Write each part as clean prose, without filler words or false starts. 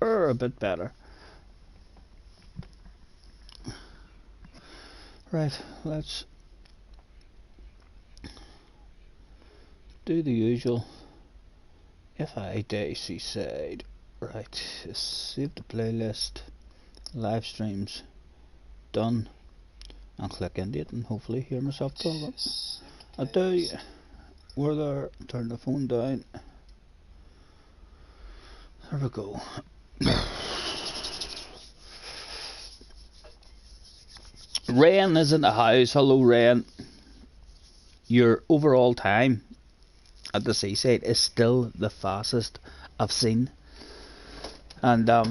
a bit better. Right, let's do the usual. If I day seaside. Right, save the playlist, live streams done, and click into it and hopefully hear myself talking. I do. We're there. Turn the phone down. There we go. Rain is in the house. Hello, Rain. Your overall time at the seaside is still the fastest I've seen. And I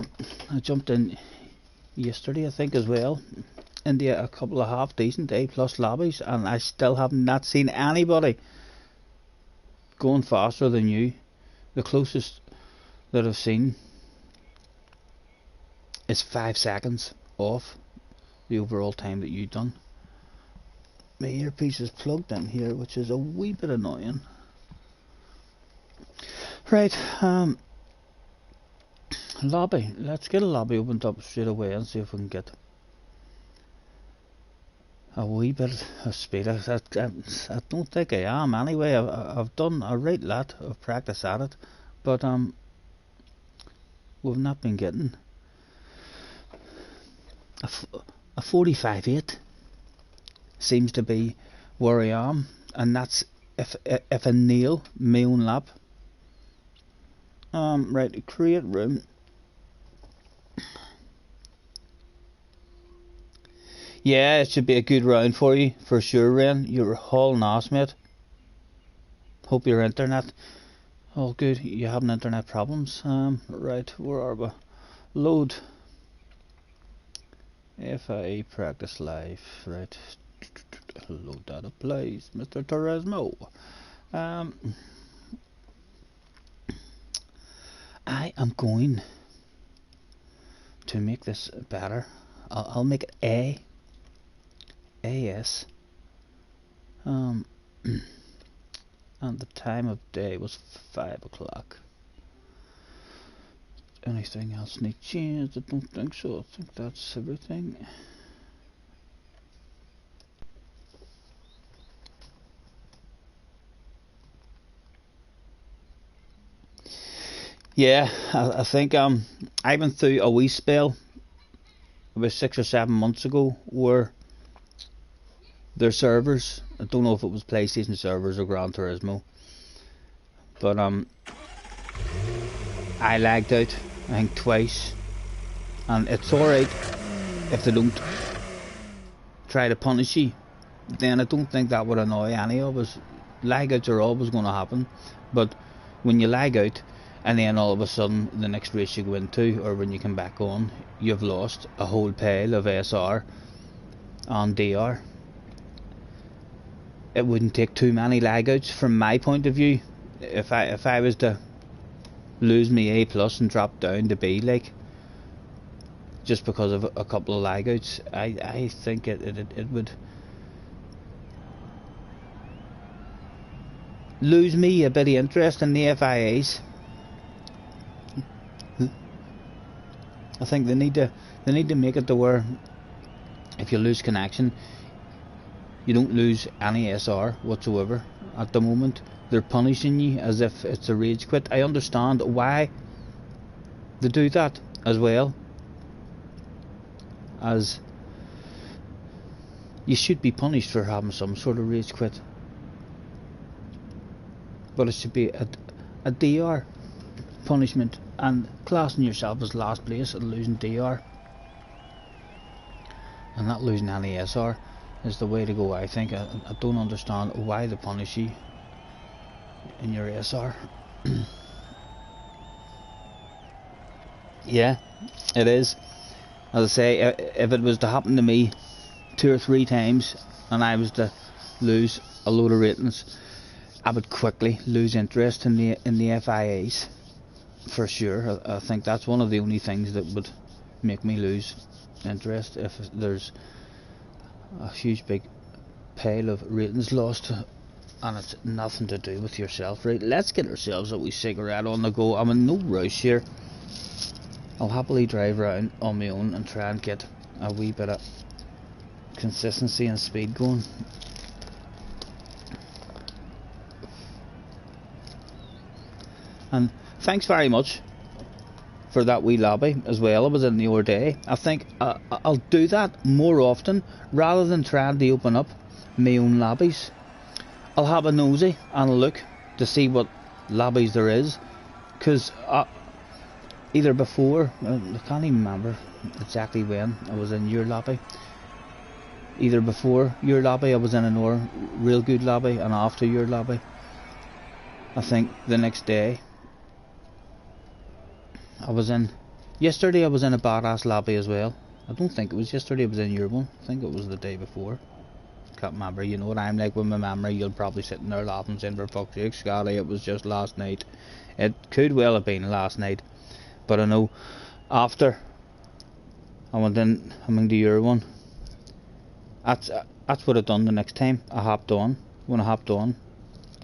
jumped in yesterday, I think, as well, into a couple of half decent A plus lobbies, and I still have not seen anybody going faster than you. The closest that I've seen is 5 seconds off the overall time that you've done. My earpiece is plugged in here, which is a wee bit annoying. Right, lobby. Let's get a lobby opened up straight away and see if we can get a wee bit of speed. I don't think I am anyway. I've done a right lot of practice at it, but we've not been getting a 45.8 seems to be where I am, and that's if I nail my own lap. Right, create room. Yeah, it should be a good round for you, for sure, Ren. You're hauling ass, mate. Hope your internet all good. You having internet problems? Right, where are we? Load. FIA practice live. Right. Load data, please, Mr. Turismo. I am going to make this better. I'll make it AS. And the time of day was 5 o'clock. Anything else need change? I don't think so. I think that's everything. Yeah, I think I went through a wee spell about 6 or 7 months ago where their servers, I don't know if it was PlayStation servers or Gran Turismo, but I lagged out I think twice, and it's alright if they don't try to punish you. Then I don't think that would annoy any of us. Lag outs are always going to happen, but when you lag out and then all of a sudden the next race you go into, or when you come back on, you've lost a whole pile of SR and DR. It wouldn't take too many lag outs from my point of view. If I was to lose me A plus and drop down to B, like, just because of a couple of lag outs, I think it would lose me a bit of interest in the FIAs. I think they need to make it to where if you lose connection, you don't lose any SR whatsoever. At the moment, they're punishing you as if it's a rage quit. I understand why they do that as well, as you should be punished for having some sort of rage quit, but it should be a DR punishment, and classing yourself as last place and losing DR and not losing any SR is the way to go. I think I don't understand why they punish you in your SR. Yeah, it is. As I say, if it was to happen to me 2 or 3 times and I was to lose a load of ratings, I would quickly lose interest in the FIAs, for sure. I think that's one of the only things that would make me lose interest, if there's a huge big pile of ratings lost and it's nothing to do with yourself. Right, let's get ourselves a wee cigarette on the go. I'm in no rush here. I'll happily drive around on my own and try and get a wee bit of consistency and speed going. And thanks very much for that wee lobby as well. I was in the other day. I think I'll do that more often rather than trying to open up my own lobbies. I'll have a nosy and a look to see what lobbies there is, because either before, I can't even remember exactly when I was in your lobby. Either before your lobby I was in another real good lobby, and after your lobby I think the next day I was in. Yesterday I was in a badass lobby as well. I don't think it was yesterday I was in your one. I think it was the day before. Can't remember. You know what I'm like with my memory. You'll probably sitting there laughing saying, for fuck's sake, Scotty, it was just last night. It could well have been last night, but I know after I went in, I'm into your one. That's what I done the next time. I hopped on. When I hopped on,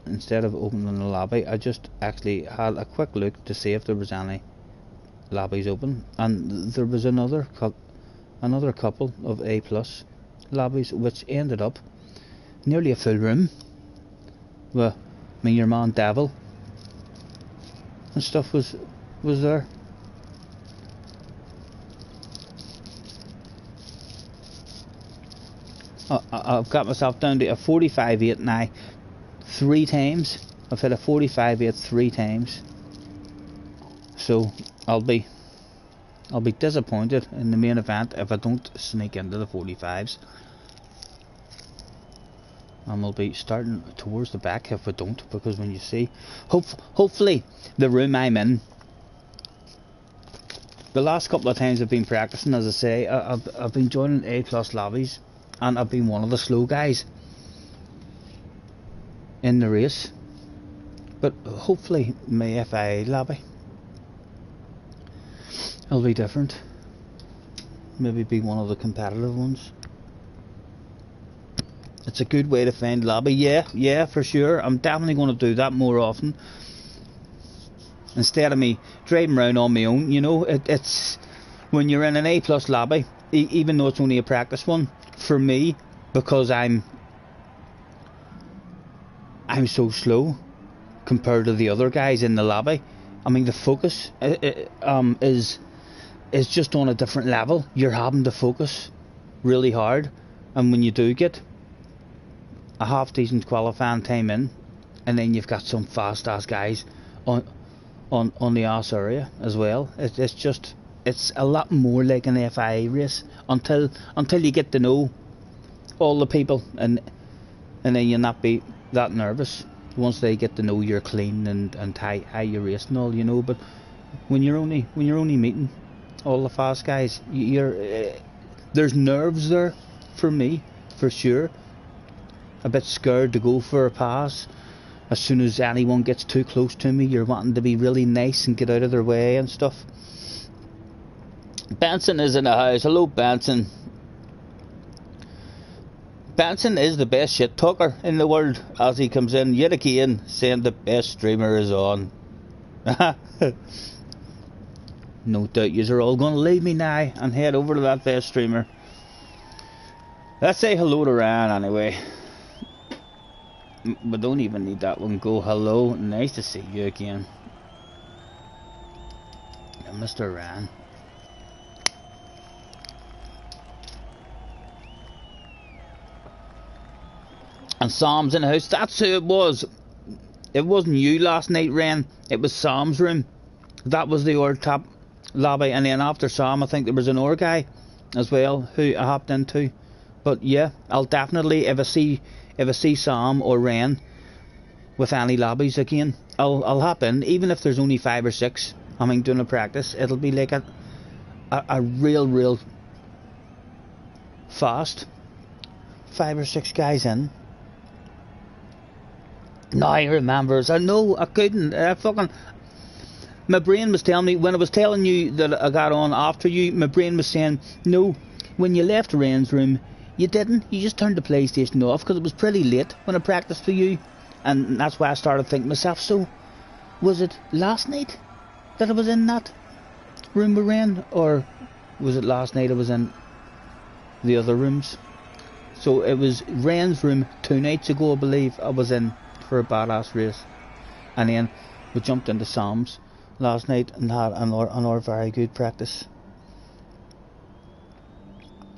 instead of opening the lobby, I just actually had a quick look to see if there was any lobbies open, and there was another couple of A+ lobbies, which ended up nearly a full room. Well, I mean, your man Devil and stuff was there. I've got myself down to a 45.8 now 3 times. I've hit a 45.8 3 times. So I'll be disappointed in the main event if I don't sneak into the 45s. And we'll be starting towards the back if we don't, because when you see, hopefully the room I'm in, the last couple of times I've been practicing, as I say, I've been joining A+ lobbies, and I've been one of the slow guys in the race. But hopefully my FIA lobby will be different. Maybe be one of the competitive ones. It's a good way to find lobby. Yeah, for sure. I'm definitely going to do that more often, instead of me driving around on my own. You know, it's when you're in an A+ lobby, even though it's only a practice one, for me, because I'm so slow compared to the other guys in the lobby. I mean, the focus is just on a different level. You're having to focus really hard, and when you do get a half decent qualifying time in, and then you've got some fast ass guys on the arse area as well, it's a lot more like an FIA race until you get to know all the people, and then you'll not be that nervous once they get to know you're clean and how you race and all, you know. But when you're only meeting all the fast guys, there's nerves there for me, for sure. A bit scared to go for a pass. As soon as anyone gets too close to me, you're wanting to be really nice and get out of their way and stuff. Benson is in the house. Hello, Benson. Benson is the best shit talker in the world, as he comes in yet again saying the best streamer is on. No doubt yous are all going to leave me now and head over to that best streamer. Let's say hello to Ryan anyway. We don't even need that one. Go hello, nice to see you again, Mr. Ryan. And Sam's in the house. That's who it was. It wasn't you last night, Ren. It was Sam's room. That was the old top lobby, and then after Sam I think there was an other guy as well who I hopped into. But yeah, I'll definitely, if I see Sam or Ren with any lobbies again, I'll hop in, even if there's only 5 or 6. I mean, doing a practice, it'll be like a real fast 5 or 6 guys in. No, I remember. I know I couldn't. My brain was telling me, when I was telling you that I got on after you, my brain was saying, no, when you left Ren's room, you didn't. You just turned the PlayStation off because it was pretty late when I practiced for you. And that's why I started thinking to myself, so was it last night that I was in that? room we were in, or was it last night I was in the other rooms? So it was Rain's room 2 nights ago, I believe, I was in for a badass race. And then we jumped into Sam's last night and had another very good practice.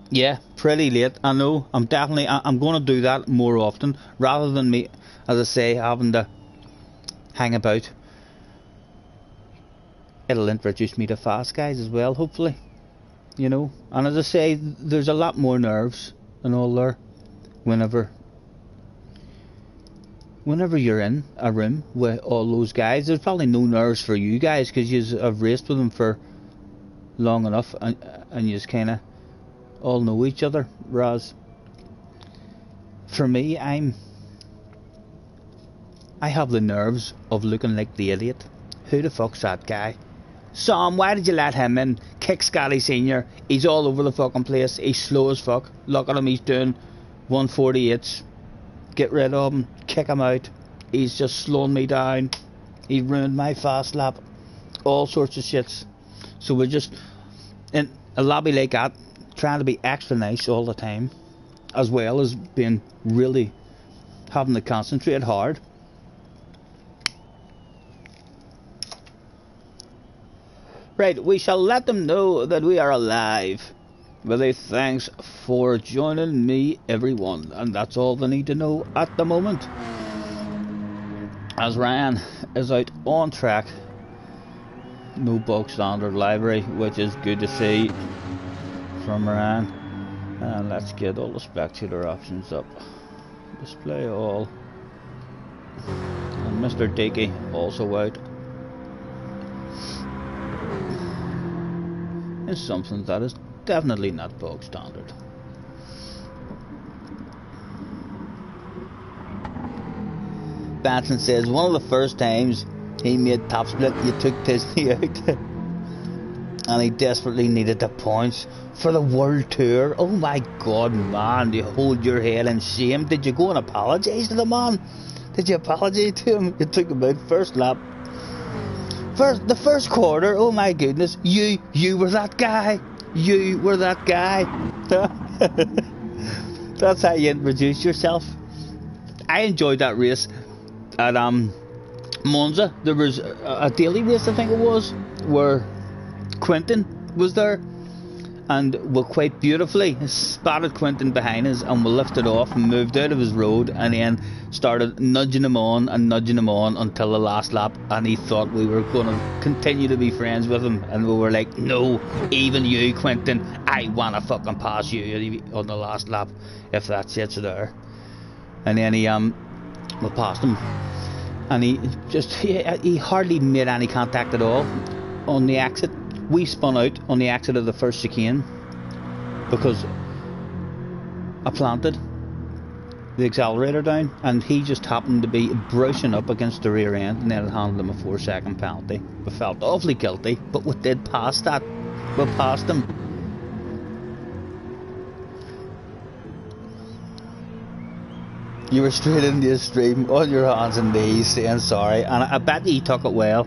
Yeah, pretty late, I know. I'm going to do that more often, rather than me, as I say, having to hang about. It'll introduce me to fast guys as well, hopefully. You know, and as I say, there's a lot more nerves and all there whenever you're in a room with all those guys. There's probably no nerves for you guys because you have raced with them for long enough, and you just kind of all know each other. Whereas for me, I have the nerves of looking like the idiot. Who the fuck's that guy? Sam, why did you let him in? Kick Scotty Senior. He's all over the fucking place. He's slow as fuck. Look at him, he's doing 148s. Get rid of him. Kick him out. He's just slowing me down. He ruined my fast lap. All sorts of shits. So we're just in a lobby like that, trying to be extra nice all the time, as well as being really having to concentrate hard. Right, we shall let them know that we are alive. With a thanks for joining me, everyone. And that's all they need to know at the moment. As Ryan is out on track. No bog standard library, which is good to see from Ryan. And let's get all the spectator options up. Display all. And Mr. Dickey also out. Is something that is definitely not bog standard. Batson says one of the first times he made top split, you took Disney out and he desperately needed the points for the world tour. Oh my god, man, you hold your head in shame. Did you go and apologise to the man? Did you apologise to him? You took him out first lap. The first quarter, oh my goodness, you were that guy. You were that guy. That's how you introduce yourself. I enjoyed that race at Monza. There was a daily race, I think it was, where Quentin was there, and we quite beautifully spotted Quentin behind us, and we lifted off and moved out of his road, and then started nudging him on until the last lap, and he thought we were going to continue to be friends with him, and we were like, no, even you, Quentin, I want to fucking pass you on the last lap if that shit's there. And then we passed him, and he hardly made any contact at all on the exit. We spun out on the exit of the first chicane because I planted the accelerator down, and he just happened to be brushing up against the rear end, and then it handed him a 4-second penalty. We felt awfully guilty, but we did pass that. We passed him. You were straight into the stream on your hands and knees saying sorry, and I bet he took it well.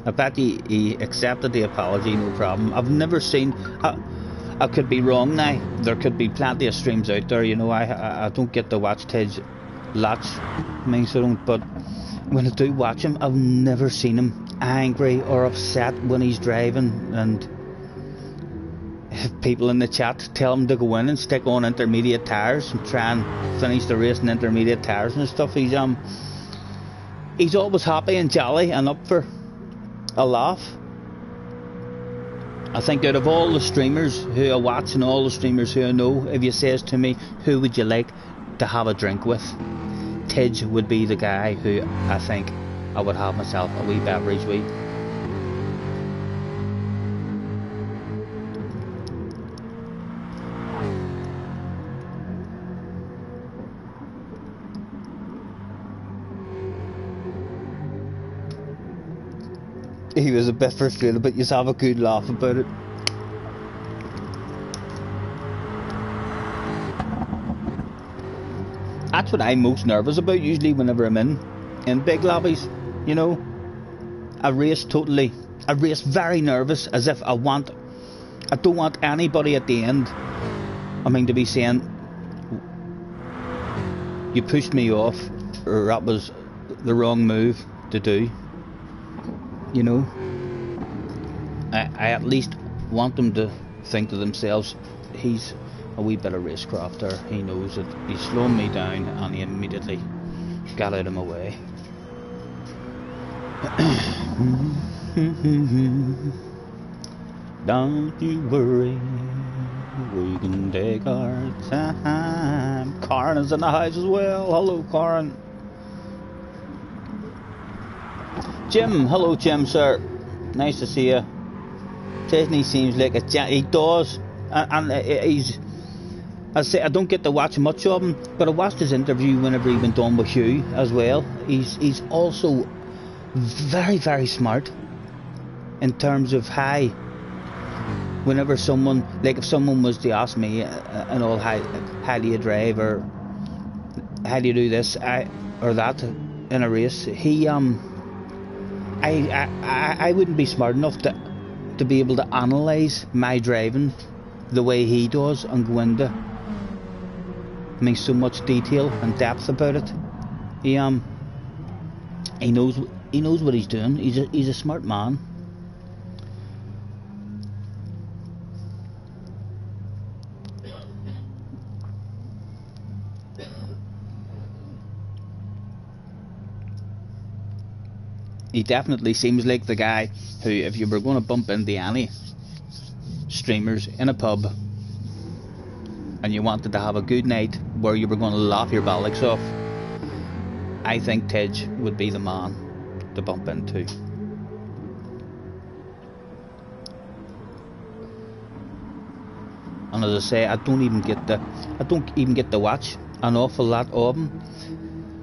I bet he accepted the apology, no problem. I've never seen... I could be wrong now. There could be plenty of streams out there, you know. I don't get to watch Tej lots, means I don't, but when I do watch him, I've never seen him angry or upset when he's driving. And if people in the chat tell him to go in and stick on intermediate tyres and try and finish the race in intermediate tyres and stuff, he's always happy and jolly and up for a laugh. I think out of all the streamers who I watch and all the streamers who I know, if you says to me, who would you like to have a drink with, Tej would be the guy who I think I would have myself a wee beverage with. He was a bit frustrated, but you have a good laugh about it. That's what I'm most nervous about usually whenever I'm in big lobbies, you know. A race totally I race very nervous, as if I don't want anybody at the end, I mean, to be saying, you pushed me off, or that was the wrong move to do. You know, I at least want them to think to themselves, he's a wee bit of racecrafter. He knows that he's slowing me down, and he immediately got out of my way. Don't you worry, we can take our time. Karen is in the house as well. Hello, Karen. Jim, hello, Jim, sir. Nice to see you. Disney seems like he does, and he's. I say I don't get to watch much of him, but I watched his interview whenever he went on with Hugh as well. He's also very, very smart in terms of how, whenever someone, like if someone was to ask me and all, how do you drive, or how do you do this or that in a race, I wouldn't be smart enough to be able to analyse my driving the way he does and go into, I mean, so much detail and depth about it. He knows what he's doing. He's a smart man. He definitely seems like the guy who, if you were going to bump into any streamers in a pub and you wanted to have a good night where you were going to laugh your bollocks off, I think Tej would be the man to bump into. And as I say, I don't even get to watch an awful lot of him.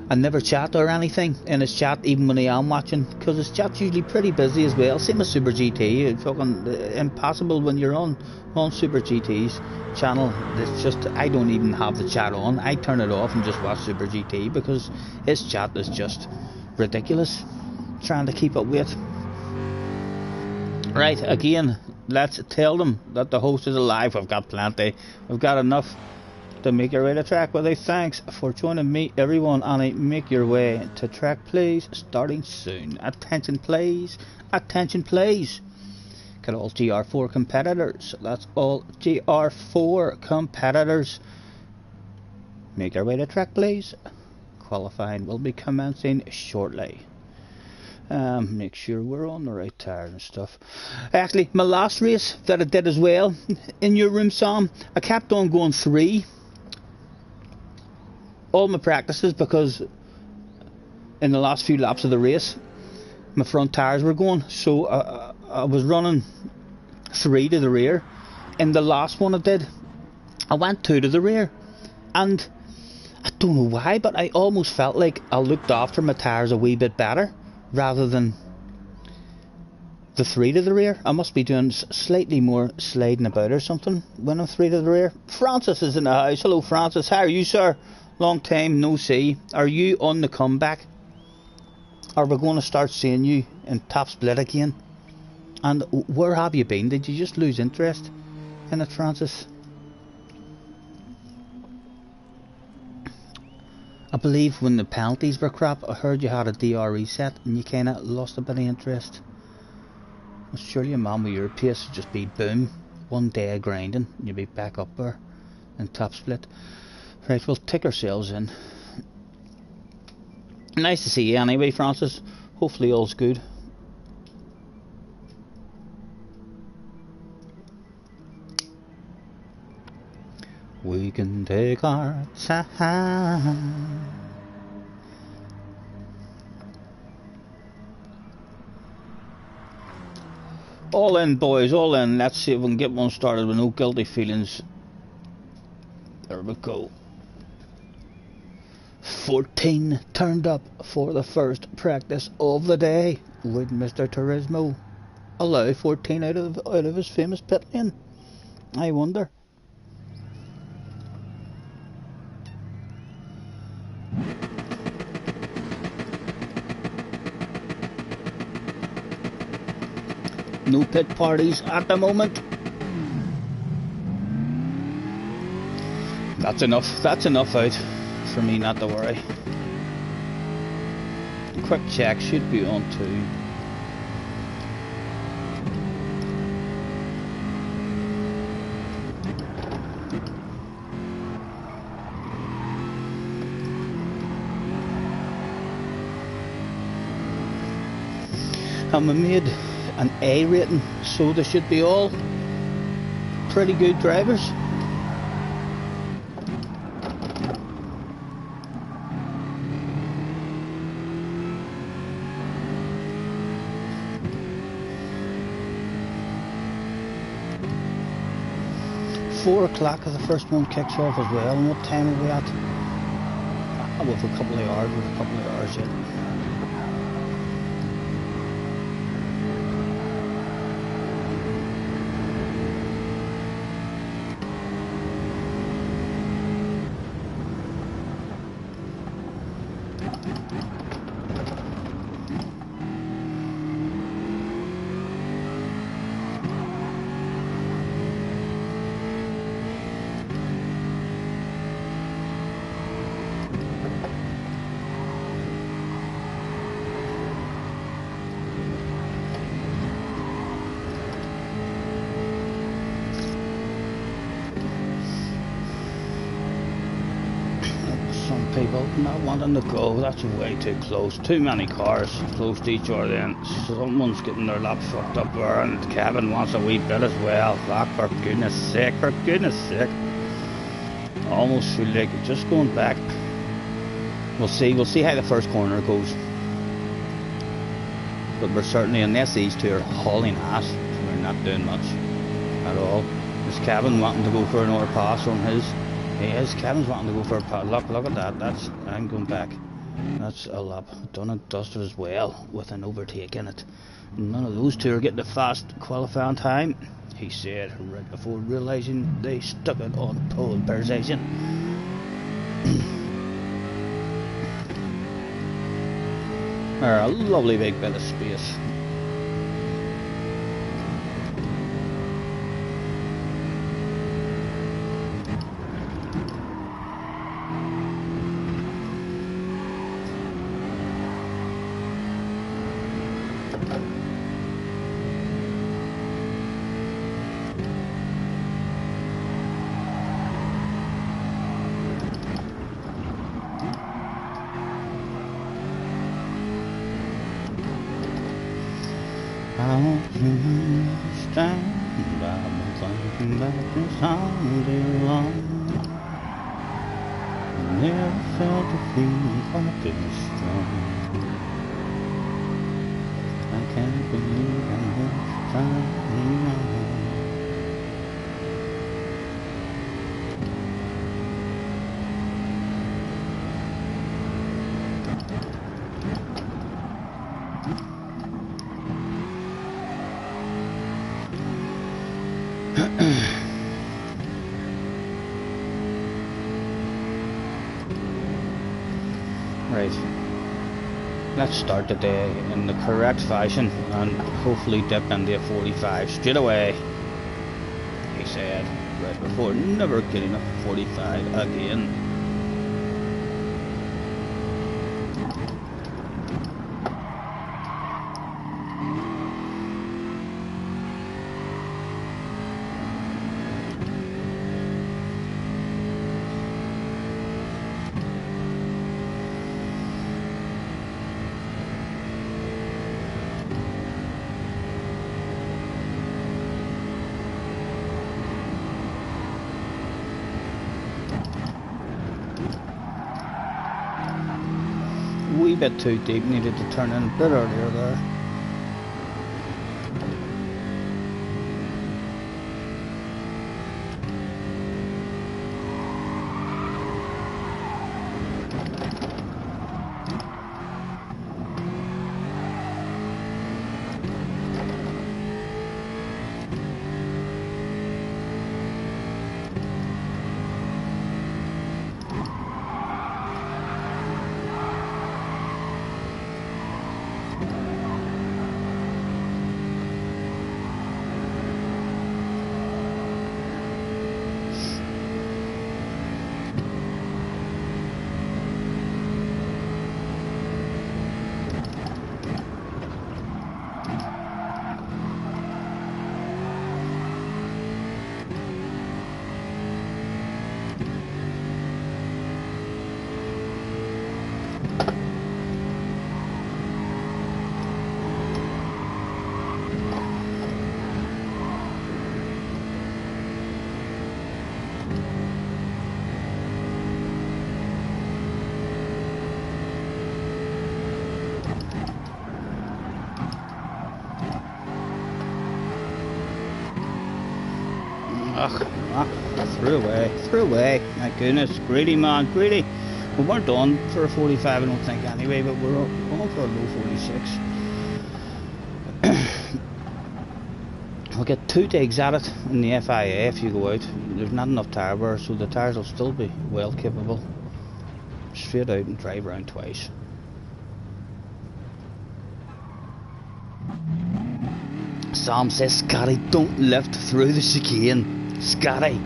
I never chat or anything in his chat, even when I am watching, because his chat's usually pretty busy as well. Same as Super GT. It's fucking impossible when you're on Super GT's channel. It's just, I don't even have the chat on. I turn it off and just watch Super GT because his chat is just ridiculous, trying to keep up with. Right, again, let's tell them that the host is alive. We've got plenty. We've got enough to make your way to track. Well, thanks for joining me, everyone, and make your way to track, please, starting soon. Attention, please. Attention, please. Got all GR4 competitors. That's all GR4 competitors. Make your way to track, please. Qualifying will be commencing shortly. Make sure we're on the right tire and stuff. Actually, my last race that I did as well, in your room, Sam, I kept on going 3. All my practices, because in the last few laps of the race my front tires were going, so I was running 3 to the rear. In the last one I did, I went 2 to the rear, and I don't know why, but I almost felt like I looked after my tires a wee bit better rather than the 3 to the rear. I must be doing slightly more sliding about or something when I'm 3 to the rear. Francis is in the house. Hello, Francis. How are you, sir? Long time no see. Are you on the comeback? Are we going to start seeing you in top split again? And where have you been? Did you just lose interest in it, Francis? I believe when the penalties were crap, I heard you had a DR reset and you kind of lost a bit of interest. Well, surely a man with your pace would just be boom, one day of grinding and you'll be back up there in top split. Right, we'll take ourselves in. Nice to see you anyway, Francis. Hopefully all's good. We can take our time. All in, boys, all in. Let's see if we can get one started with no guilty feelings. There we go. 14 turned up for the first practice of the day. Would Mr. Turismo allow 14 out of his famous pit lane? I wonder. No pit parties at the moment. That's enough out for me not to worry. Quick check, should be on 2. And we made an A rating, so they should be all pretty good drivers. Four o'clock as the first one kicks off as well. And what time are we at? With a couple of hours yet. People not wanting to go, that's way too close. Too many cars close to each other, and someone's getting their lap fucked up there, and Kevin wants a wee bit as well. Fuck, for goodness sake, Almost feel like just going back. We'll see how the first corner goes. But we're certainly, unless these two are hauling ass, we're not doing much at all. Is Kevin wanting to go for another pass on his? Yes, Kevin's wanting to go for a pass. Look at that. I'm going back. That's a lap done and dusted as well, with an overtake in it. None of those two are getting a fast qualifying time, he said, right before realising they stuck it on pole position. A lovely big bit of space. I want you to understand, I've been thinking about this all day long. Never felt a feeling quite this strong. I can't believe how much time you Right, let's start the day in the correct fashion and hopefully dip into a 45 straight away, he said, right before never getting a 45 again. Wee bit too deep, needed to turn in a bit earlier there. Ugh, threw away. My goodness, greedy man, greedy. We weren't on for a 45, I don't think, anyway, but we're on for a low 46. We'll get 2 digs at it in the FIA if you go out. There's not enough tyre wear, so the tyres will still be well capable. Straight out and drive around twice. Sam says, Scotty, don't lift through the chicane. Scotty,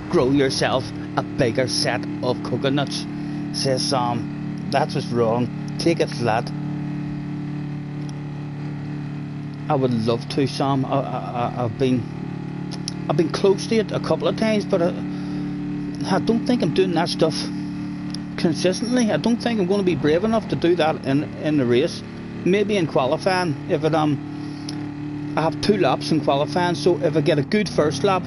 grow yourself a bigger set of coconuts. Says Sam, that's what's wrong. Take it flat. I would love to, Sam. I've been close to it a couple of times, but I don't think I'm doing that stuff consistently. I don't think I'm going to be brave enough to do that in the race. Maybe in qualifying, if it I have 2 laps in qualifying, so if I get a good first lap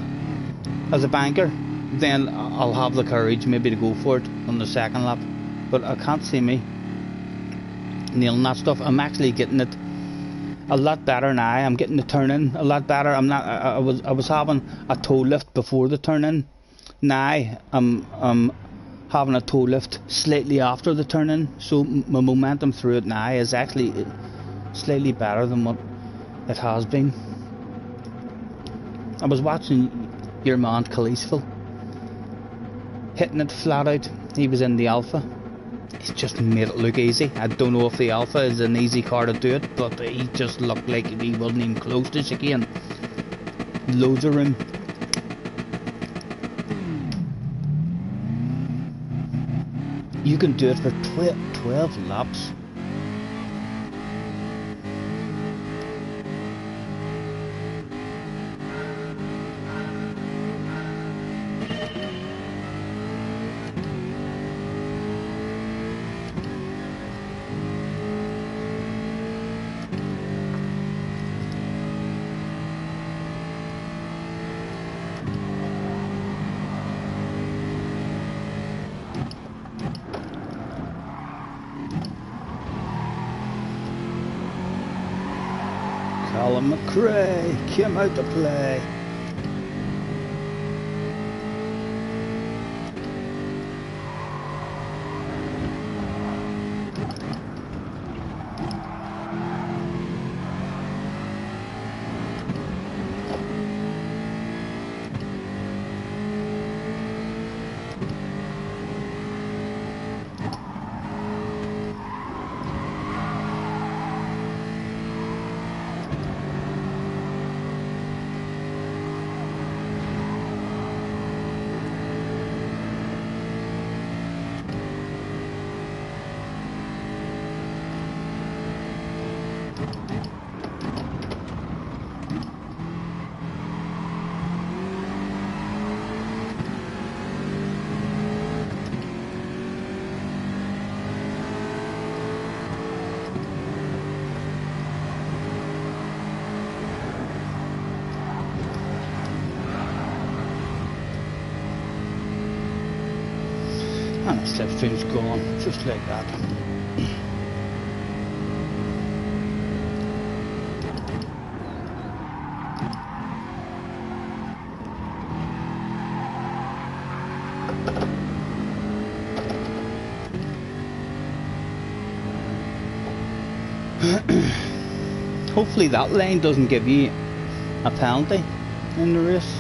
as a banker, then I'll have the courage maybe to go for it on the second lap. But I can't see me nailing that stuff. I'm actually getting it a lot better now. I'm getting the turn in a lot better. I'm not. I was having a toe lift before the turn in. Now I'm having a toe lift slightly after the turn in. So my momentum through it now is actually slightly better than what it has been. I was watching your man Khaleesville hitting it flat out. He was in the Alpha. He's just made it look easy. I don't know if the Alpha is an easy car to do it, but he just looked like he wasn't even close to chicane. Loads of room. You can do it for 12 laps. Colin McRae came out to play. And the slipstream's gone, just like that. Hopefully that lane doesn't give you a penalty in the race.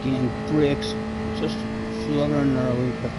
Again, brakes just fluttering there a wee bit.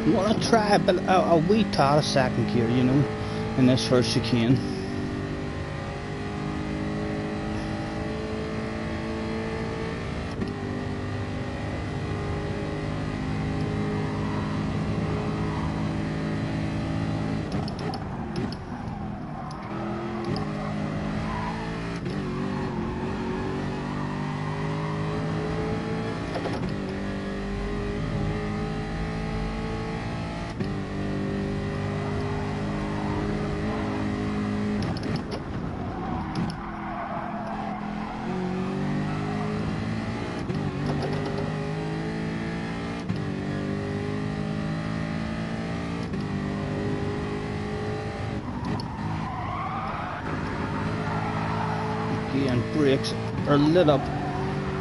You want to try a wee tot of second gear, you know, in this first chicane. And brakes are lit up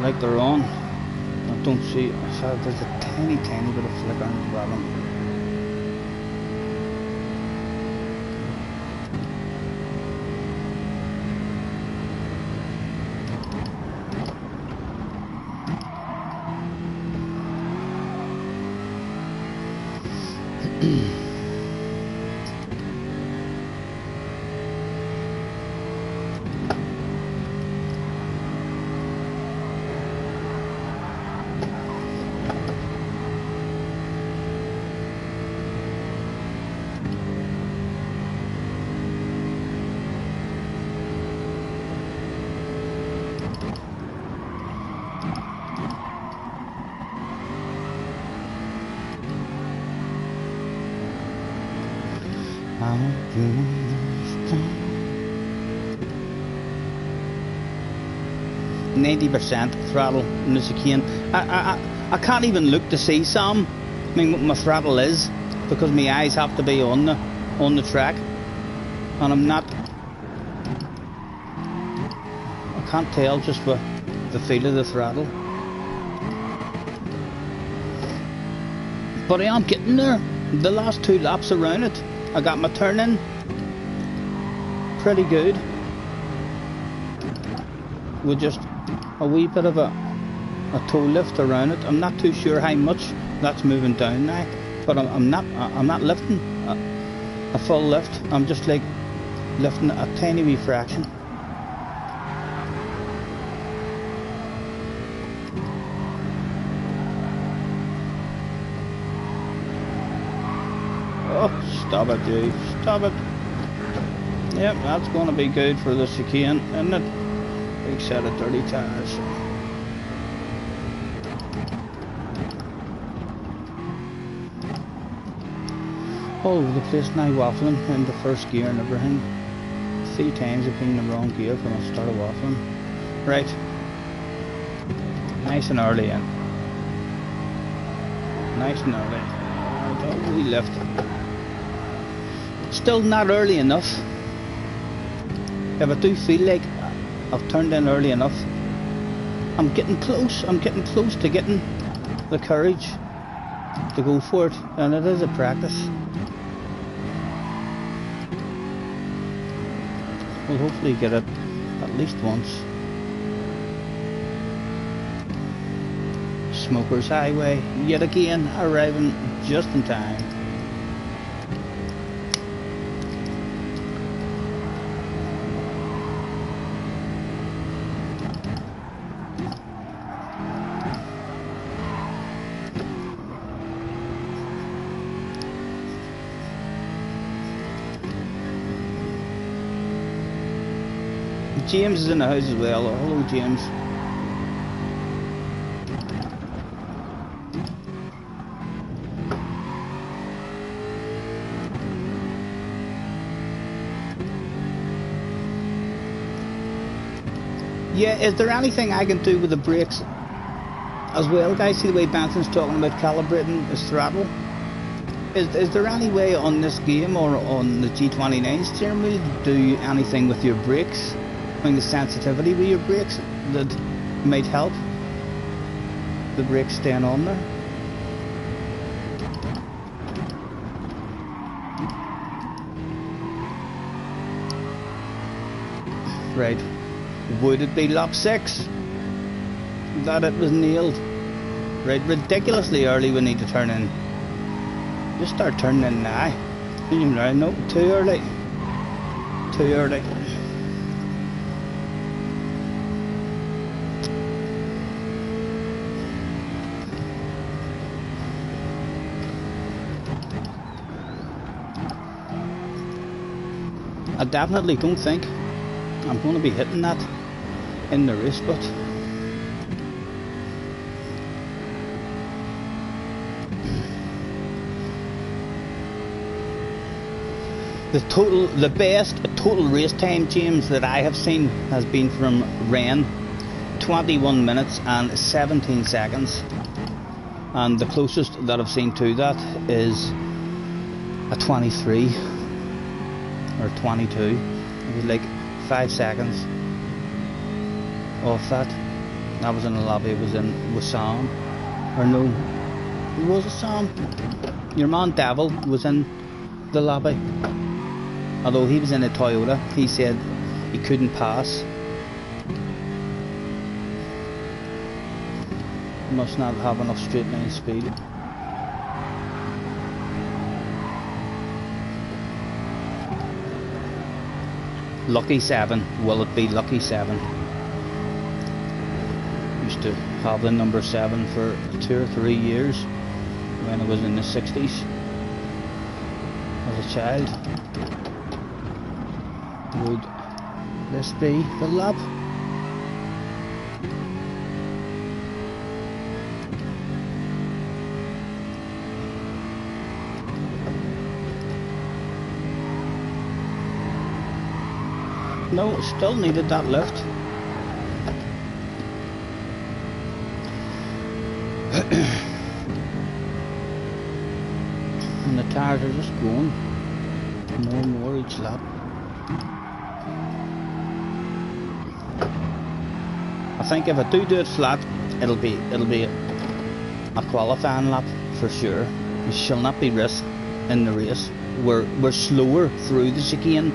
like they're on. I don't see, so there's a tiny bit of flicker on the bottom. I 90% throttle in the chicane. I can't even look to see some. I mean, what my throttle is, because my eyes have to be on the track, and I'm not. I can't tell just with the feel of the throttle. But I am getting there. The last 2 laps around it, I got my turn in pretty good. With just a wee bit of a toe lift around it. I'm not too sure how much that's moving down now, but I'm not lifting a full lift. I'm just like lifting a tiny wee fraction. Oh, stop it, dude. Stop it. Yep, that's going to be good for the chicane, isn't it? Big set of dirty tires. all over the place now, waffling in the first gear and everything. 3 times I've been in the wrong gear when I started waffling. Right, nice and early in. Nice and early. Right, we left. Still not early enough. If I do feel like I've turned in early enough, I'm getting close. I'm getting close to getting the courage to go for it, and it is a practice. We'll hopefully get it at least once. Smokers Highway yet again, arriving just in time. James is in the house as well. Hello, James. Yeah, is there anything I can do with the brakes as well, guys? See the way Benson's talking about calibrating his throttle? Is there any way on this game or on the G29 steering wheel to do anything with your brakes? I mean, the sensitivity with your brakes that might help the brakes staying on there. Right, would it be lap 6 that it was nailed? Right, ridiculously early we need to turn in. Just start turning in now. No, too early. Too early. I definitely don't think I'm going to be hitting that in the race, but the best total race time, James, that I have seen has been from Ren, 21 minutes and 17 seconds, and the closest that I've seen to that is a 23 or 22. It was like 5 seconds off that. That was in the lobby. It was in with Sam, or no, it was a Sam. Your man Devil was in the lobby. Although he was in a Toyota, he said he couldn't pass. Must not have enough straight line speed. Lucky 7. Will it be Lucky 7? Used to have the number 7 for 2 or 3 years when I was in the 60s as a child. Would this be the lap? No, still needed that lift. And the tires are just going more and more each lap. I think if I do it flat, it'll be a qualifying lap for sure. We shall not be risked in the race. We're slower through the chicane,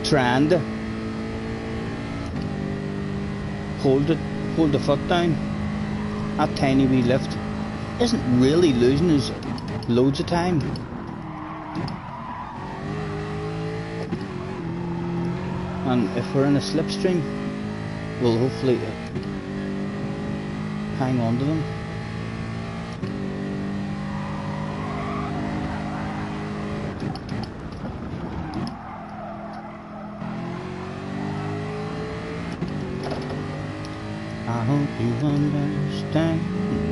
trying to hold the foot down. That tiny wee lift isn't really losing us loads of time. And if we're in a slipstream, we'll hopefully hang on to them. I hope you understand,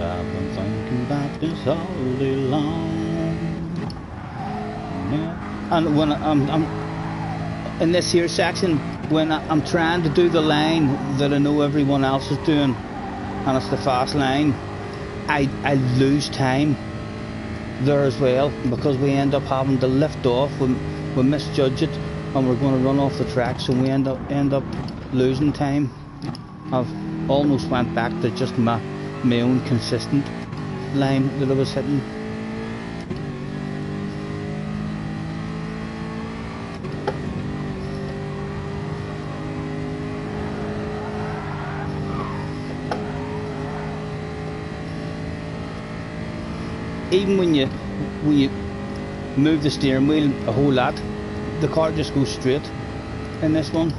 I've been thinking about this all day long. Yeah. And when I'm in this here section, when I'm trying to do the line that I know everyone else is doing, and it's the fast line, I lose time there as well, because we end up having to lift off. We misjudge it, and we're going to run off the track, so we end up losing time. I've almost went back to just my own consistent line that I was hitting. Even when you move the steering wheel a whole lot, the car just goes straight in this one.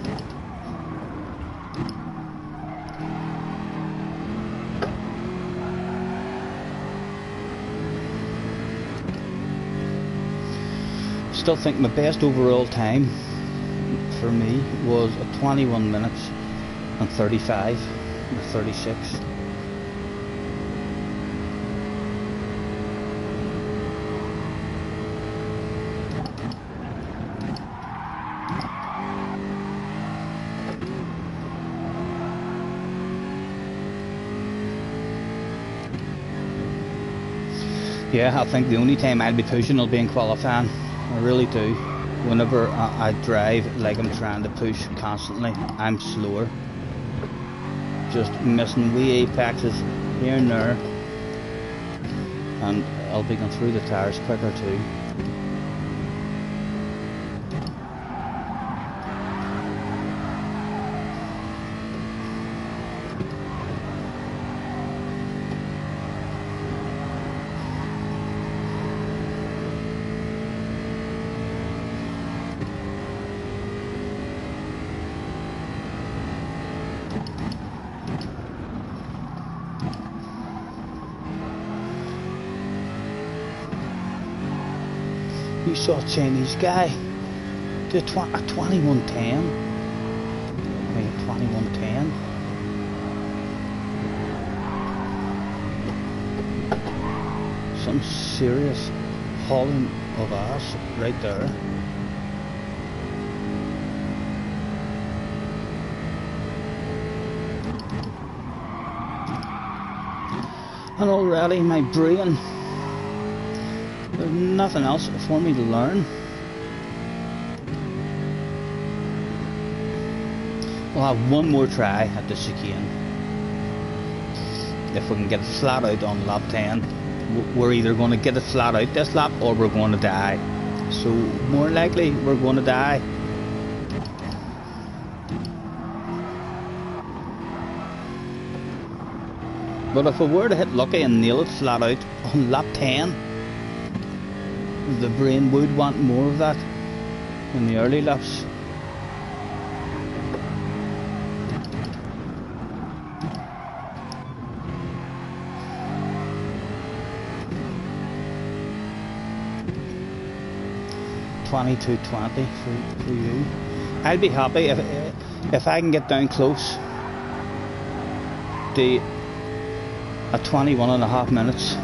Still think my best overall time for me was 21 minutes and 35 or 36. Yeah, I think the only time I'll be pushing will be in qualifying. I really do. Whenever I drive like I'm trying to push constantly, I'm slower. Just missing wee apexes here and there, and I'll be going through the tyres quicker too. You saw a Chinese guy do a 2110. Wait, 2110. Some serious hauling of ass right there. And already my brain, there's nothing else for me to learn. We'll have one more try at the chicane. If we can get it flat out on lap 10, we're either going to get it flat out this lap or we're going to die. So more likely we're going to die. But if we were to hit lucky and nail it flat out on lap 10, the brain would want more of that in the early laps. $22.20 for you. I'll be happy if I can get down close to a 21.5 minutes.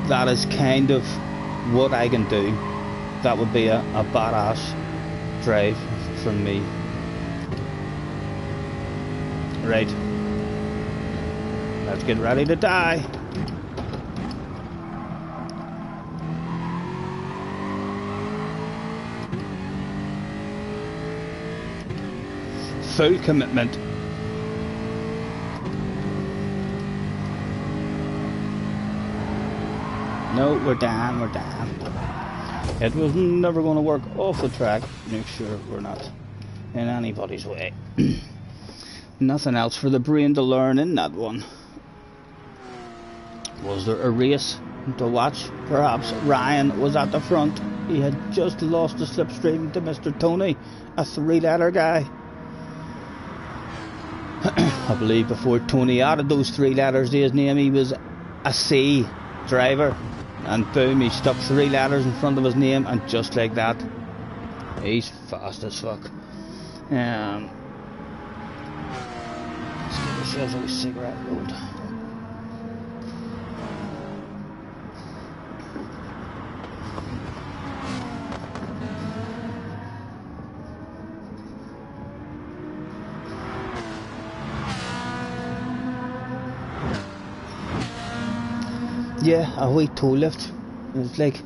That is kind of what I can do. That would be a badass drive from me. Right, let's get ready to die. Full commitment. No, we're down, we're down. It was never going to work off the track. Make sure we're not in anybody's way. Nothing else for the brain to learn in that one. Was there a race to watch? Perhaps Ryan was at the front. He had just lost the slipstream to Mr. Tony, a 3-letter guy. I believe before Tony added those 3 letters to his name, he was a C driver. And boom, he stuck 3 letters in front of his name, and just like that, he's fast as fuck. Let's get ourselves a cigarette rolled. Yeah, a wee toe lift. It's like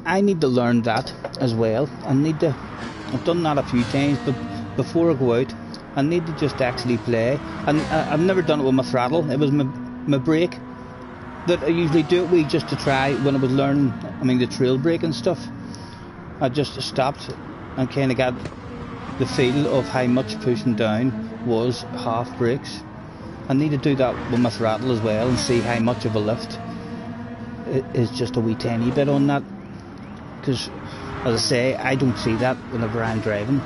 I need to learn that as well. I've done that a few times, but before I go out, I need to just actually play. And I've never done it with my throttle. It was my brake that I usually do it with, just to try when I was learning. I mean, the trail brake and stuff. I just stopped and kind of got the feel of how much pushing down was half brakes. I need to do that with my throttle as well and see how much of a lift it is, just a wee tiny bit on that. Because, as I say, I don't see that whenever I'm driving,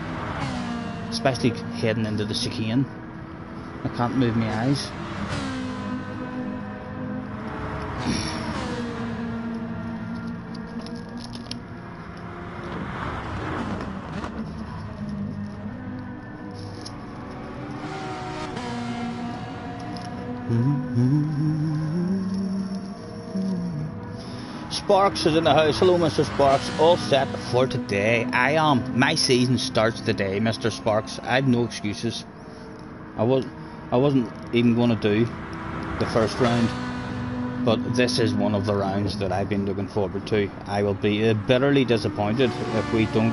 especially heading into the chicane. I can't move my eyes. Sparks is in the house. Hello, Mr. Sparks. All set for today. I am. My season starts today, Mr. Sparks. I have no excuses. I wasn't even going to do the first round, but this is one of the rounds that I've been looking forward to. I will be bitterly disappointed if we don't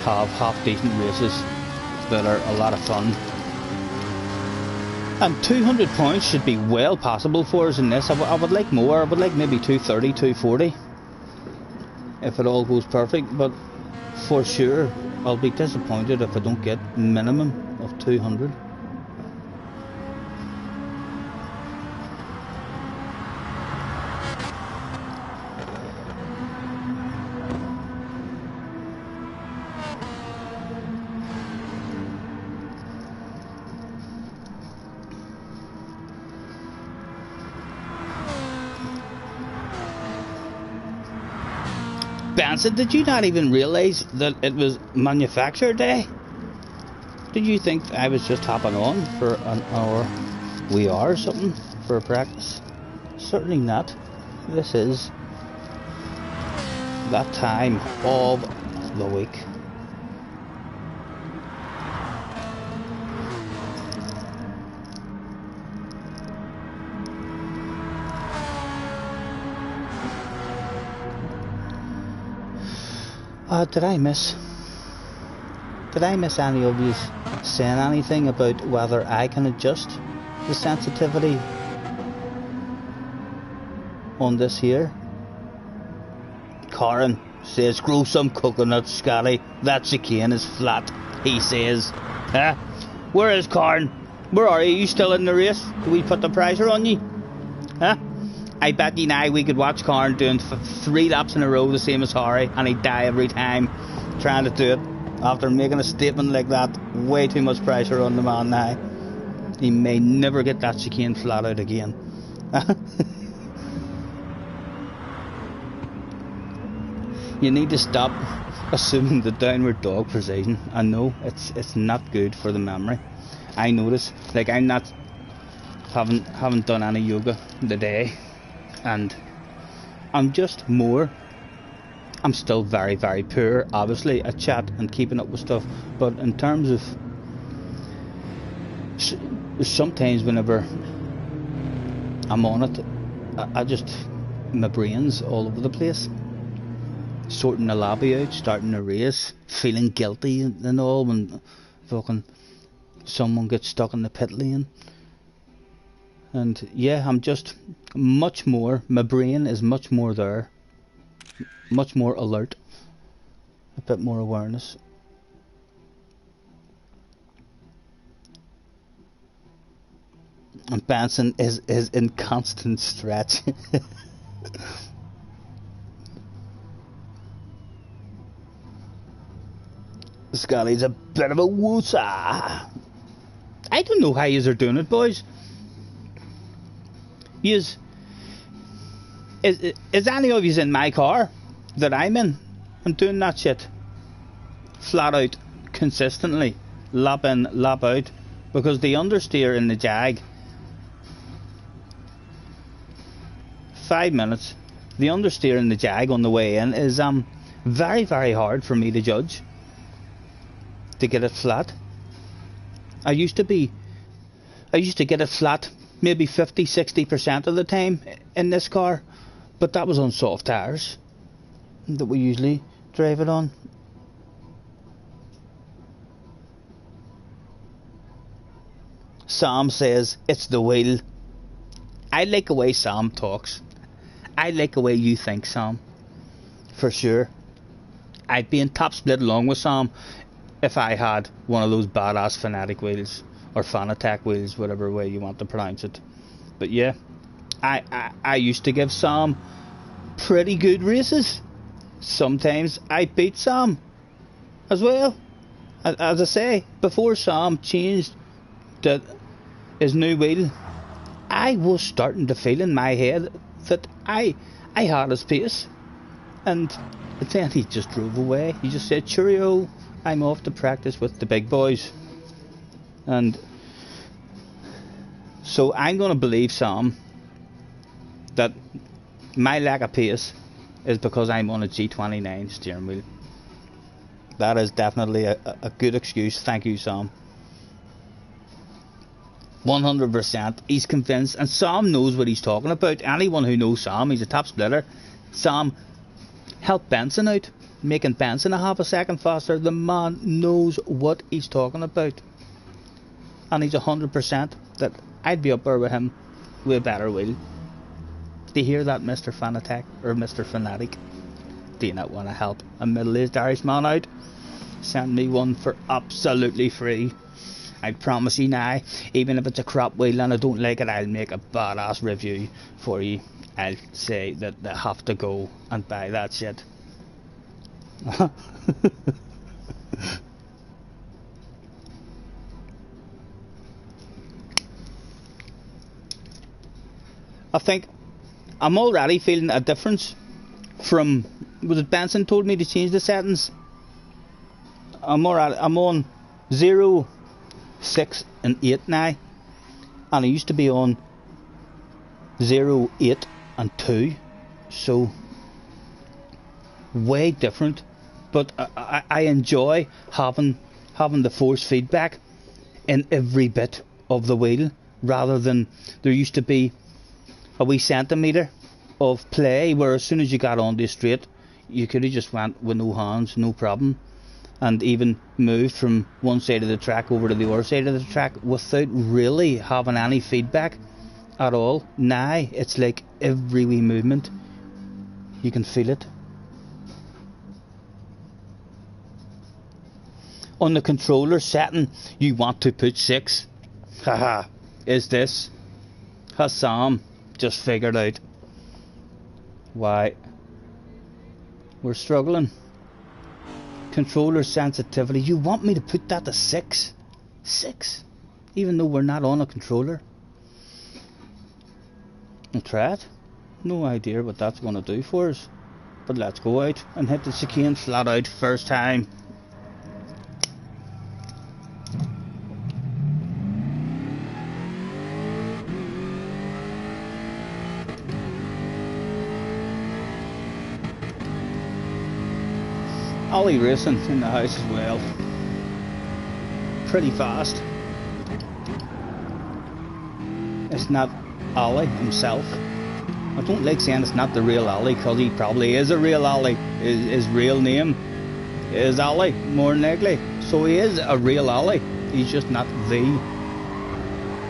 have half decent races that are a lot of fun. And £200 should be well possible for us in this. I would like more. I would like maybe 230, 240 if it all goes perfect. But for sure, I'll be disappointed if I don't get minimum of 200. Benson, did you not even realise that it was manufacturer day? Did you think I was just hopping on for an hour, wee hour or something for a practice? Certainly not. This is that time of the week. Did I miss any of you saying anything about whether I can adjust the sensitivity on this here? Karen says, grow some coconut, Scotty. That chicane is flat, he says. Huh? Where is Karen? Where are you? You still in the race? Do we put the pressure on you? Huh? I bet you now we could watch Karen doing 3 laps in a row, the same as Harry, and he'd die every time trying to do it. After making a statement like that, way too much pressure on the man now. He may never get that chicane flat out again. You need to stop assuming the downward dog precision. I know it's not good for the memory. I notice, like, I'm not haven't done any yoga today. And I'm still very, very poor, obviously, at chat and keeping up with stuff. But in terms of sometimes whenever I'm on it, I just, my brain's all over the place. Sorting the lobby out, starting a race, feeling guilty and all when fucking someone gets stuck in the pit lane. And yeah, I'm just much more, my brain is much more there, much more alert, a bit more awareness. And Benson is in constant stretch. Scotty's a bit of a woosa. I don't know how yous are doing it, boys. Is any of yous in my car that I'm in? I'm doing that shit flat out, consistently, lap in, lap out, because the understeer in the Jag, 5 minutes, the understeer in the Jag on the way in is very, very hard for me to judge, to get it flat. I used to get it flat maybe 50-60% of the time in this car, but that was on soft tyres that we usually drive it on. Sam says it's the wheel. I like the way Sam talks. I like the way you think, Sam. For sure. I'd be in top split along with Sam if I had one of those badass Fanatic wheels, or Fanatec wheels, whatever way you want to pronounce it. But yeah, I used to give Sam pretty good races. Sometimes I beat Sam as well. As I say, before Sam changed to his new wheel, I was starting to feel in my head that I had his pace. And then he just drove away. He just said, cheerio, I'm off to practice with the big boys. And so I'm going to believe Sam that my lack of pace is because I'm on a G29 steering wheel. That is definitely a good excuse. Thank you, Sam. 100%. He's convinced, and Sam knows what he's talking about. Anyone who knows Sam, he's a top splitter. Sam helped Benson out, making Benson a half a second faster. The man knows what he's talking about, and he's 100% that I'd be up there with him with a better wheel. Do you hear that, Mr. Fanatec or Mr. Fanatic? Do you not want to help a middle-aged Irishman out? Send me one for absolutely free. I promise you now, even if it's a crap wheel and I don't like it, I'll make a badass review for you. I'll say that they have to go and buy that shit. I think I'm already feeling a difference from, was it Benson told me to change the settings? I'm on 0, 6 and 8 now, and I used to be on 0, 8 and 2, so way different. But I enjoy having the force feedback in every bit of the wheel, rather than there used to be a wee centimetre of play where as soon as you got on the straight you could have just went with no hands, no problem, and even moved from one side of the track over to the other side of the track without really having any feedback at all. Now it's like every wee movement you can feel it. On the controller setting you want to put 6. Haha, is this? Has Sam just figured out why we're struggling? Controller sensitivity, you want me to put that to 6? 6? Even though we're not on a controller? And try it. No idea what that's going to do for us. But let's go out and hit the chicane flat out first time. Ollie racing in the house as well. Pretty fast. It's not Ollie himself. I don't like saying it's not the real Ollie, because he probably is a real Ollie. His real name is Ollie, more than likely. So he is a real Ollie. He's just not the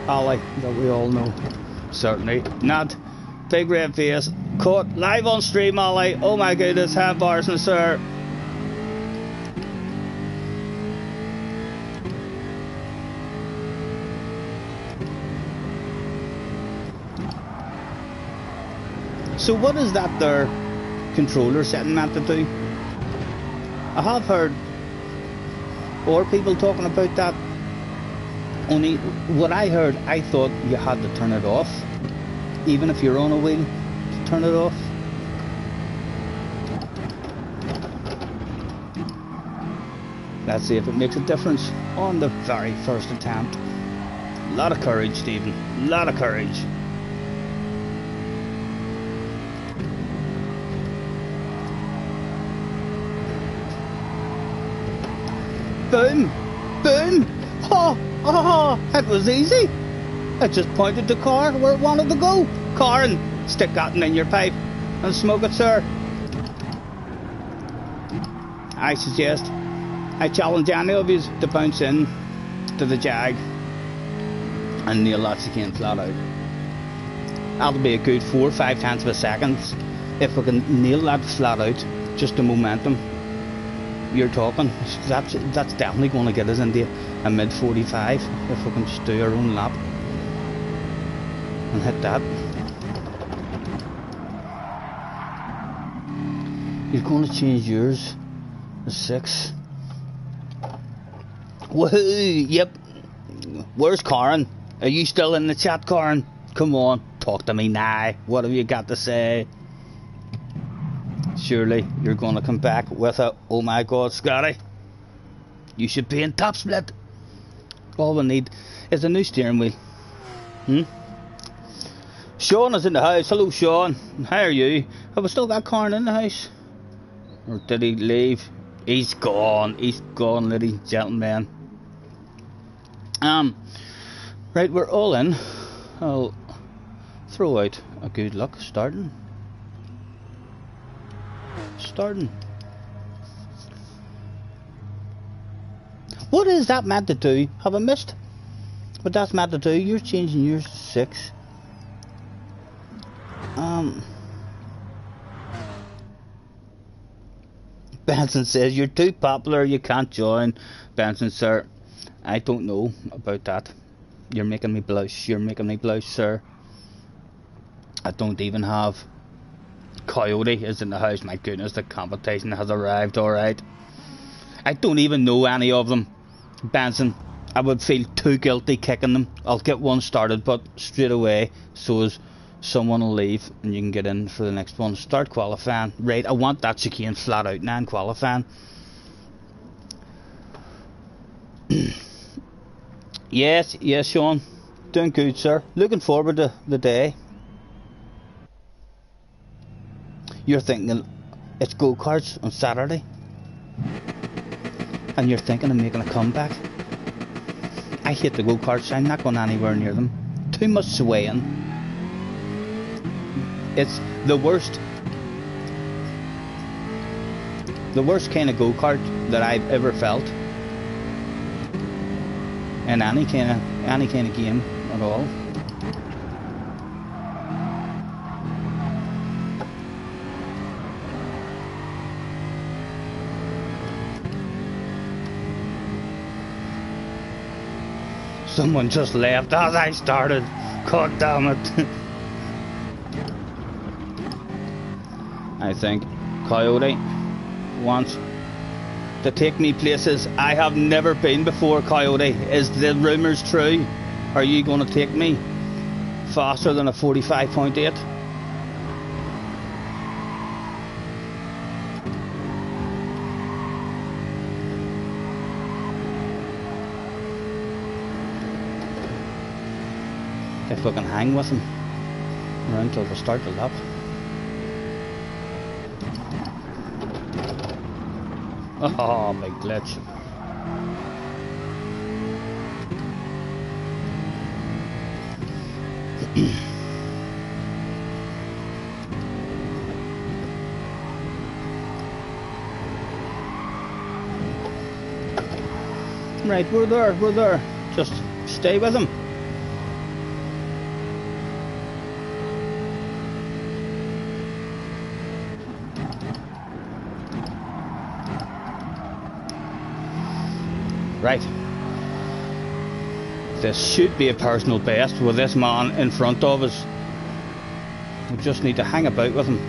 Ollie that we all know. Certainly not. Big red face. Caught live on stream, Ollie. Oh my goodness, have bars, sir. So what is that there controller setting meant to do? I have heard or people talking about that. Only what I heard, I thought you had to turn it off, even if you're on a wheel, to turn it off. Let's see if it makes a difference on the very first attempt. A lot of courage, Stephen. A lot of courage. Boom! Boom! Oh! Oh! It was easy! I just pointed the car where it wanted to go. Car, and stick that in your pipe and smoke it, sir. I challenge any of you to bounce in to the Jag and nail that chicane flat out. That'll be a good 4 or 5 tenths of a second. If we can nail that flat out, just the momentum you're talking, that's definitely going to get us into a mid 45 if we can just do our own lap and hit that. You're going to change yours to 6. Woohoo! Yep. Where's Karen? Are you still in the chat, Karen? Come on, talk to me now. What have you got to say? Surely you're going to come back with a, oh my God, Scotty, you should be in top split. All we need is a new steering wheel. Sean is in the house. Hello, Sean. How are you? Have we still got Karen in the house? Or did he leave? He's gone, ladies and gentlemen. Right, we're all in. I'll throw out a good luck starting. What is that meant to do? Have I missed? What that's meant to do? You're changing yours to 6. Benson says you're too popular, you can't join. Benson, sir, I don't know about that. You're making me blush. You're making me blush, sir. I don't even have. Coyote is in the house. My goodness, the competition has arrived. Alright. I don't even know any of them. Benson, I would feel too guilty kicking them. I'll get one started, but straight away, so as someone will leave and you can get in for the next one. Start qualifying. Right, I want that chicane flat out now in qualifying. Yes, Sean. Doing good, sir. Looking forward to the day. You're thinking it's go-karts on Saturday, and you're thinking of making a comeback. I hate the go-karts. I'm not going anywhere near them. Too much swaying. It's the worst kind of go-kart that I've ever felt in any kind of game at all. Someone just left as I started. God damn it. I think Coyote wants to take me places I have never been before. Coyote, is the rumours true? Are you going to take me faster than a 45.8? If we can hang with him around till we start the lap. Oh, big glitch. Right, we're there. Just stay with him. Right. This should be a personal best with this man in front of us. We just need to hang about with him.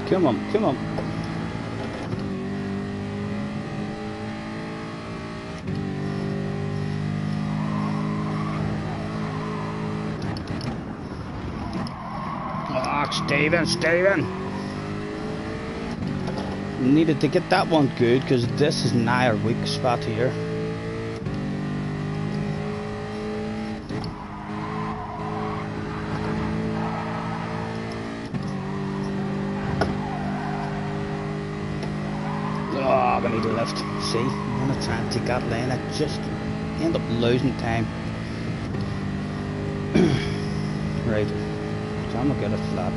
Come on. Steven. Needed to get that one good because this is now our weak spot here. lift. See, I'm going to try and take that lane. I just end up losing time. Right, so I'm going to get it flat.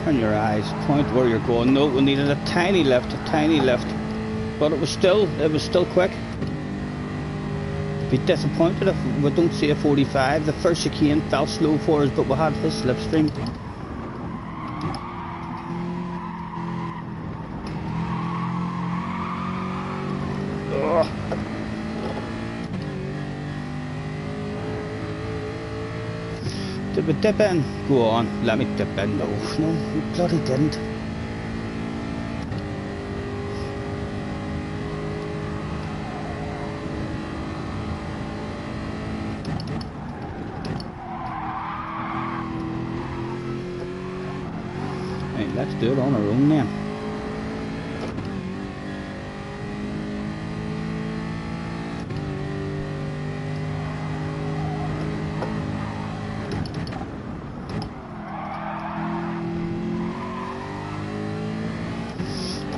Turn your eyes, point where you're going. No, we needed a tiny lift, but it was still quick. Be disappointed if we don't see a 45. The first chicane felt slow for us, but we had his slipstream. Did we dip in? Go on, let me dip in. No, we bloody didn't. Right, let's do it on our own then.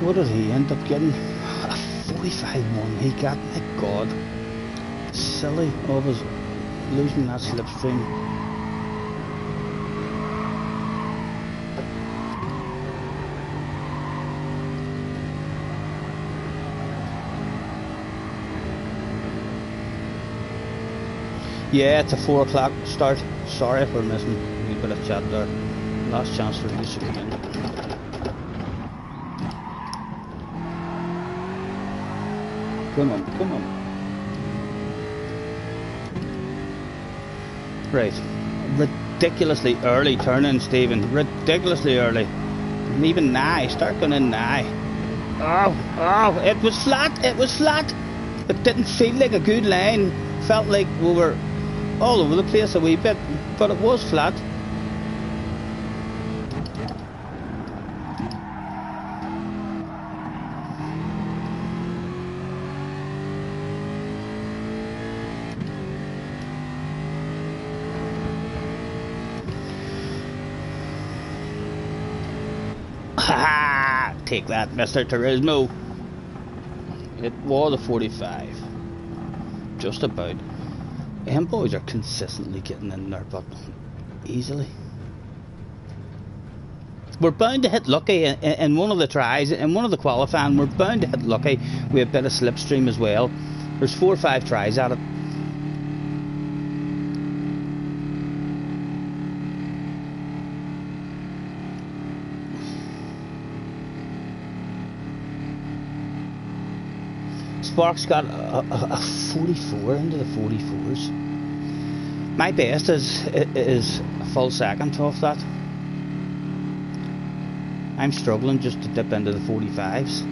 What did he end up getting? A 45-1 he got, my god. Silly of us losing that slipstream. Yeah, it's a 4 o'clock start. Sorry if we're missing a wee bit of chat there. Last chance for this again. Come on, come on. Right. Ridiculously early turn-in, Stephen. Ridiculously early. And even now, start going in now. Oh, it was flat, it was flat. It didn't feel like a good line. Felt like we were all over the place a wee bit, but it was flat. Ha! Take that, Mr. Turismo. It was a 45. Just about. Them boys are consistently getting in there, but easily. We're bound to hit lucky in one of the tries, in one of the qualifying. We're bound to hit lucky with a bit of slipstream as well. There's 4 or 5 tries at it. Sparks got a 44 into the 44s. My best is a full second off that. I'm struggling just to dip into the 45s.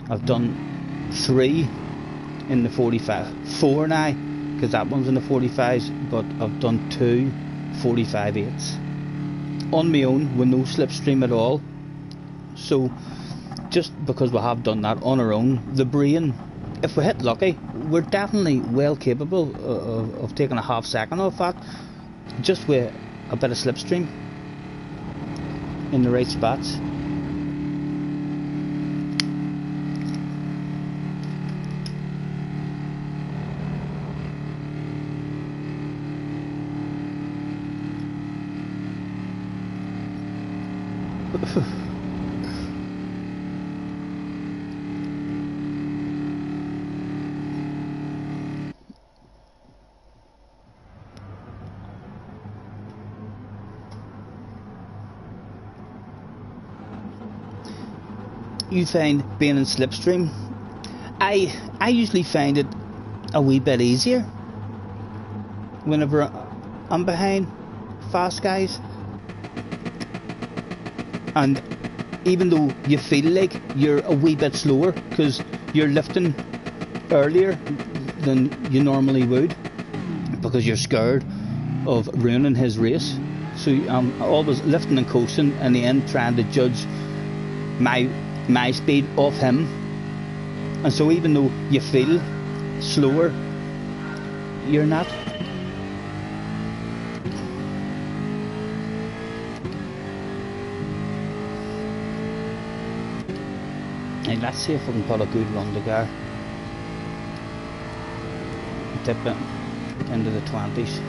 I've done 3 in the 4 now, because that one's in the 45s, but I've done 2 45.8s on my own with no slipstream at all. So just because we have done that on our own, the brain, if we hit lucky, we're definitely well capable of taking a half second off that, just with a bit of slipstream in the right spots. You find being in slipstream, I usually find it a wee bit easier whenever I'm behind fast guys, and even though you feel like you're a wee bit slower because you're lifting earlier than you normally would because you're scared of ruining his race, so I'm always lifting and coasting in the end, trying to judge my my speed off him, and so even though you feel slower, you're not. And let's see if we can put a good run together. Tip it into the 20s.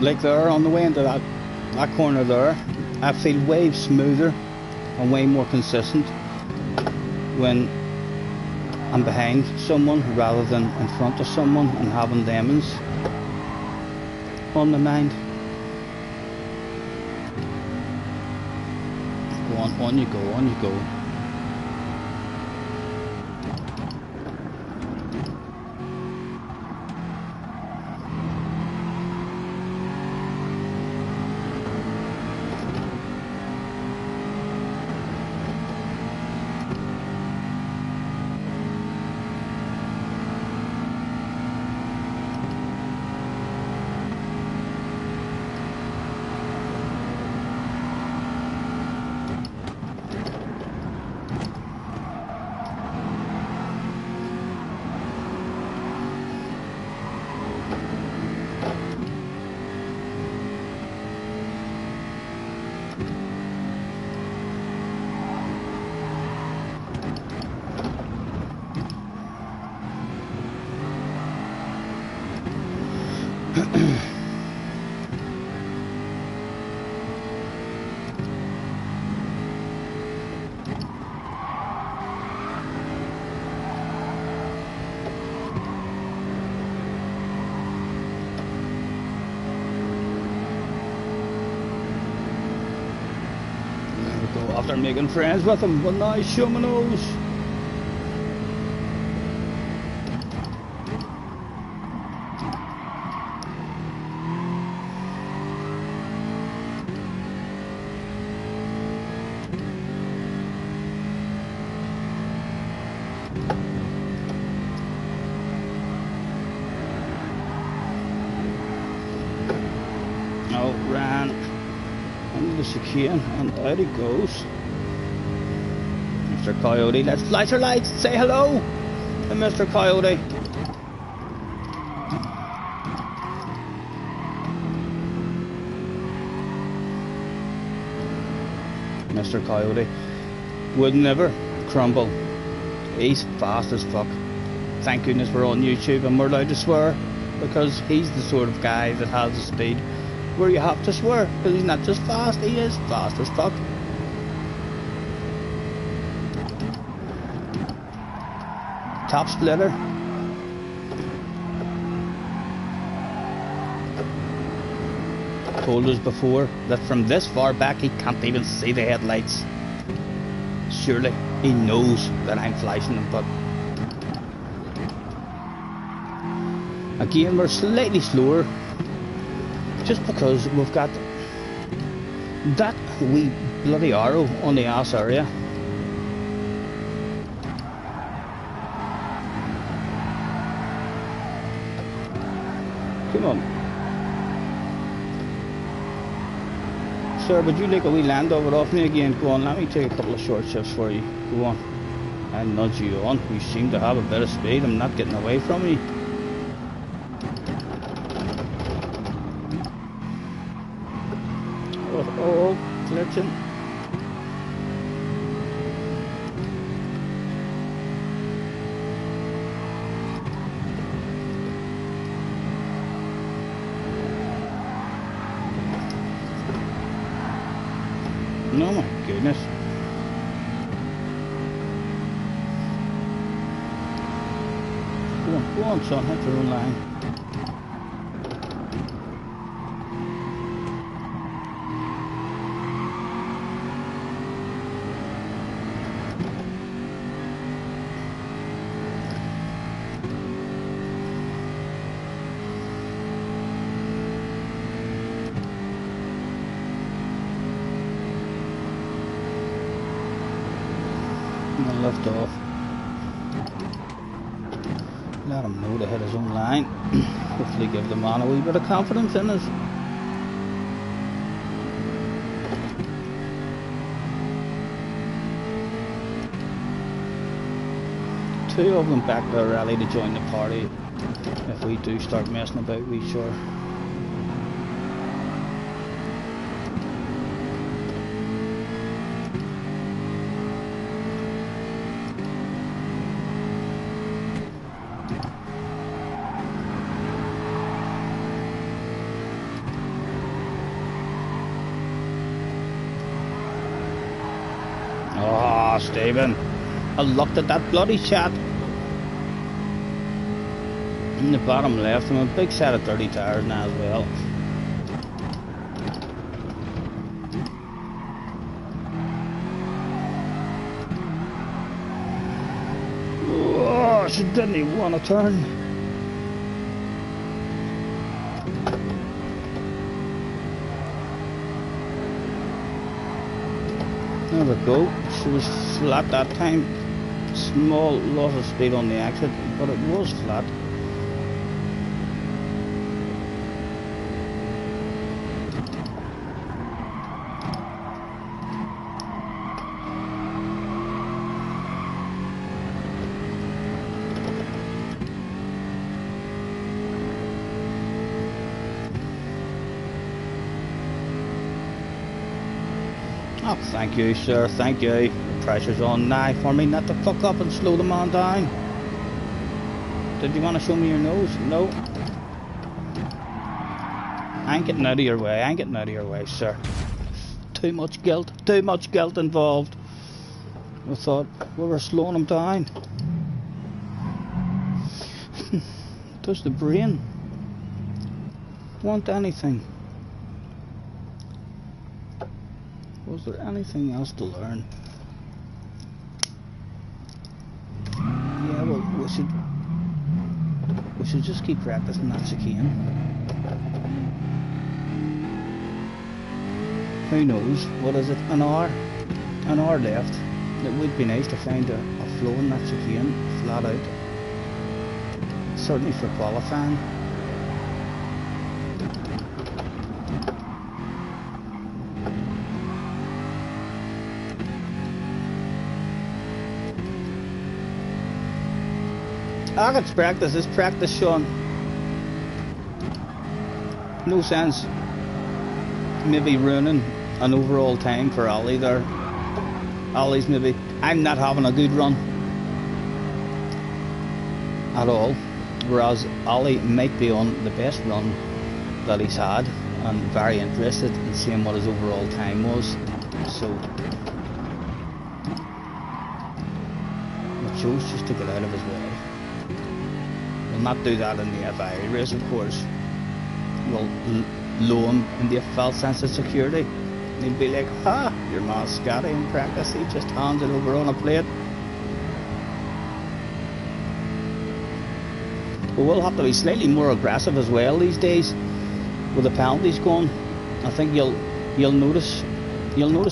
Like there, on the way into that corner there, I feel way smoother and way more consistent when I'm behind someone rather than in front of someone and having demons on my mind. Go on you go, on you go. After making friends with him, but now show my nose. Oh, ran under the chicane and out he goes. Mr. Coyote, let's flash our lights, say hello to Mr. Coyote. Mr. Coyote would never crumble. He's fast as fuck. Thank goodness we're on YouTube and we're allowed to swear, because he's the sort of guy that has the speed where you have to swear, because he's not just fast, he is fast as fuck. Top splitter. Told us before that from this far back he can't even see the headlights. Surely he knows that I'm flashing them, but again we're slightly slower just because we've got that wee bloody arrow on the ass area. Come on. Sir, would you like a wee land over off me again? Go on, let me take a couple of short shifts for you. Go on. I'll nudge you on. You seem to have a bit of speed. I'm not getting away from you. Oh, glitching. Oh my goodness. Go on son, hit your own line. And lift off. Let him know to hit his own line. Hopefully give the man a wee bit of confidence in us. Two of them back there ready to join the party if we do start messing about, we sure. Oh, Stephen, I looked at that bloody chat. In the bottom left, and a big set of 30 tires now as well. Oh, she didn't even want to turn. There we go. She was flat that time. Small loss of speed on the exit, but it was flat. Oh, thank you, sir, thank you. The pressure's on now for me not to fuck up and slow the man down. Did you want to show me your nose? No. I ain't getting out of your way, I ain't getting out of your way, sir. Too much guilt involved. I thought we were slowing him down. Does the brain want anything? Was there anything else to learn? Yeah, well, we should just keep practicing that chicane. Who knows? What is it? An hour left. It would be nice to find a flow in that chicane, flat out. Certainly for qualifying. It's practice, it's practice, Sean. No sense maybe ruining an overall time for Ollie there. Ollie's maybe, I'm not having a good run at all, whereas Ollie might be on the best run that he's had and very interested in seeing what his overall time was. So we chose just to get out of his way. We'll not do that in the FIA race, of course. We'll lull him into a false sense of security. He'll be like, ha, your man's Scotty in practice, he just hands it over on a plate. But we'll have to be slightly more aggressive as well these days with the penalties going. I think you'll notice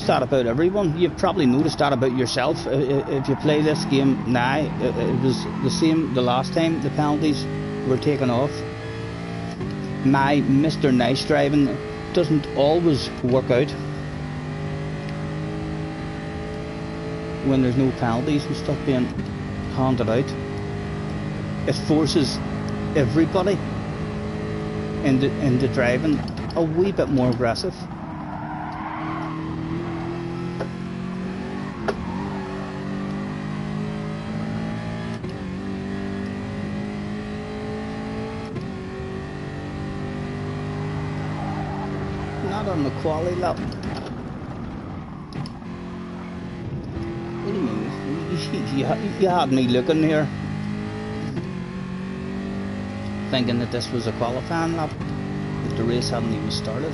that about everyone. You've probably noticed that about yourself. If you play this game now, it was the same the last time the penalties were taken off. My Mr. Nice driving doesn't always work out when there's no penalties and stuff being handed out. It forces everybody into driving a wee bit more aggressive. Not on the quality lap. You had me looking here, thinking that this was a qualifying lap, that the race hadn't even started.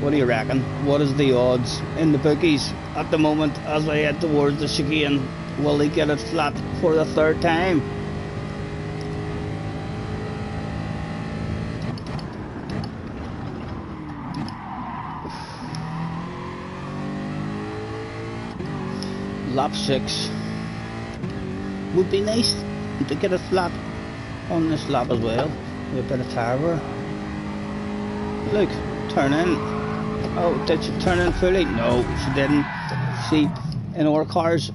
What do you reckon? What is the odds in the bookies at the moment as I head towards the chicane? Will they get it flat for the third time? Lap 6 would be nice to get it flat on this lap as well. With a bit of tire wear. Look, turn in. Oh, did she turn in fully? No, she didn't. See, in our cars,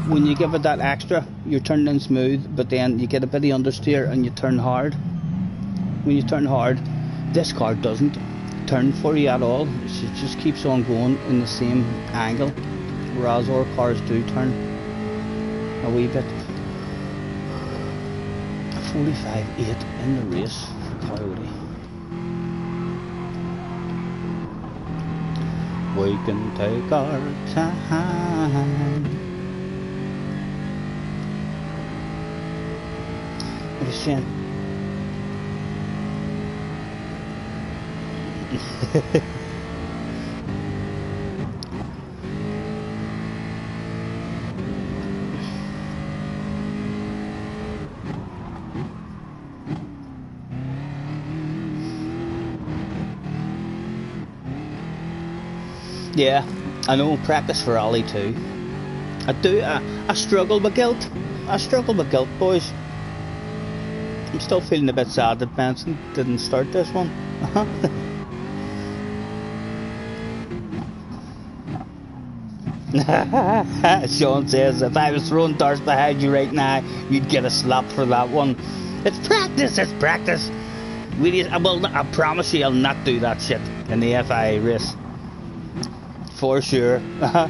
when you give it that extra, you're turning in smooth, but then you get a bit of understeer and you turn hard. When you turn hard, this car doesn't turn for you at all. She just keeps on going in the same angle, whereas our cars do turn a wee bit. 45.8 in the race for Coyote. We can take our time. What are you saying? Yeah, I know, practice for Ollie too. I do, I struggle with guilt. I struggle with guilt, boys. I'm still feeling a bit sad that Benson didn't start this one. Sean says, if I was throwing darts behind you right now, you'd get a slap for that one. It's practice, it's practice. Really, I promise you I'll not do that shit in the FIA race. For sure. I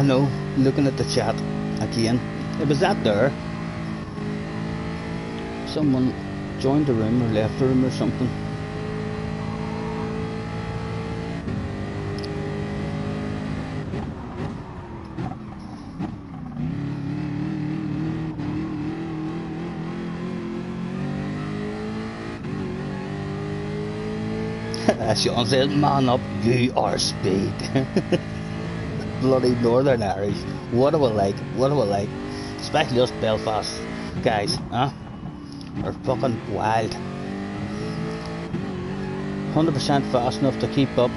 know, looking at the chat again. It was that there. Someone joined the room or left the room or something. Sean says, man up, you are speed. Bloody Northern Irish. What do we like? What do we like? Especially us Belfast guys, huh? Are fucking wild. 100% fast enough to keep up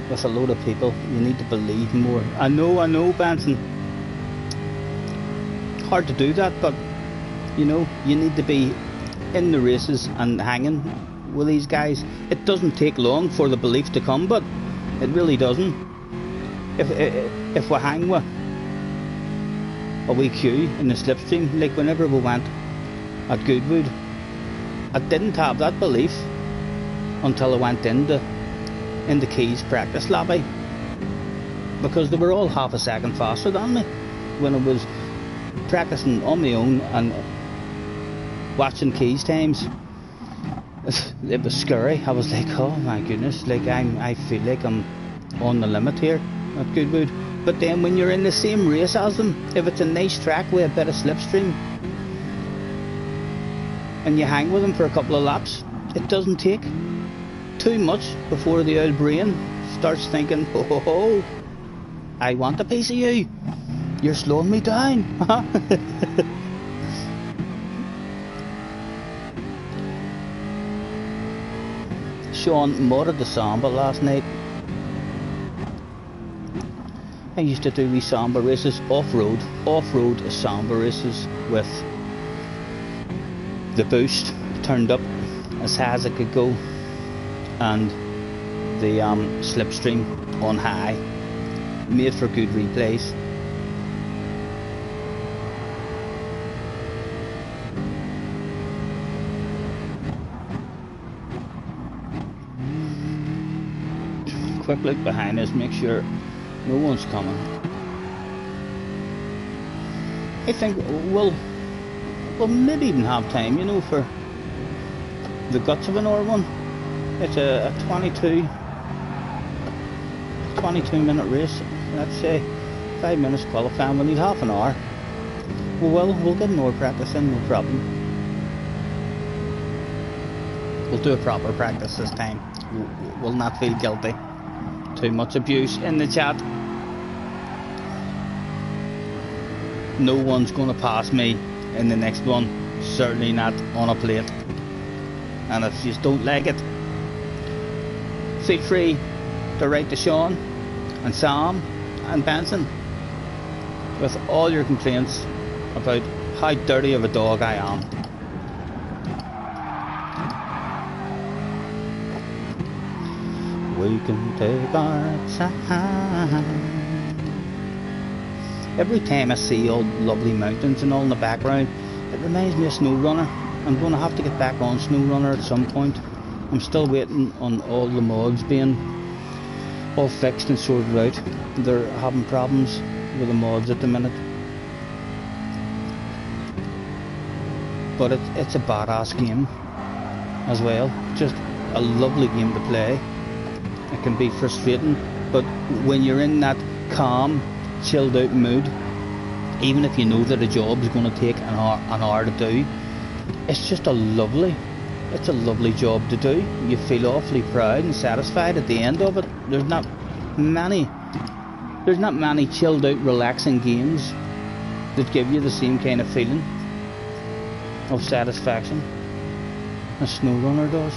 with a load of people. You need to believe more. I know, Benson. Hard to do that, but you know, you need to be in the races and hanging with these guys. It doesn't take long for the belief to come, but it really doesn't. If we hang with a wee queue in the slipstream, like whenever we went at Goodwood, I didn't have that belief until I went into Keys practice lobby, because they were all half a second faster than me when I was practicing on my own and watching Keys times. It was scary. I was like, oh my goodness, like I feel like I'm on the limit here at Goodwood. But then when you're in the same race as them, if it's a nice track with a bit of slipstream and you hang with them for a couple of laps, it doesn't take too much before the old brain starts thinking, oh, I want a piece of you, you're slowing me down. Sean modded the Samba last night. I used to do wee Samba races, off-road Samba races with the boost turned up as high as it could go and the slipstream on high, made for good replays. Quick look behind us, make sure no one's coming. I think we'll maybe even have time, you know, for the guts of an hour one. It's a 22 minute race. Let's say 5 minutes qualifying. We'll need half an hour. We'll get an hour practice in, no problem. We'll do a proper practice this time. We'll not feel guilty. Too much abuse in the chat. No one's going to pass me in the next one. Certainly not on a plate. And if you don't like it, feel free to write to Sean and Sam and Benson with all your complaints about how dirty of a dog I am. We can take our time. Every time I see all lovely mountains and all in the background, it reminds me of SnowRunner. I'm going to have to get back on SnowRunner at some point. I'm still waiting on all the mods being all fixed and sorted out. They're having problems with the mods at the minute. But it's a badass game as well. Just a lovely game to play. It can be frustrating, but when you're in that calm, chilled out mood, even if you know that a job is going to take an hour to do, it's just a lovely job to do. You feel awfully proud and satisfied at the end of it. There's not many chilled out, relaxing games that give you the same kind of feeling of satisfaction as SnowRunner does.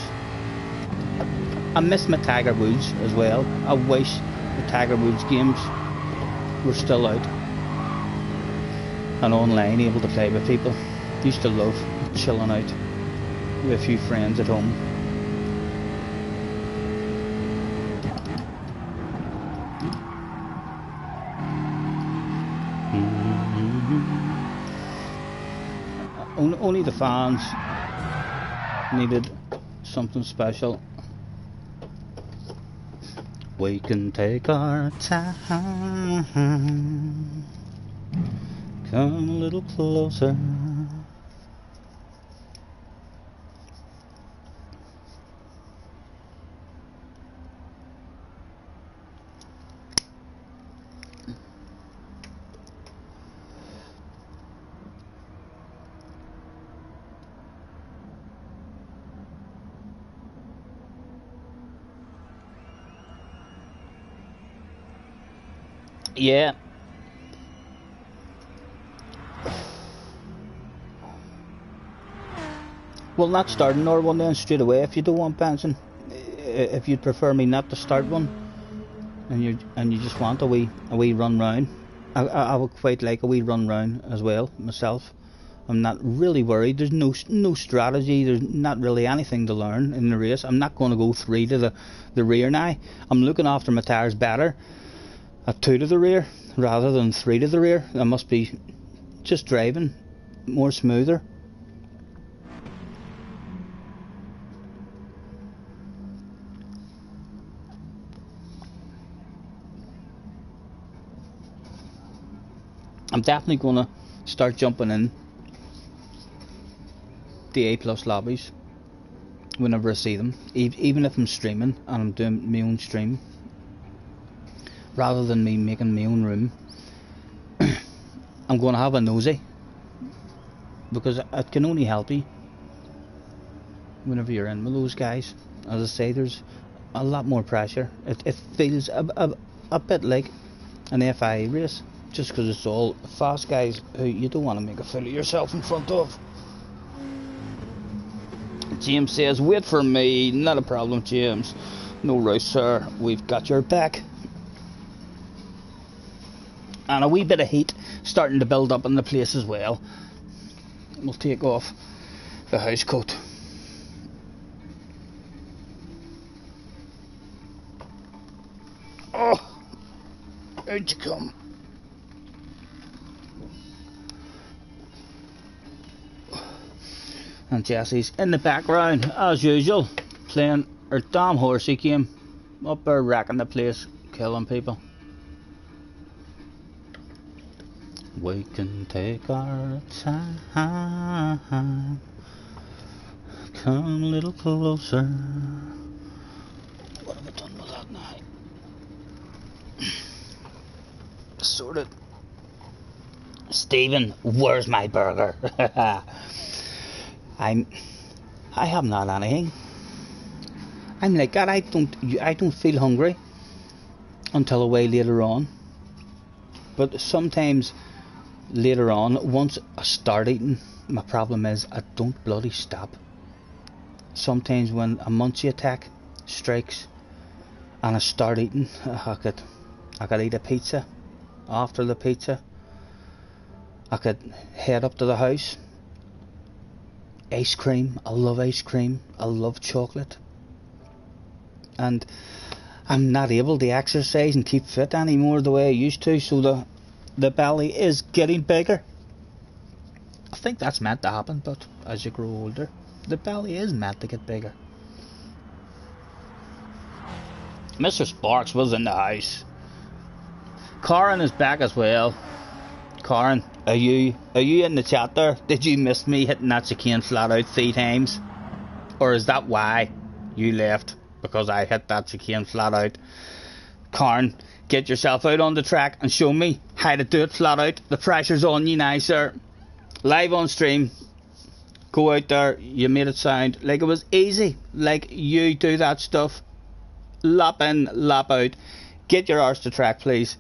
I miss my Tiger Woods as well. I wish the Tiger Woods games were still out and online, able to play with people. Used to love chilling out with a few friends at home. Only the fans needed something special. We can take our time. Come a little closer. Yeah. Well, not starting another one then straight away if you don't want Benson. If you'd prefer me not to start one, and you just want a wee run round, I would quite like a wee run round as well myself. I'm not really worried. There's no strategy. There's not really anything to learn in the race. I'm not going to go 3 to the rear now. I'm looking after my tyres better at 2 to the rear rather than 3 to the rear. I must be just driving more smoother. I'm definitely going to start jumping in the A+ lobbies whenever I see them, even if I'm streaming and I'm doing my own stream, rather than me making my own room. I'm going to have a nosy, because it can only help you whenever you're in with those guys. As I say, there's a lot more pressure. It feels a bit like an FIA race, just because it's all fast guys who you don't want to make a fool of yourself in front of. James says, wait for me. Not a problem, James. No rush, sir. We've got your back. And a wee bit of heat starting to build up in the place as well. We'll take off the house coat. Oh, out you come. And Jesse's in the background as usual, playing her damn horsey game, up there wrecking the place, killing people. We can take our time. Come a little closer. What have I done with that now? Sorted. Stephen, where's my burger? I haven't had anything. I'm like that. I don't feel hungry until a way later on. But sometimes later on, once I start eating, my problem is I don't bloody stop. Sometimes when a munchie attack strikes and I start eating, I could eat a pizza. After the pizza, I could head up to the house. Ice cream, I love ice cream, I love chocolate. And I'm not able to exercise and keep fit anymore the way I used to, so the belly is getting bigger. I think that's meant to happen, but as you grow older, the belly is meant to get bigger. Mr. Sparks was in the house. Karen is back as well. Karen, are you in the chat there? Did you miss me hitting that chicane flat out 3 times? Or is that why you left? Because I hit that chicane flat out. Karen, get yourself out on the track and show me how to do it flat out. The pressure's on you now, sir. Live on stream. Go out there. You made it sound like it was easy. Like you do that stuff. Lap in, lap out. Get your arse to track, please.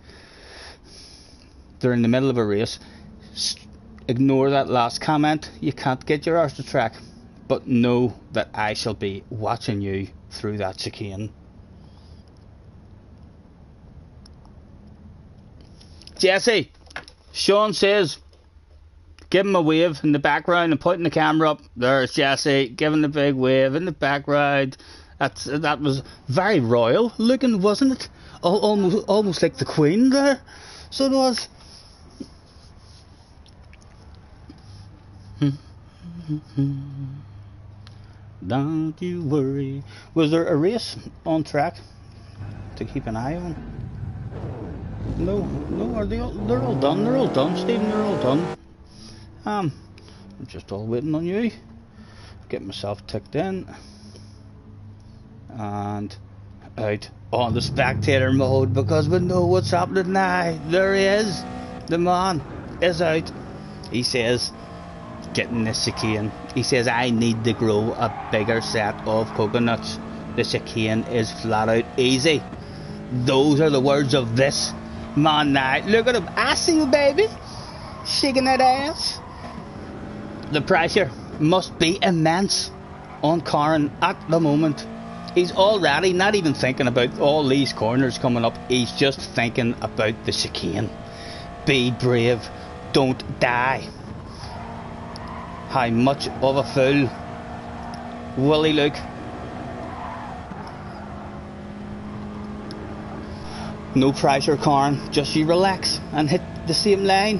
They're in the middle of a race. Ignore that last comment. You can't get your arse to track. But know that I shall be watching you through that chicane. Jesse, Sean says, give him a wave in the background and putting the camera up. There's Jesse giving the big wave in the background. That was very royal looking, wasn't it? Almost like the Queen there. So it was. Don't you worry. Was there a race on track to keep an eye on? No, they're all done. They're all done, Stephen. They're all done. I'm just all waiting on you. Get myself ticked in and out on the spectator mode because we know what's happening now. There he is. The man is out. He says, getting this chicane. He says, I need to grow a bigger set of coconuts. The chicane is flat out easy. Those are the words of this man now. Look at him. I see you, baby. Shaking that ass. The pressure must be immense on Karen at the moment. He's already not even thinking about all these corners coming up. He's just thinking about the chicane. Be brave. Don't die. How much of a fool will he look? No pressure, Karen. Just you relax and hit the same line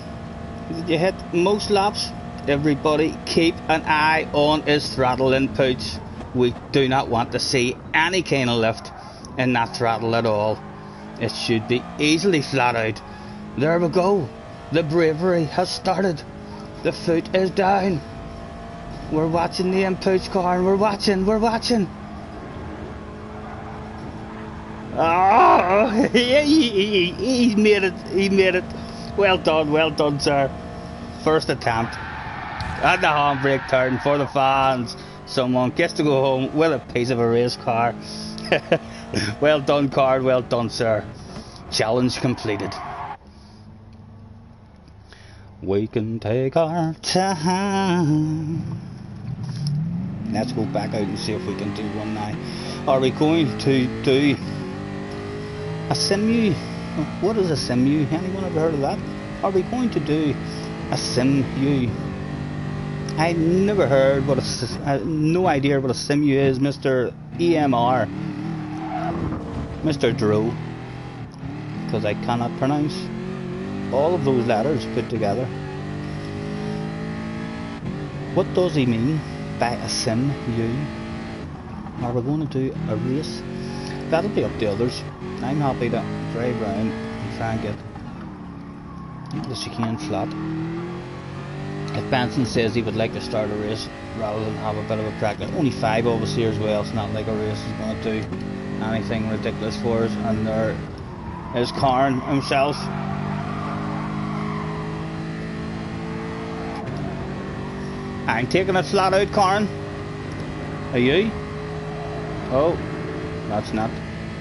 that you hit most laps. Everybody keep an eye on his throttle inputs. We do not want to see any kind of lift in that throttle at all. It should be easily flat out. There we go. The bravery has started. The foot is down. We're watching the inputs, Karen. We're watching. Oh, he made it. He made it. Well done, sir. First attempt. And the handbrake turn for the fans. Someone gets to go home with a piece of a race car. Well done, Karen. Well done, sir. Challenge completed. We can take our time. Let's go back out and see if we can do one now. Are we going to do a simu? What is a simu? Anyone ever heard of that? Are we going to do a simu? I never heard what no idea what a simu is, Mr. EMR, Mr. Drew, because I cannot pronounce all of those letters put together. What does he mean by a simu? Are we going to do a race? That'll be up to others. I'm happy to drive around and try and get the chicane flat. If Benson says he would like to start a race rather than have a bit of a practice, only 5 of us here as well, it's not like a race is going to do anything ridiculous for us. And there is Comn himself. I'm taking it flat out, Comn. Are you? Oh, that's not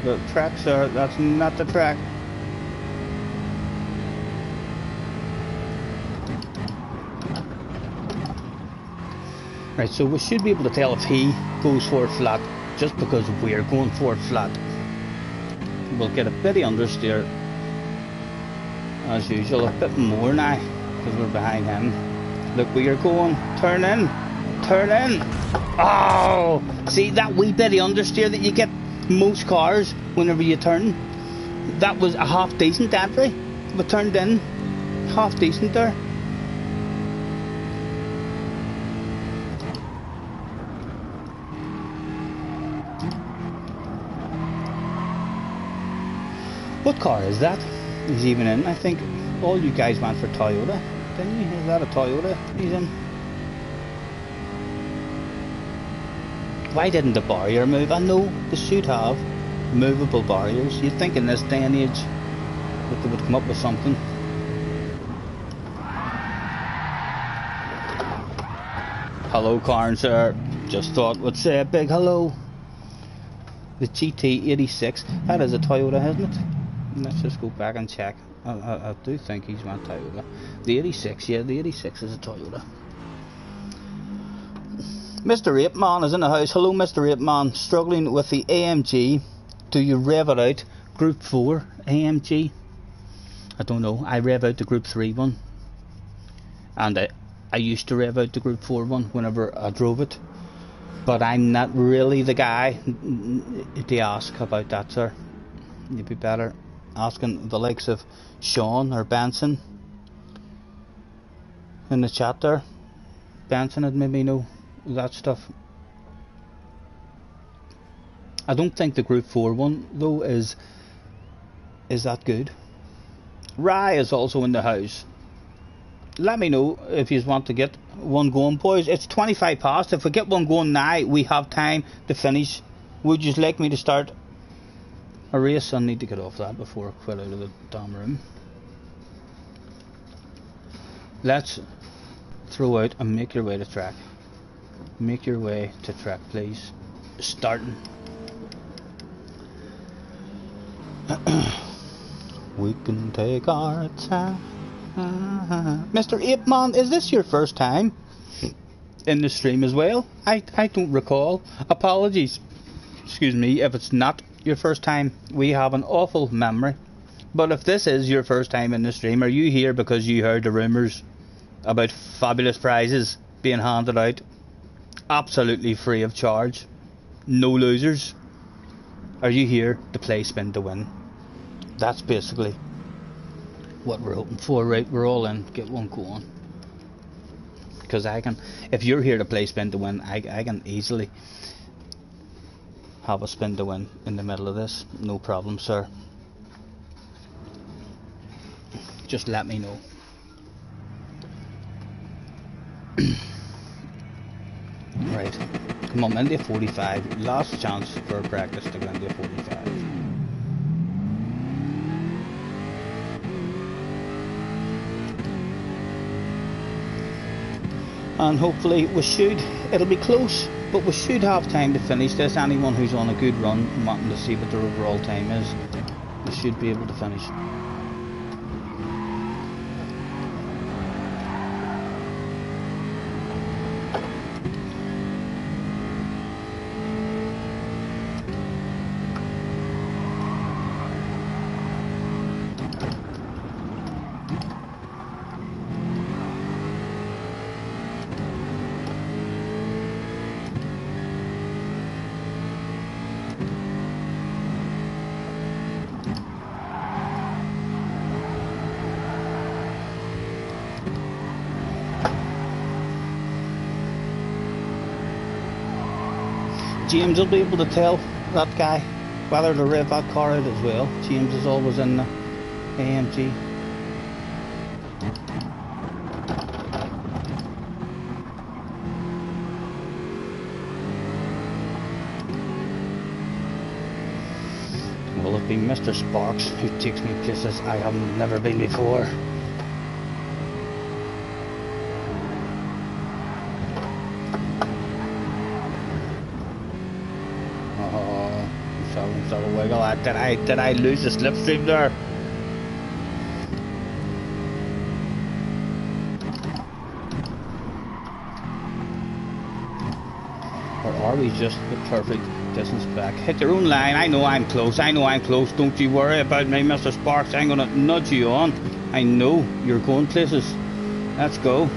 the track, sir. That's not the track. Right, so we should be able to tell if he goes for it flat just because we're going for it flat. We'll get a bit of understeer as usual, a bit more now because we're behind him. Look where you're going. Turn in. Turn in. Oh! See that wee bit of understeer that you get most cars whenever you turn? That was a half decent entry. We turned in. Half decent there. What car is that? He's even in. I think all you guys went for Toyota, didn't you? Is that a Toyota he's in? Why didn't the barrier move? I know they should have movable barriers. You'd think in this day and age that they would come up with something. Hello, Comn, sir. Just thought we'd say a big hello. The GT86, that is a Toyota, isn't it? Let's just go back and check. I do think he's went Toyota. The 86, yeah, the 86 is a Toyota. Mr. Ape Man is in the house. Hello, Mr. Ape Man. Struggling with the AMG. Do you rev it out? Group 4 AMG? I don't know. I rev out the Group 3 one. And I used to rev out the Group 4 one whenever I drove it. But I'm not really the guy to ask about that, sir. You'd be better asking the likes of Sean or Benson in the chat there. Benson would maybe know that stuff. I don't think the Group 4 one though is that good. Rye is also in the house. Let me know if you want to get one going, boys. It's 25 past. If we get one going now, we have time to finish. Would you like me to start a race? I need to get off that before I quit out of the damn room. Let's throw out and make your way to track. Make your way to track, please. Starting. We can take our time. Mr. Ape Man, is this your first time in the stream as well? I don't recall. Apologies. Excuse me if it's not your first time. We have an awful memory. But if this is your first time in the stream, are you here because you heard the rumours about fabulous prizes being handed out absolutely free of charge? No losers? Are you here to play spin to win? That's basically what we're hoping for, right? We're all in. Get one going. Because I can, if you're here to play spin to win, I can easily have a spin to win in the middle of this. No problem, sir. Just let me know. Right. Come on, India 45. Last chance for a practice to go India 45. And hopefully we should, it'll be close, but we should have time to finish this. Anyone who's on a good run and wanting to see what their overall time is, we should be able to finish. James will be able to tell that guy whether to rev that car out as well. James is always in the AMG. Will it be Mr. Sparks who takes me places I have never been before? Oh, he's a wiggle. Did I lose the slipstream there? Or are we just the perfect distance back? Hit your own line. I know I'm close. Don't you worry about me, Mr. Sparks. I'm gonna nudge you on. I know you're going places. Let's go.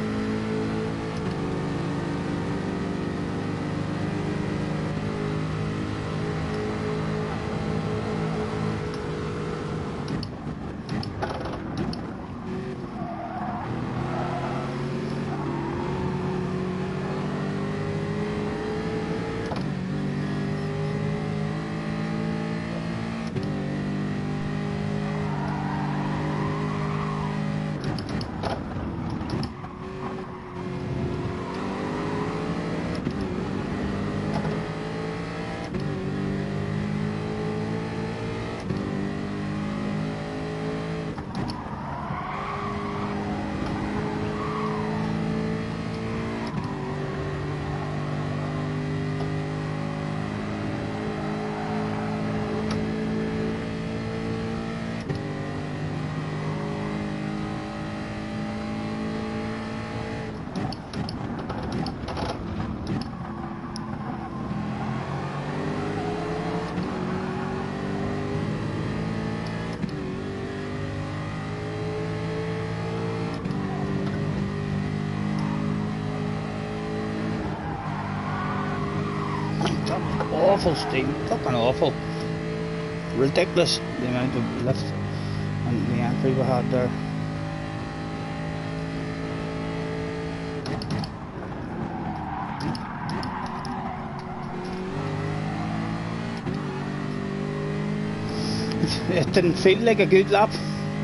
Awful steam, fucking awful. Ridiculous the amount of lift and the entry we had there. It didn't feel like a good lap,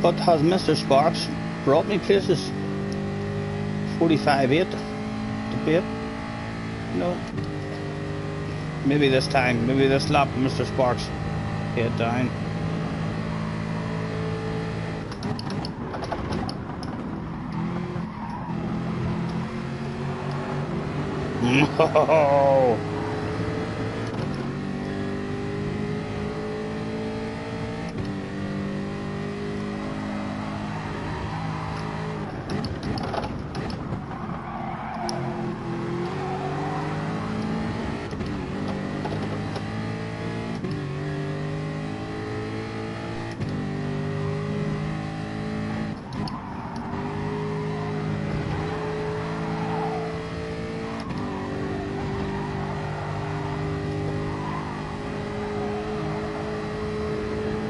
but has Mr. Sparks brought me places? 45.8 to beat, you know. Maybe this time, maybe this lap, Mr. Sparks, head down. No!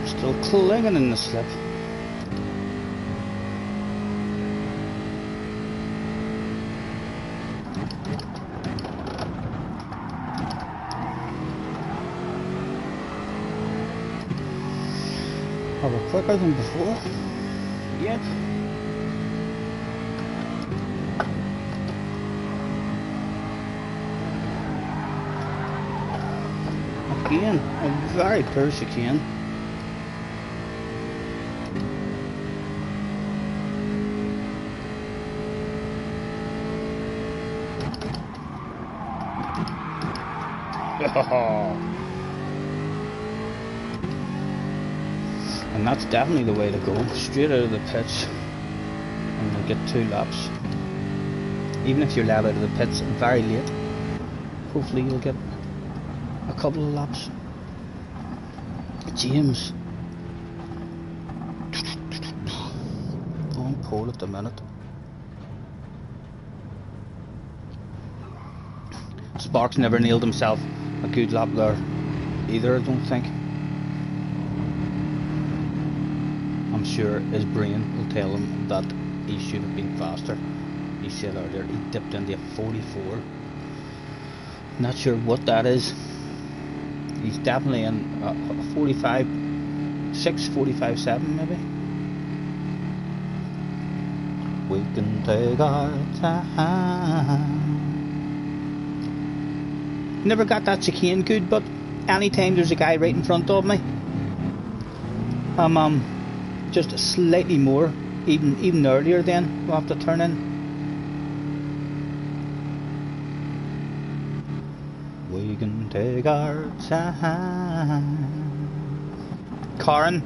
Still clinging in the slip. Are we quicker than before? Yep. Again, a very poor chicane. And that's definitely the way to go, straight out of the pits and you'll get 2 laps. Even if you're let out of the pits very late, hopefully you'll get a couple of laps. James, I'm cold at the minute. Sparks never nailed himself a good lap there either, I don't think. I'm sure his brain will tell him that he should have been faster. He said earlier he dipped into a 44. Not sure what that is. He's definitely in a 45.6, 45.7 maybe. We can take our time. Never got that chicane good, but anytime there's a guy right in front of me, I'm just slightly more, even earlier then, we'll have to turn in. We can take our time. Karen,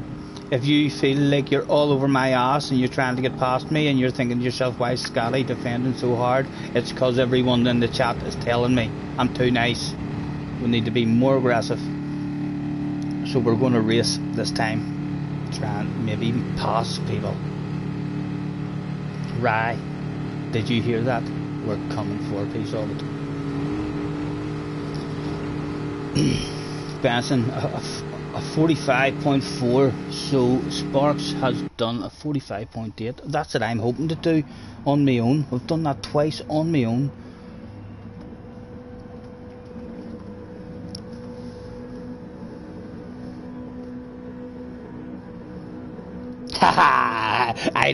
if you feel like you're all over my ass and you're trying to get past me and you're thinking to yourself, why is Scotty defending so hard? It's because everyone in the chat is telling me I'm too nice. We need to be more aggressive. So we're going to race this time. Try and maybe even pass people. Rye, did you hear that? We're coming for a piece of it. Benson, a 45.4, so Sparks has done a 45.8. That's what I'm hoping to do on my own. I've done that twice on my own. Haha! I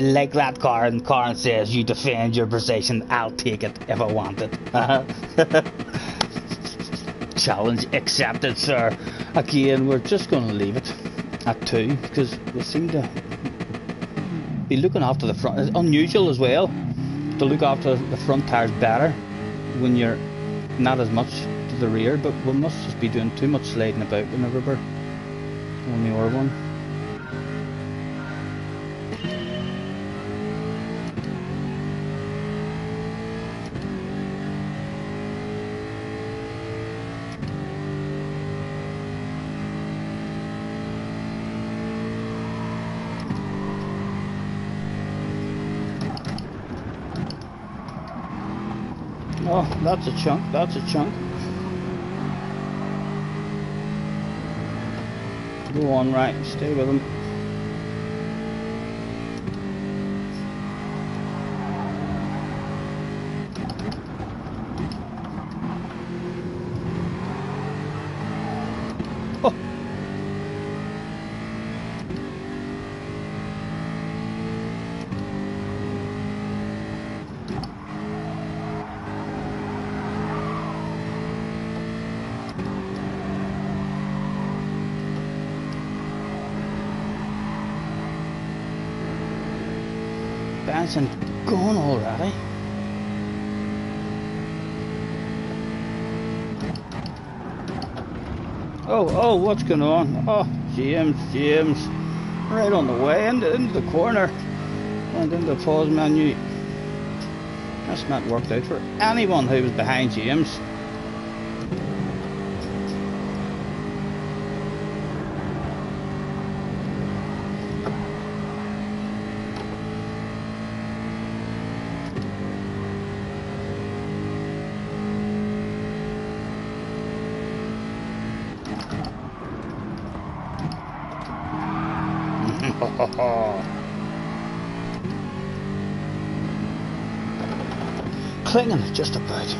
like that, Karen. Karen says you defend your position. I'll take it if I want it. Challenge accepted, sir. Again, we're just going to leave it at 2 because we seem to be looking after the front. It's unusual as well to look after the front tires better when you're not as much to the rear, but we must just be doing too much sliding about whenever we're on the R1. Oh, that's a chunk, that's a chunk. Go on, right, stay with him. Oh. Benson gone already. Oh, what's going on? Oh, James, right on the way into the corner, and into the pause menu. That's not worked out for anyone who was behind James. Clinging just about.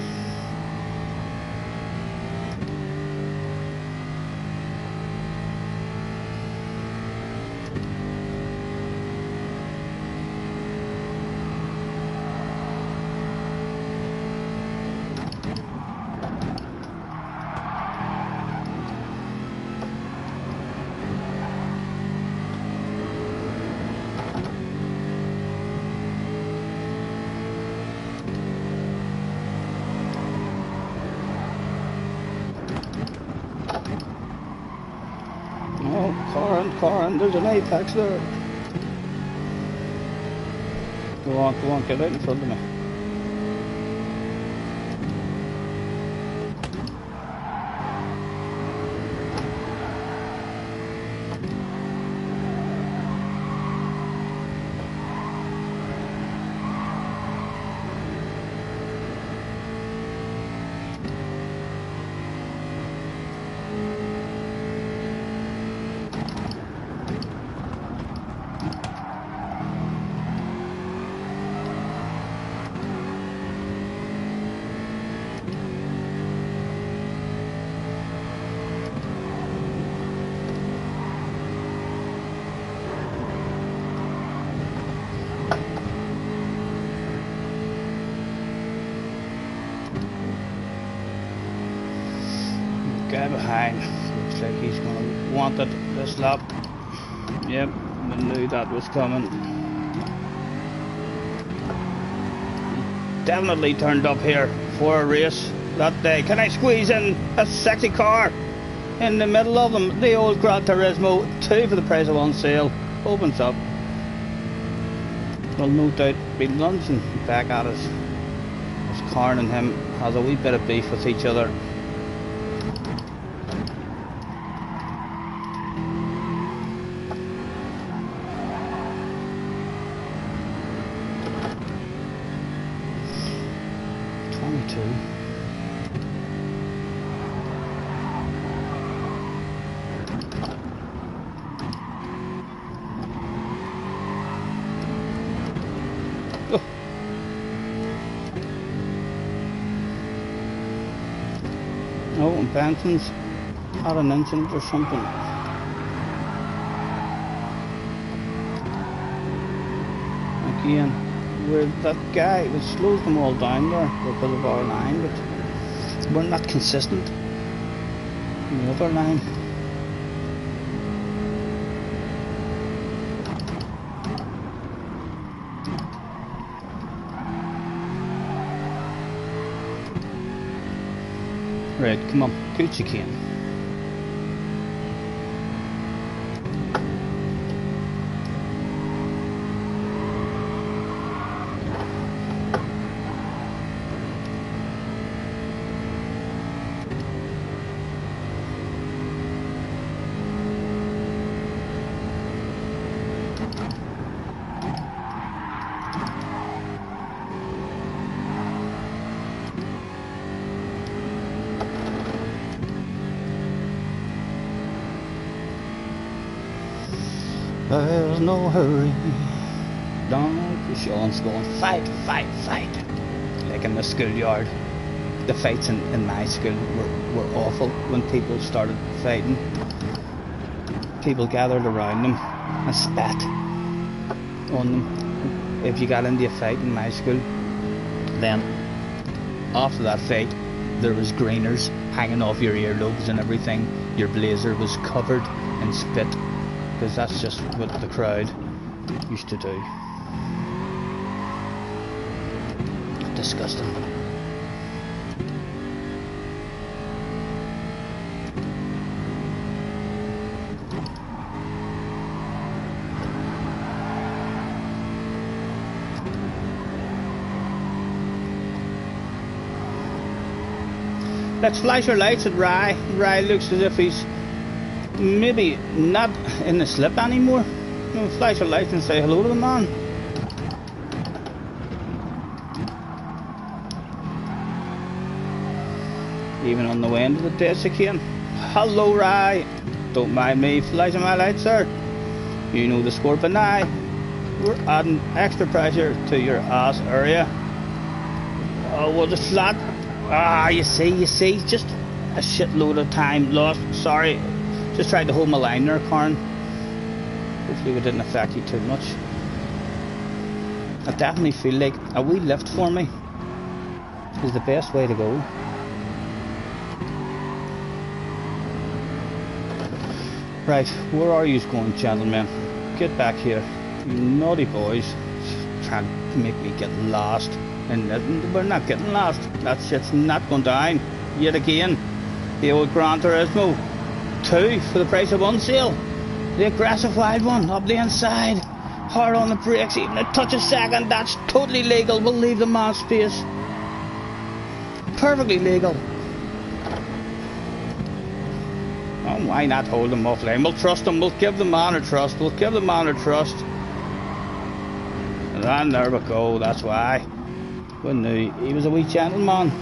Corin, there's an apex there. Go on, get out in front of me. behind. Looks like he's gonna want it this lap. Yep, I knew that was coming. Definitely turned up here for a race that day. Can I squeeze in a sexy car in the middle of them? The old Gran Turismo 2 for the price of one sale opens up. Well, no doubt be lunging back at us as Karn and him has a wee bit of beef with each other. Oh, and Benson's had an incident or something. Again, where that guy was slows them all down there because of our line, but we're not consistent in the other line. Right, come on, good you can. There's no hurry. Don't. Sean's going fight, fight, fight. Like in the schoolyard. The fights in my school were awful when people started fighting. People gathered around them and spat on them. If you got into a fight in my school, then after that fight there was greeners hanging off your earlobes and everything. Your blazer was covered in spit. Because that's just what the crowd used to do. Disgusting. Let's flash our lights at Rye. Rye looks as if he's maybe not in the slip anymore. You know, flash a light and say hello to the man. Even on the way into the ditch again. Hello, Rye. Don't mind me flashing my lights, sir. You know the score, but now we're adding extra pressure to your ass area. Oh, what a flat. Ah, you see, just a shitload of time lost. Sorry. Just tried to hold my line there, Karn. Hopefully it didn't affect you too much. I definitely feel like a wee lift for me is the best way to go. Right, where are you going, gentlemen? Get back here. You naughty boys. Trying to make me get lost. And we're not getting lost. That shit's not going down. Yet again. The old Gran Turismo 2 for the price of one sale. The aggressive wild one up the inside. Hard on the brakes, even a touch a second. That's totally legal. We'll leave the man space. Perfectly legal. Oh, why not hold him offline? We'll trust him. We'll give the man a trust. We'll give the man a trust. And there we go. That's why. We knew he was a wee gentleman.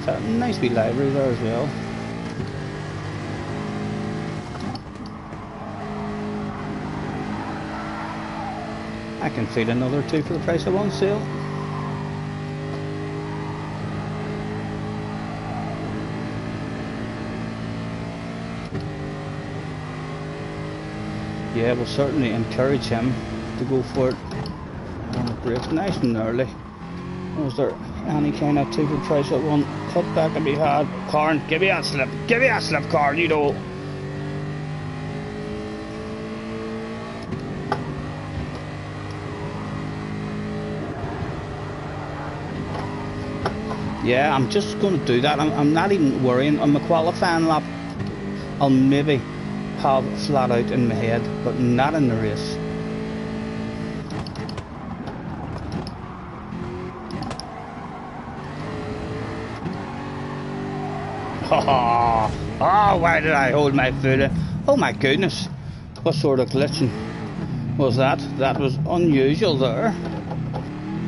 A nice wee library there as well. I can feed another two for the price of one sale. Yeah, we'll certainly encourage him to go for it on the brakes nice and early. Was there any kind of two for price at one. Cut back can be had. Corn, give me that slip. Give me that slip, Corn, you know. Yeah, I'm just going to do that. I'm not even worrying. On my qualifying lap, I'll maybe have flat out in my head, but not in the race. Oh, why did I hold my foot in? Oh my goodness. What sort of glitching was that? That was unusual there,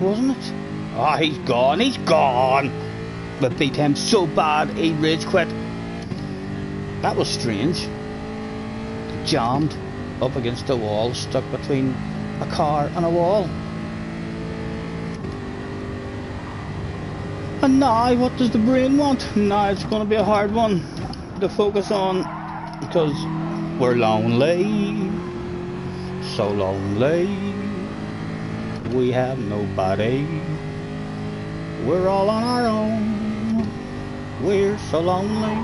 wasn't it? Oh, he's gone, he's gone. We beat him so bad, he rage quit. That was strange. Jammed up against the wall, stuck between a car and a wall. And now, what does the brain want? Now it's going to be a hard one to focus on, because we're lonely, so lonely. We have nobody. We're all on our own. We're so lonely.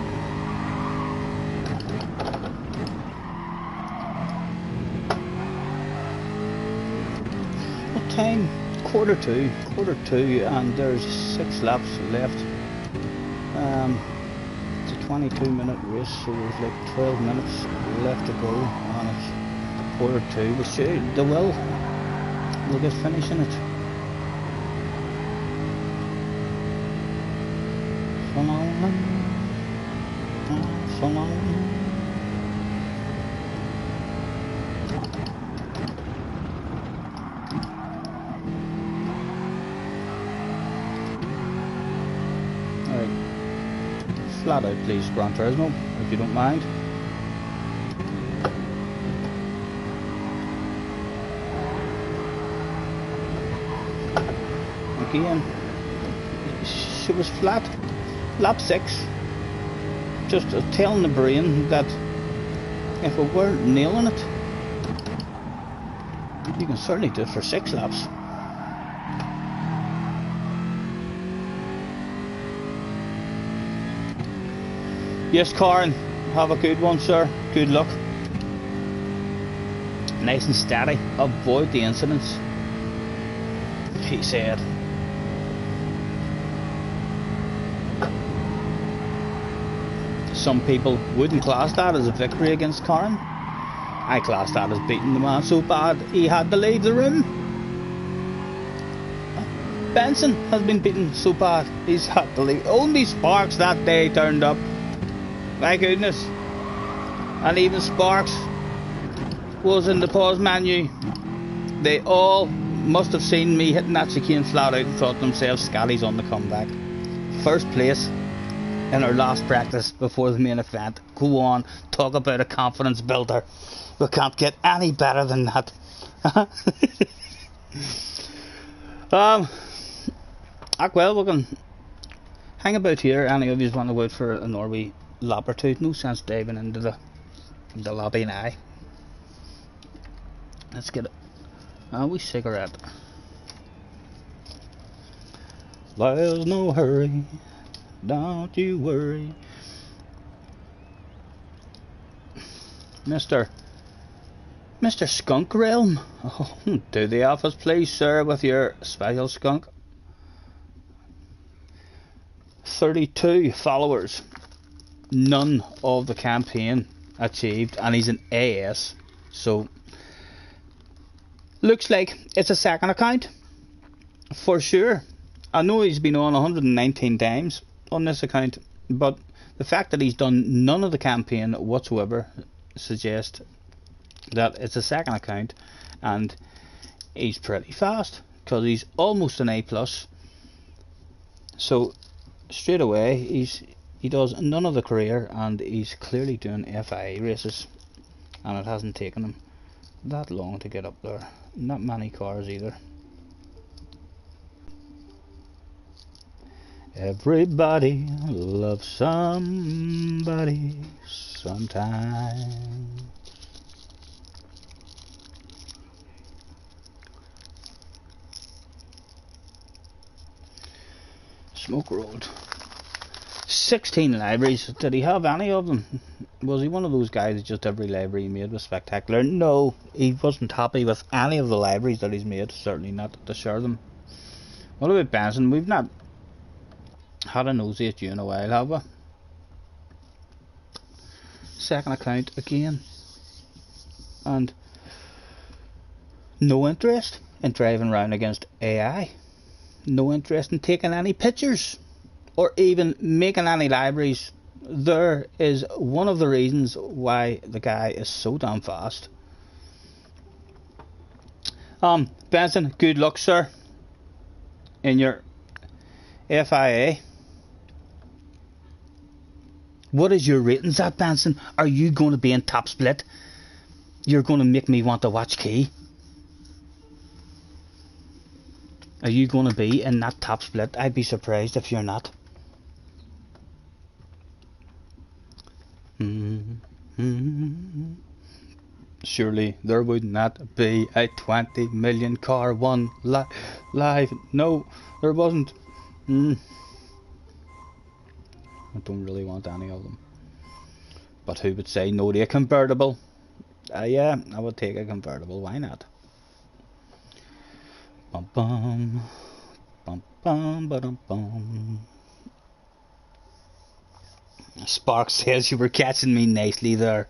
What time? Quarter two, and there's 6 laps left. It's a 22-minute race, so there's like 12 minutes left to go, and it's quarter two. We'll see. We'll get finishing it. So long, so long. Flat out, please, Gran Turismo, if you don't mind. Again, she was flat. Lap 6. Just telling the brain that if we weren't nailing it, you can certainly do it for 6 laps. Yes, Karen, have a good one, sir. Good luck. Nice and steady. Avoid the incidents, he said. Some people wouldn't class that as a victory against Karen. I class that as beating the man so bad he had to leave the room. Benson has been beaten so bad he's had to leave. Only Sparks that day turned up. My goodness. And even Sparks was in the pause menu. They all must have seen me hitting that chicane flat out and thought to themselves, Scotty's on the comeback. First place in our last practice before the main event. Go on, talk about a confidence builder. We can't get any better than that. Well, we can hang about here. Any of you want to go out for a Norway lap or two? No sense diving into the lobby now. Let's get a wee cigarette. There's no hurry, don't you worry, Mr. Skunk Realm. Oh, to the office please, sir, with your special skunk. 32 followers. None of the campaign achieved, and he's an AS, so looks like it's a second account for sure. I know he's been on 119 times on this account, but the fact that he's done none of the campaign whatsoever suggests that it's a second account, and he's pretty fast because he's almost an A+. So straight away he does none of the career, and he's clearly doing FIA races, and it hasn't taken him that long to get up there. Not many cars either. Everybody loves somebody sometime. Smoke Road. 16 libraries. Did he have any of them? Was he one of those guys that just every library he made was spectacular? No, he wasn't happy with any of the libraries that he's made. Certainly not to share them. What about Benson? We've not had a nosy at you in a while, have we? Second account again. And no interest in driving around against AI. No interest in taking any pictures or even making any libraries. There is one of the reasons why the guy is so damn fast. Benson, good luck, sir, in your FIA. What is your ratings at, Benson? Are you going to be in top split? You're going to make me want to watch Key. Are you going to be in that top split? I'd be surprised if you're not. Surely there would not be a 20 million car one live. No, there wasn't. I don't really want any of them. But who would say no to a convertible? Yeah, I would take a convertible. Why not? Bum bum bum bum ba bum. Spark says you were catching me nicely there.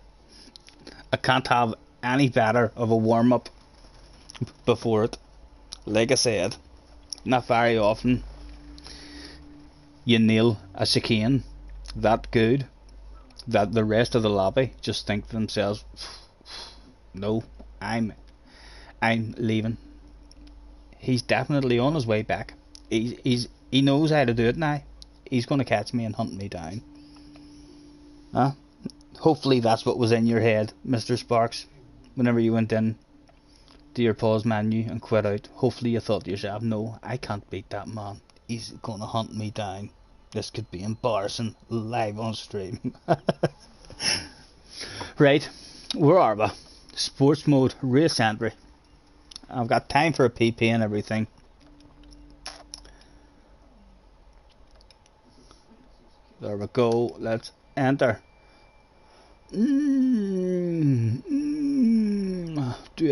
I can't have any better of a warm up before it. Like I said, not very often you nail a chicane that good that the rest of the lobby just think to themselves, no, I'm leaving. He's definitely on his way back. He knows how to do it now. He's going to catch me and hunt me down. Huh? Hopefully that's what was in your head, Mr. Sparks, whenever you went in to your pause menu and quit out. Hopefully you thought to yourself, no, I can't beat that man. He's going to hunt me down. This could be embarrassing live on stream. Right, where are we? Sports mode, race entry. I've got time for a PP and everything. There we go. Let's enter. Do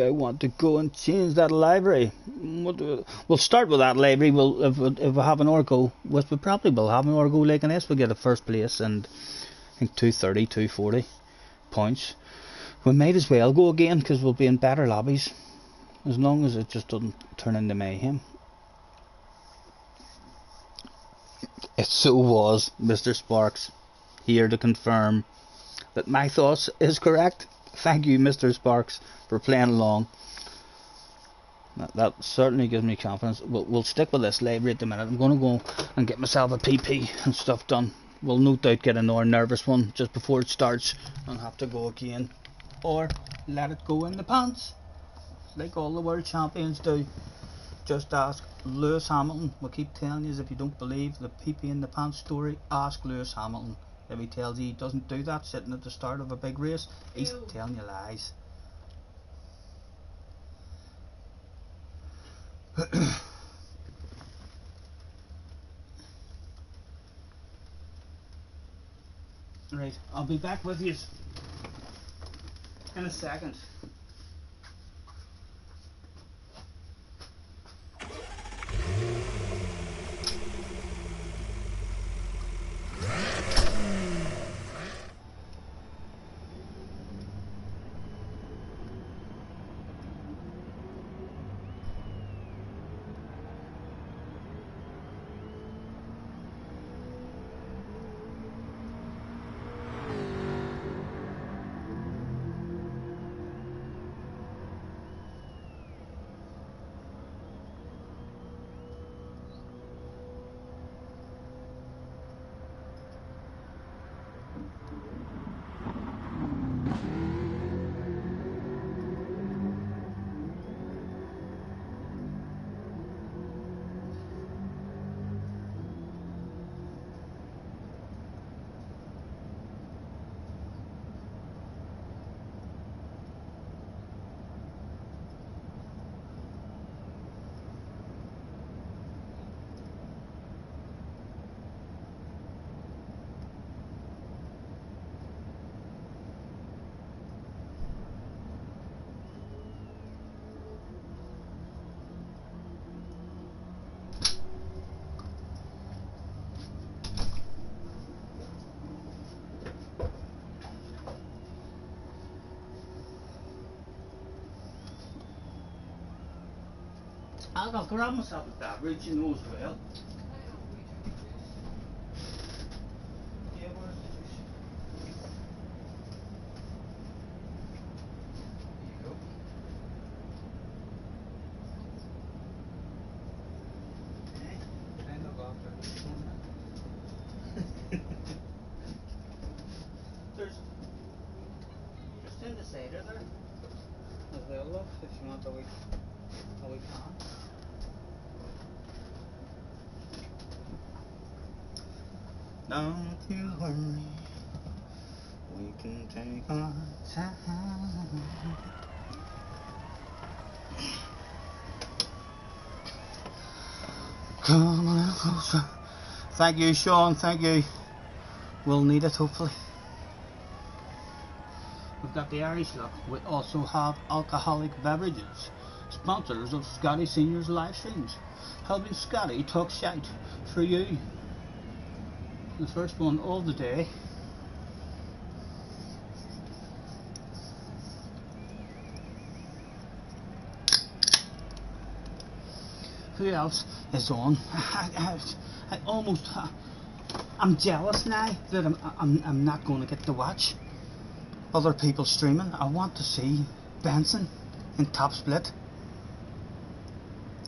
I want to go and change that library? We'll start with that library. If we have an Orgo, which we probably will have an Orgo like this, we'll get a first place and I think 230, 240 points. We might as well go again because we'll be in better lobbies. As long as it just doesn't turn into mayhem. It so was, Mr. Sparks, here to confirm that my thoughts is correct. Thank you, Mr. Sparks, for playing along. That certainly gives me confidence. We'll stick with this library at the minute. I'm going to go and get myself a PP and stuff done. We'll no doubt get another nervous one just before it starts and have to go again. Or let it go in the pants, like all the world champions do. Just ask Lewis Hamilton. We'll keep telling you, if you don't believe the PP in the pants story, ask Lewis Hamilton. If he tells you he doesn't do that sitting at the start of a big race, he's telling you lies. Right, I'll be back with you in a second. I'll grab myself a beverage, you know, as well. Yeah, where's the juice? There you go. There's just in the cider there. As well, love, if you want a wee can. Don't you worry, we can take our time. Come a little closer. Thank you, Sean, thank you. We'll need it, hopefully. We've got the Irish look. We also have alcoholic beverages, sponsors of Scotty Senior's live streams, helping Scotty talk shite for you. The first one of the day. Who else is on? I almost, I'm jealous now that I'm not going to get to watch other people streaming. I want to see Benson in top split,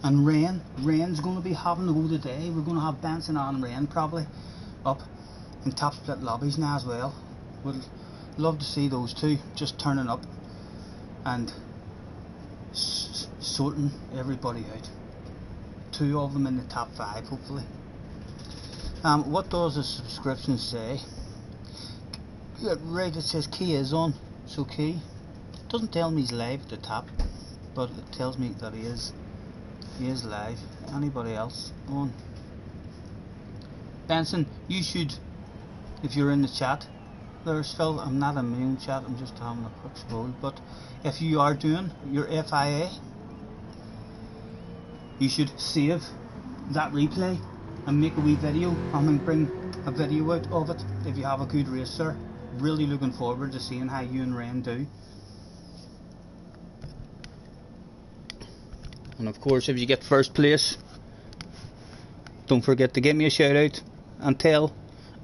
and Rain's going to be having to go today. We're going to have Benson and Rain probably up in top split lobbies now as well. Would love to see those two just turning up and sorting everybody out. Two of them in the top 5 hopefully. What does the subscription say? Yeah, right, it says key is on, so key. It doesn't tell me he's live at the top, but it tells me that he is live. Anybody else on? Benson, you should, if you're in the chat, there's Phil, I'm not in my own chat, I'm just having a quick scroll, but if you are doing your FIA, you should save that replay and make a wee video. I'm going to bring a video out of it if you have a good race, sir. Really looking forward to seeing how you and Rain do. And of course, if you get first place, don't forget to give me a shout out and tell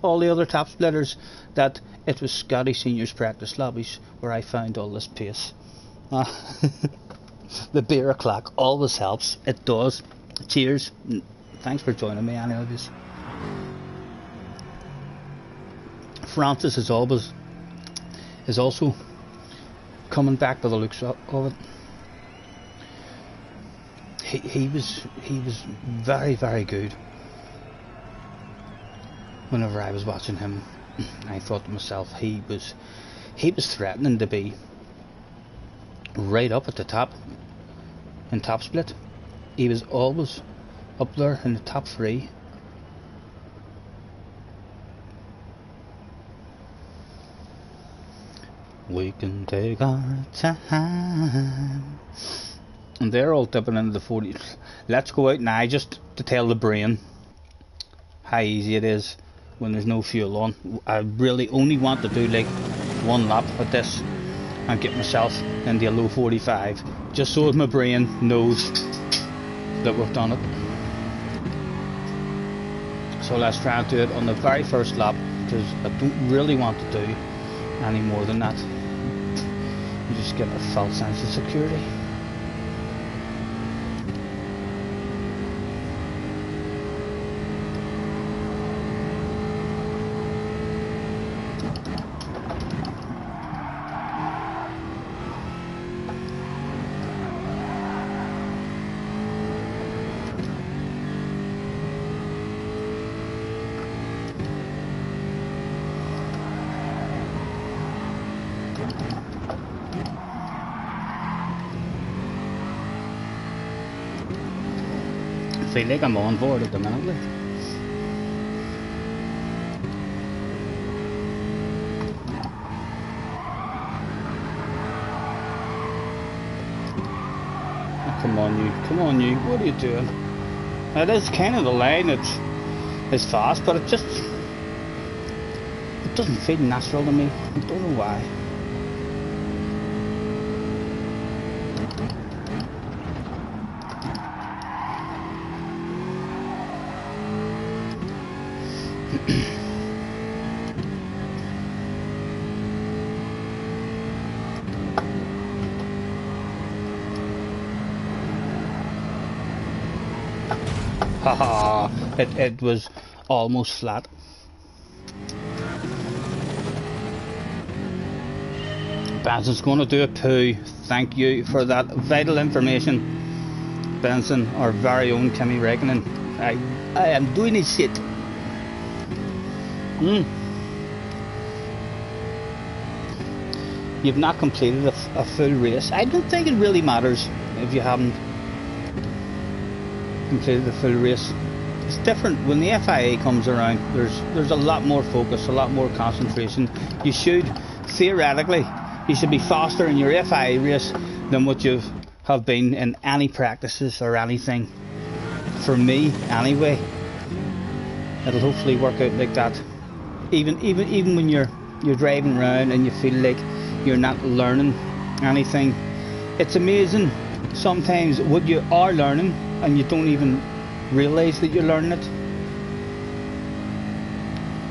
all the other top splitters that it was Scotty Senior's practice lobbies where I found all this pace. The beer o'clock always helps. It does. Cheers. Thanks for joining me, any of you. Francis is also coming back by the looks of it. He was very, very good. Whenever I was watching him, I thought to myself he was threatening to be right up at the top in top split. He was always up there in the top 3. We can take our time. And they're all dipping into the 40s. Let's go out now just to tell the brain how easy it is when there's no fuel on. I really only want to do like 1 lap at this and get myself into a low 45, just so that my brain knows that we've done it. So let's try and do it on the very first lap, because I don't really want to do any more than that. You just get a false sense of security. I feel like I'm on board at the minute. Like. Oh, come on you, what are you doing? It is kind of the line that is fast, but it doesn't feel natural to me. I don't know why. Haha, it was almost flat. Benson's going to do a poo. Thank you for that vital information, Benson, our very own Kimmy Reckoning. I am doing his shit. You've not completed a full race. I don't think it really matters if you haven't completed the full race. It's different when the FIA comes around. There's a lot more focus, a lot more concentration. You should, theoretically, you should be faster in your FIA race than what you have been in any practices or anything. For me, anyway, it'll hopefully work out like that. Even when you're driving around and you feel like you're not learning anything, it's amazing sometimes what you are learning and you don't even realise that you're learning it.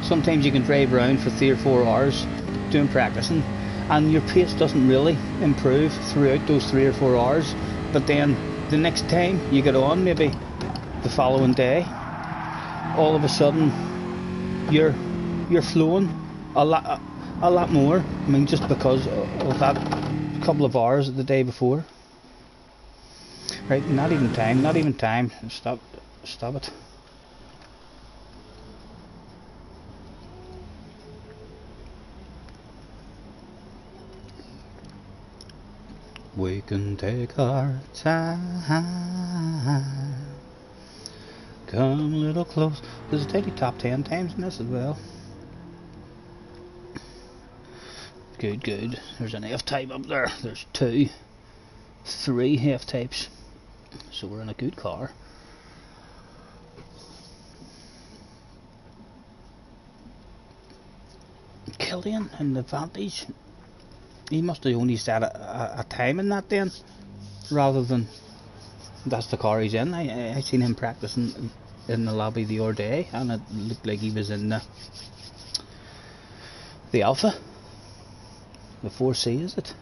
Sometimes you can drive around for 3 or 4 hours doing practicing and your pace doesn't really improve throughout those 3 or 4 hours, but then the next time you get on, maybe the following day, all of a sudden you're flowing a lot more. I mean, just because of that couple of hours the day before. Right, not even time. Stop it. We can take our time. Come a little close. There's a daily top 10 times in this as well. Good. There's an F-type up there. There's 2, 3 F-types. So we're in a good car. Killian in the Vantage. He must have only set a time in that then, rather than that's the car he's in. I seen him practicing in the lobby the other day, and it looked like he was in the Alpha. The 4C, is it?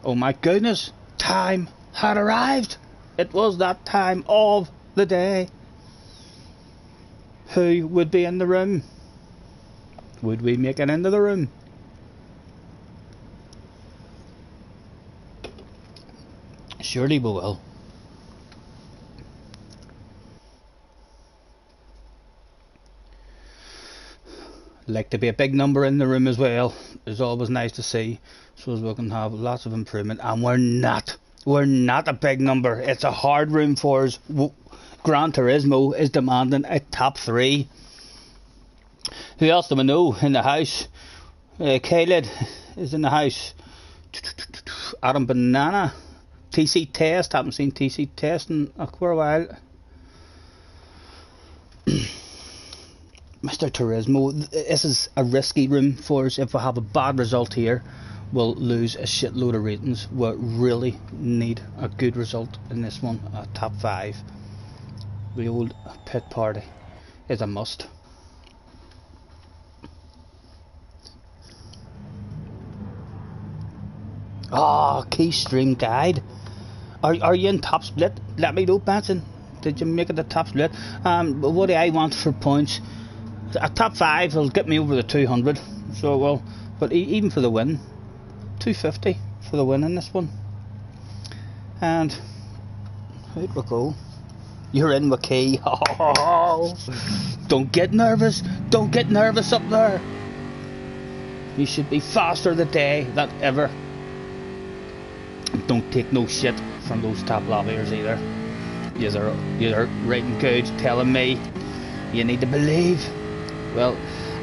Oh my goodness! Time had arrived! It was that time of the day. Who would be in the room? Would we make it into the room? Surely we will. Like to be a big number in the room as well. It's always nice to see, so as we can have lots of improvement. And we're not a big number. It's a hard room for us. Gran Turismo is demanding a top 3. Who else do we know in the house? Khaled is in the house. Adam Banana. TC Test. Haven't seen TC Test in a quite a while. Mr. Turismo. This is a risky room for us. If we have a bad result here, we'll lose a shitload of ratings. We really need a good result in this one. A top 5. The old pit party is a must. Ah, key stream guide. Are you in top split? Let me know, Benson. Did you make it the top split? What do I want for points? A top 5 will get me over the 200. So well, but even for the win, 250 for the win in this one. And out we go. You're in with key. Don't get nervous. Don't get nervous up there. You should be faster the day than ever. Don't take no shit from those top lobbyers either. You're writing good, telling me you need to believe. Well,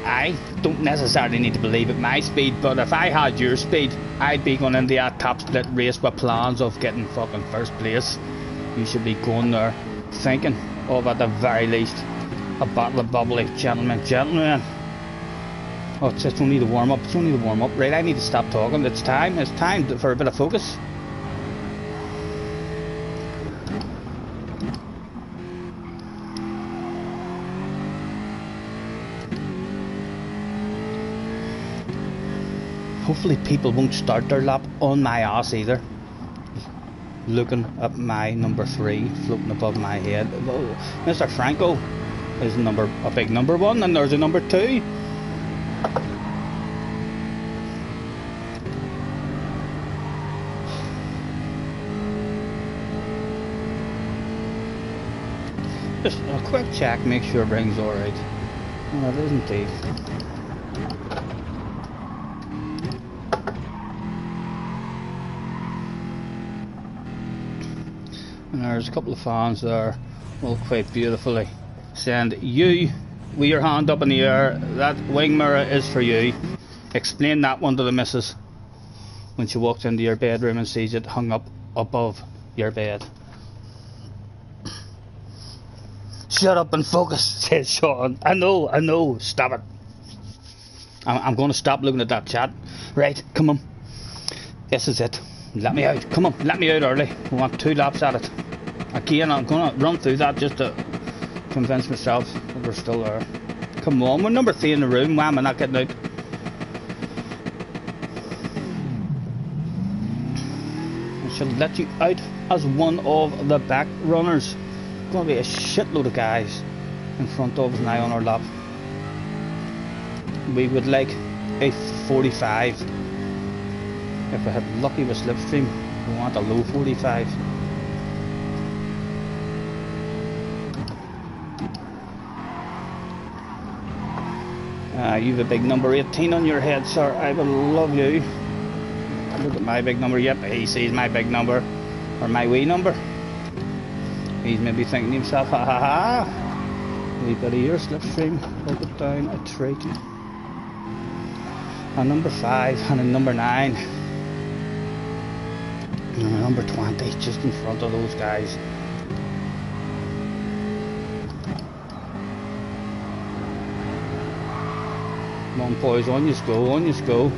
I don't necessarily need to believe at my speed, but if I had your speed, I'd be going into that top split race with plans of getting fucking first place. You should be going there thinking of, at the very least, a bottle of bubbly. Gentlemen. Oh, it's only the warm up. Right, I need to stop talking. It's time for a bit of focus. Hopefully people won't start their lap on my ass either. Looking at my number 3 floating above my head. Oh, Mr. Franco is a big number 1, and there's a number 2. Just a quick check, make sure everything's alright. Well, it is indeed. And there's a couple of fans there, all quite beautifully. Send you, with your hand up in the air, that wing mirror is for you. Explain that one to the missus when she walks into your bedroom and sees it hung up above your bed. Shut up and focus, says Sean. I know, stop it. I'm going to stop looking at that chat. Right, come on. This is it. Let me out. Come on, let me out early. We want 2 laps at it. Again, I'm going to run through that just to convince myself that we're still there. Come on, we're number 3 in the room. Why am I not getting out? I shall let you out as one of the back runners. Going to be a shitload of guys in front of us now on our lap. We would like a 45. If we had lucky with slipstream, we want a low 45. You've a big number 18 on your head, sir. I will love you. Look at my big number. Yep, he sees my big number, or my wee number. He's maybe thinking to himself, ha ha ha. Wee bit of your slipstream, hold it down a treat. A number 5 and a number 9. And a number 20 just in front of those guys. Come on boys, on you go, on you go.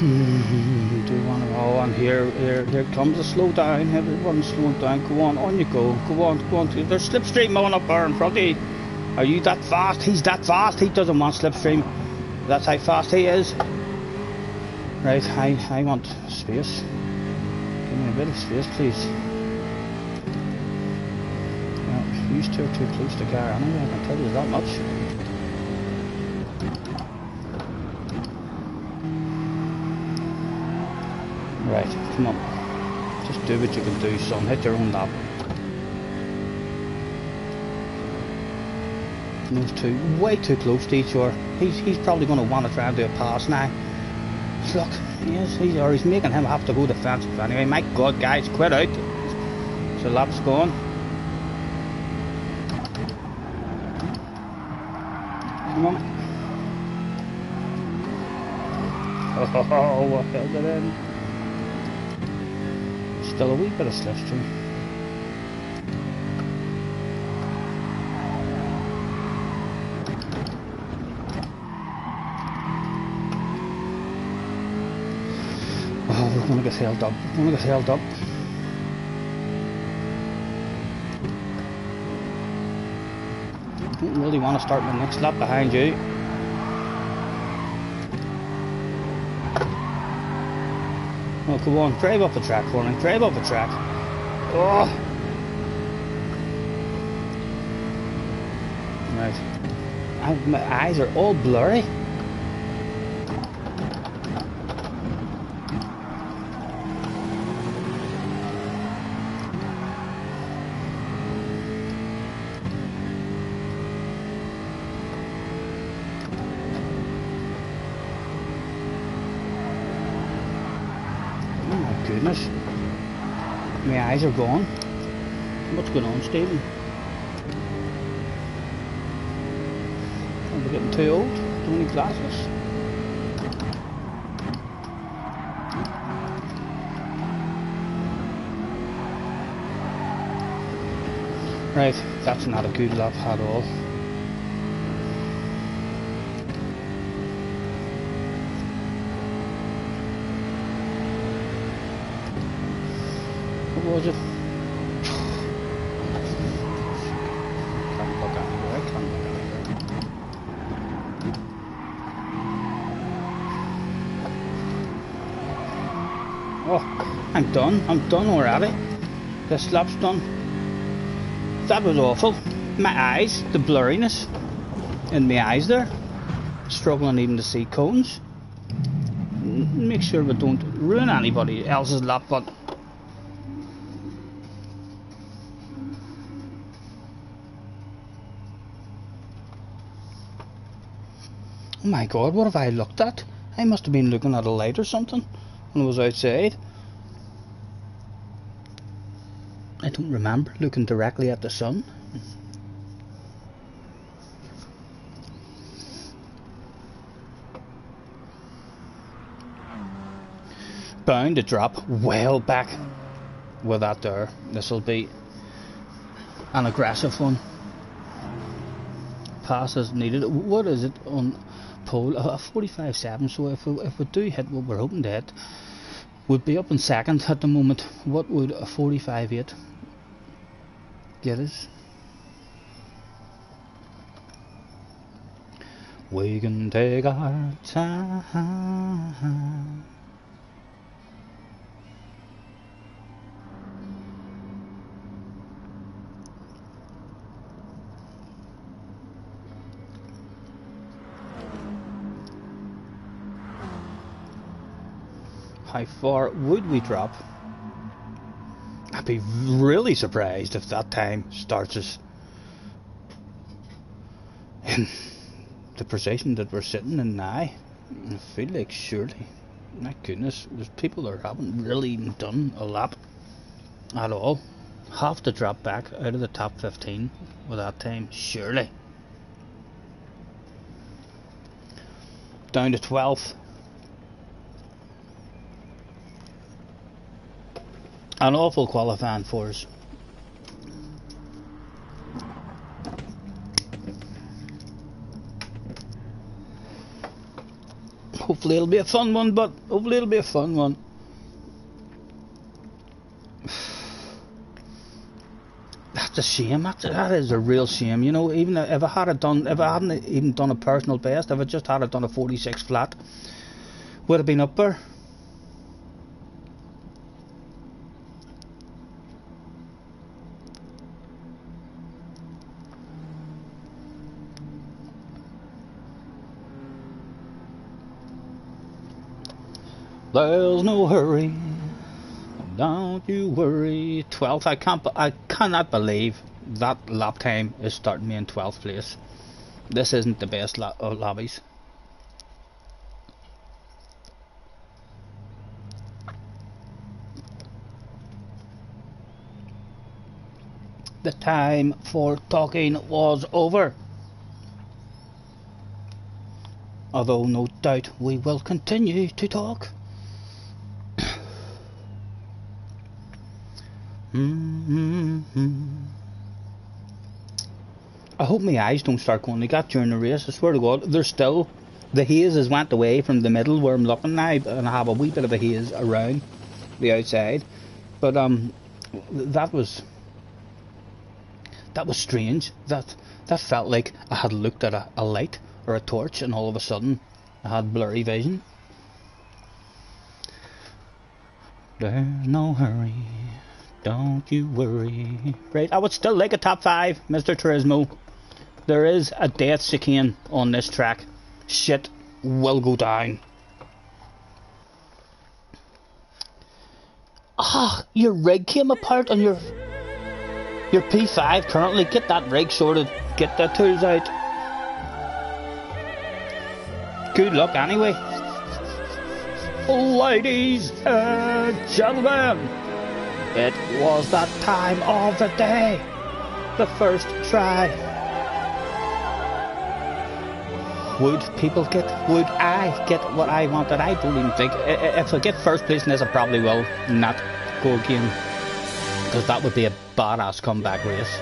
Do one of all, and here comes a slow down. Everyone's slowing down. Go on you go. Go on. There's slipstream on up there in front of you. Are you that fast? He's that fast. He doesn't want slipstream. That's how fast he is. Right, I want space. Give me a bit of space, please. Well, you two are too close to car anyway, I can tell you that much. Right, come on. Just do what you can do, son. Hit your own lap. And those two, way too close to each other. He's probably going to want to try and do a pass now. Look, he's making him have to go defensive anyway. My God, guys, quit out. So lap's gone. Come on. Oh, what held it in. Still a wee bit of slipstream. Oh, we're gonna get held up. Don't really want to start the next lap behind you. Oh, come on, drive up the track for me, drive up the track. Oh! Right. My eyes are all blurry. Goodness, my eyes are gone. What's going on, Stephen? Am I getting too old? Don't need glasses. Right, that's not a good lap at all. was it? Can't look anywhere, I can't look anywhere. Oh, I'm done already. This lap's done. That was awful. My eyes, the blurriness in my eyes there. Struggling even to see cones. Make sure we don't ruin anybody else's lap, but oh my god, what have I looked at? I must have been looking at a light or something when I was outside. I don't remember looking directly at the sun. Bound to drop well back with that there. This will be an aggressive one. Pass is needed. What is it on pole? A 45.7. So if we do hit what we're hoping to hit, we'd be up in second at the moment. What would a 45.8 get us? We can take our time. How far would we drop? I'd be really surprised if that time starts us in the position that we're sitting in now. I feel like surely, my goodness, there's people that haven't really even done a lap at all. Have to drop back out of the top 15 with that time, surely. Down to 12th. An awful qualifying for us. Hopefully it'll be a fun one, but hopefully it'll be a fun one. That's a shame. That is a real shame. You know, even if I hadn't even done a personal best, if I just had done a 46 flat, would have been up there. There's no hurry, don't you worry. 12th, I cannot believe that lap time is starting me in 12th place. This isn't the best lobbies. The time for talking was over. Although no doubt we will continue to talk. I hope my eyes don't start going like that during the race. I swear to God, there's still the haze has went away from the middle where I'm looking now, and I have a wee bit of a haze around the outside. But that was strange. That felt like I had looked at a light or a torch, and all of a sudden I had blurry vision. There's no hurry, don't you worry. Right, I would still like a top 5, Mr. Turismo. There is a death chicane on this track. Shit will go down. Ah, your rig came apart on your P5 currently. Get that rig sorted. Get the tools out. Good luck anyway. Ladies and gentlemen, it was that time of the day. The first try. Would I get what I wanted? I don't even think. If I get first place in this, I probably will not go again. Because that would be a badass comeback race.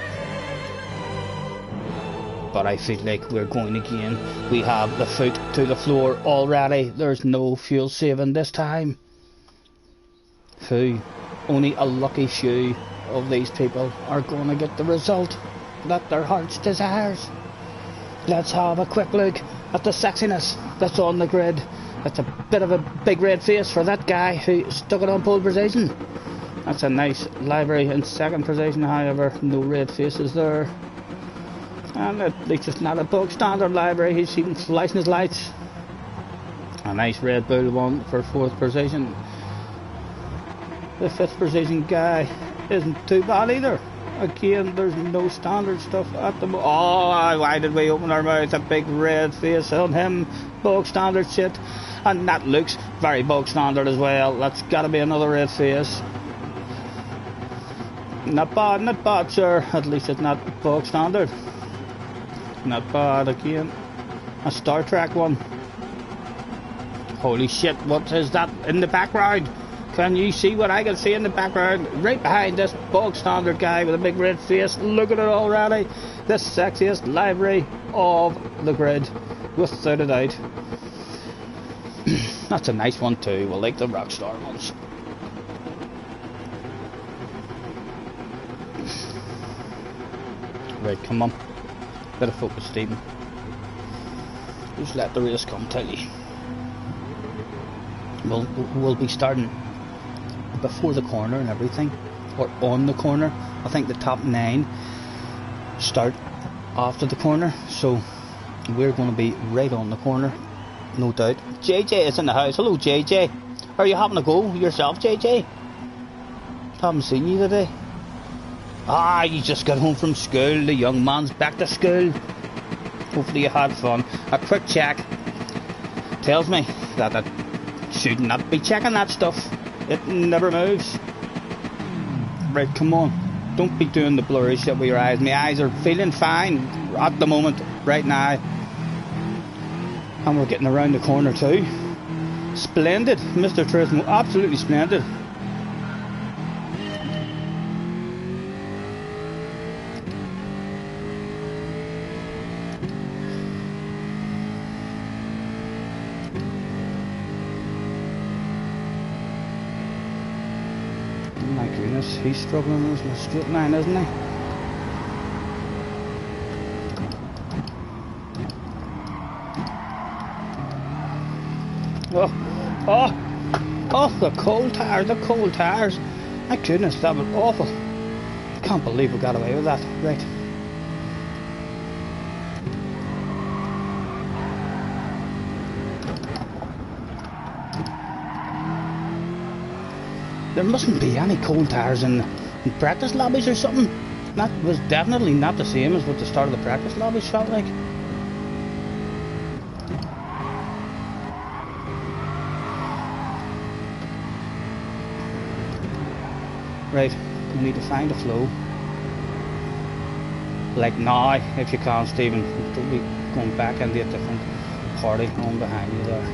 But I feel like we're going again. We have the foot to the floor already. There's no fuel saving this time. Who only a lucky few of these people are going to get the result that their hearts desires. Let's have a quick look at the sexiness that's on the grid. That's a bit of a big red face for that guy who stuck it on pole position. That's a nice livery in second position, however, no red faces there. And at least it's not a bog standard livery, he's even flashing his lights. A nice Red Bull one for fourth position. The fifth position guy isn't too bad either. Again, there's no standard stuff at the moment. Oh, why did we open our mouth? A big red face on him. Bog standard shit. And that looks very bog standard as well. That's got to be another red face. Not bad, sir. At least it's not bog standard. Not bad again. A Star Trek one. Holy shit, what is that in the background? Can you see what I can see in the background? Right behind this bog standard guy with a big red face. Look at it already. The sexiest livery of the grid, without a doubt. That's a nice one too. We'll like the Rockstar ones. Right, come on. Bit of focus, Stephen. Just let the race come, tell you. We'll be starting before the corner and everything, or on the corner. I think the top 9 start after the corner, so we're going to be right on the corner, no doubt. JJ is in the house. Hello, JJ. Are you having a go yourself, JJ? Haven't seen you today. Ah, you just got home from school. The young man's back to school. Hopefully you had fun. A quick check tells me that I should not be checking that stuff. It never moves. Right, come on. Don't be doing the blurry shit with your eyes. My eyes are feeling fine at the moment, right now. And we're getting around the corner too. Splendid, Mr. Turismo, absolutely splendid. My goodness, he's struggling with the straight line, isn't he? Oh, the cold tires. My goodness, that was awful. Can't believe we got away with that. Right. There mustn't be any cold tires in practice lobbies or something. That was definitely not the same as what the start of the practice lobbies felt like. Right, we need to find a flow. Like now, if you can, Stephen. Don't be going back into a different party on behind you there.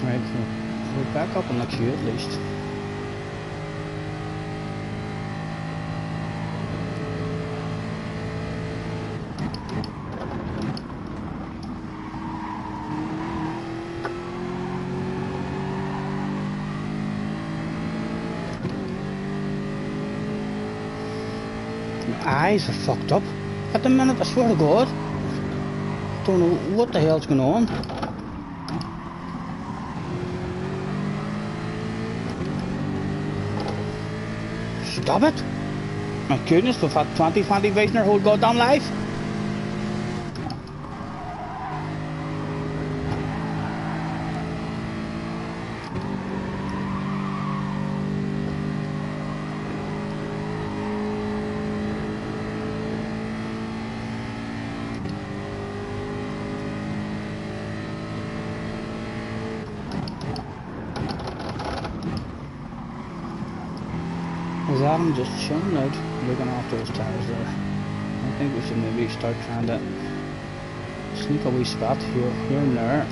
Right, we're back up on the queue at least. My eyes are fucked up at the minute, I swear to God. Don't know what the hell's going on. Stop it! My goodness, we've had 2020 vision our whole goddamn life. Is Adam just chilling out, looking after his tires there? I think we should maybe start trying to sneak a wee spot here and there.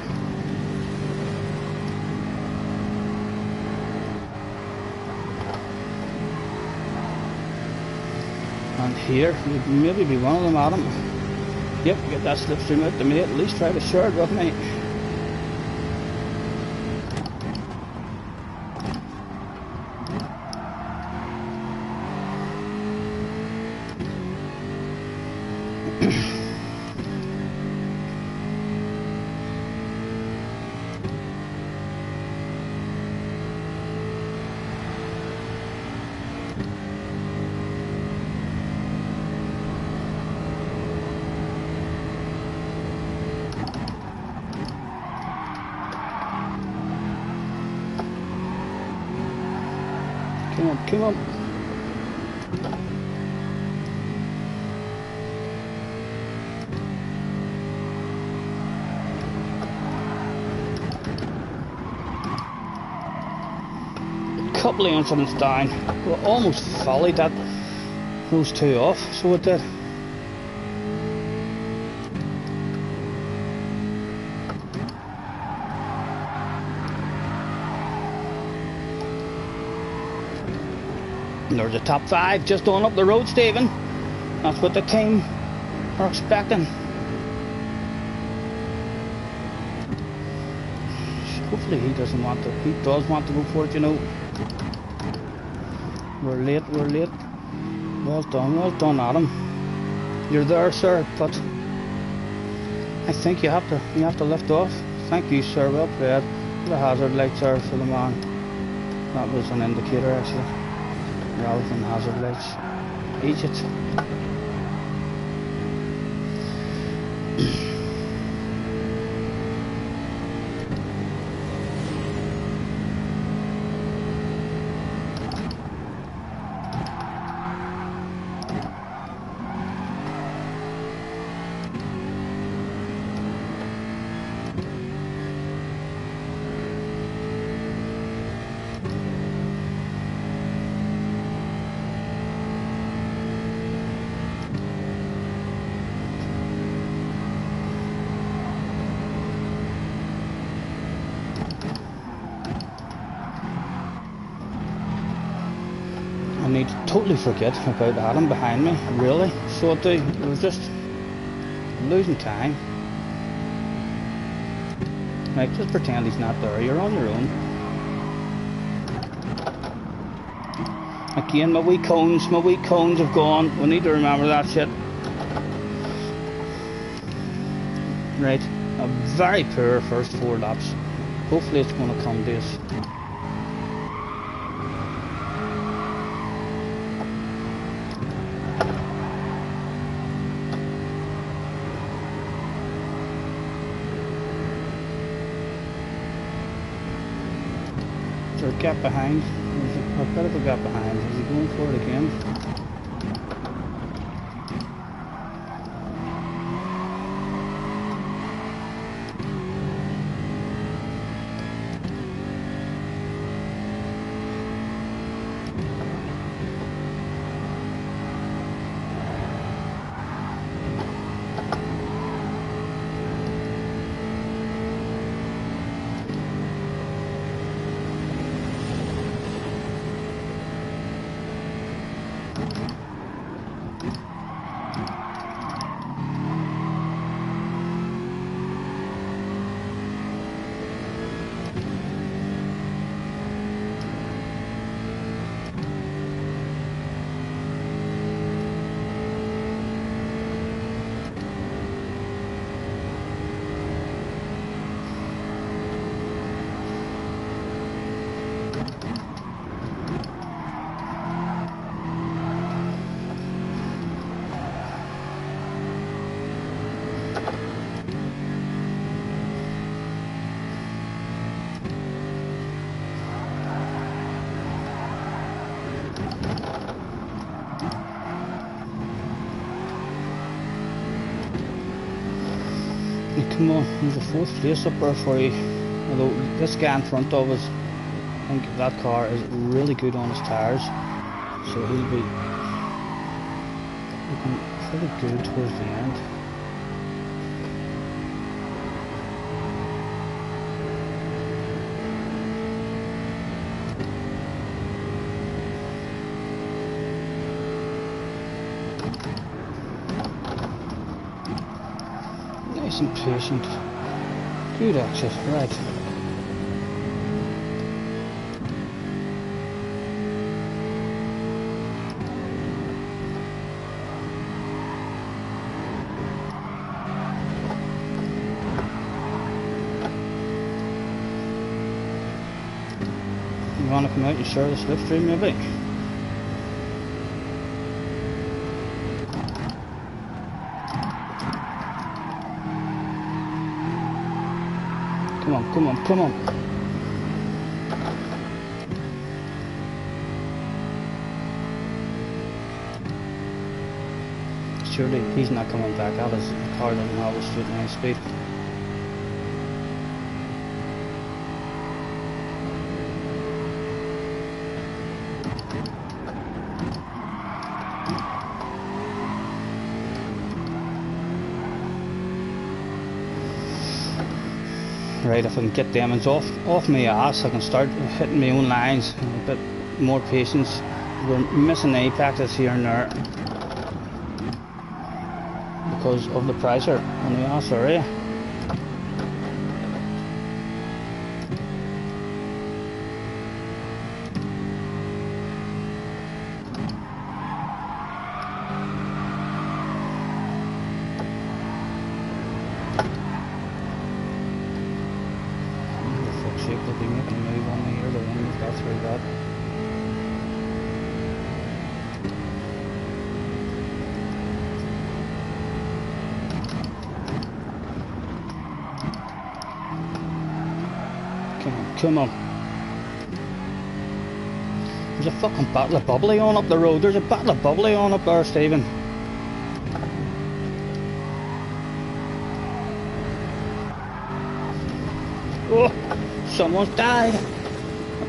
And here, you'd maybe be one of them, Adam. Yep, get that slipstream out to me, at least try to share it with me. Come on. A couple of incidents down. We almost volleyed those two off, so it did. There's a top 5 just on up the road, Stephen. That's what the team are expecting. Hopefully he does want to go for it, you know. We're late. Well done, Adam. You're there, sir, but I think you have to lift off. Thank you, sir. Well played. The hazard lights are for the man. That was an indicator, actually, rather than hazard lights. Egypt. I need to totally forget about Adam behind me, really. So I do. I was just losing time. Right, just pretend he's not there. You're on your own. Again, my wee cones have gone. We need to remember that shit. Right, a very poor first 4 laps. Hopefully it's going to come to us. Is there a gap behind? There's a bit of a gap behind. Is he going for it again? Come on, there's a 4th place up there for you. Although this guy in front of us, I think that car is really good on his tyres. so he'll be looking pretty good towards the end. Nice and patient. Good access, right. You want to come out and share the slipstream maybe? Come on, come on, come on. Surely he's not coming back out as the car doesn't have a straight line speed. Right, if I can get them off my ass, I can start hitting my own lines. A bit more patience. We're missing apexes here and there because of the pressure on the ass area. They'll be making a move on me here, the wind has got through that. Come on, come on. There's a fucking battle of bubbly on up the road. There's a battle of bubbly on up there, Stephen. Oh! Someone's died.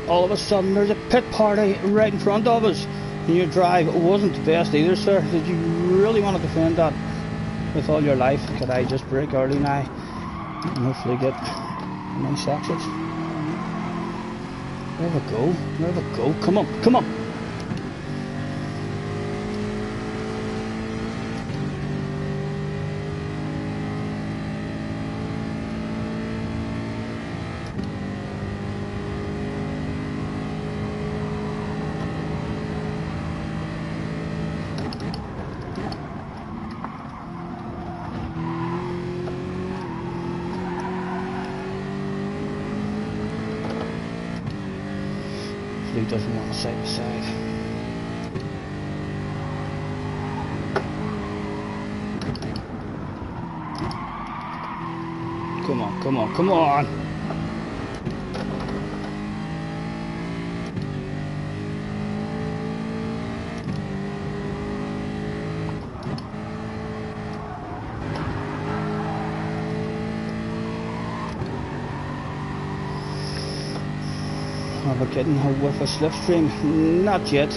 All of a sudden there's a pit party right in front of us. And your drive wasn't the best either, sir. Did you really want to defend that with all your life? Could I just brake early now and hopefully get a nice exit? There we go. There we go. Come on, come on. He doesn't want to side by side. Come on, come on, come on! Are we getting her with a slipstream? Not yet,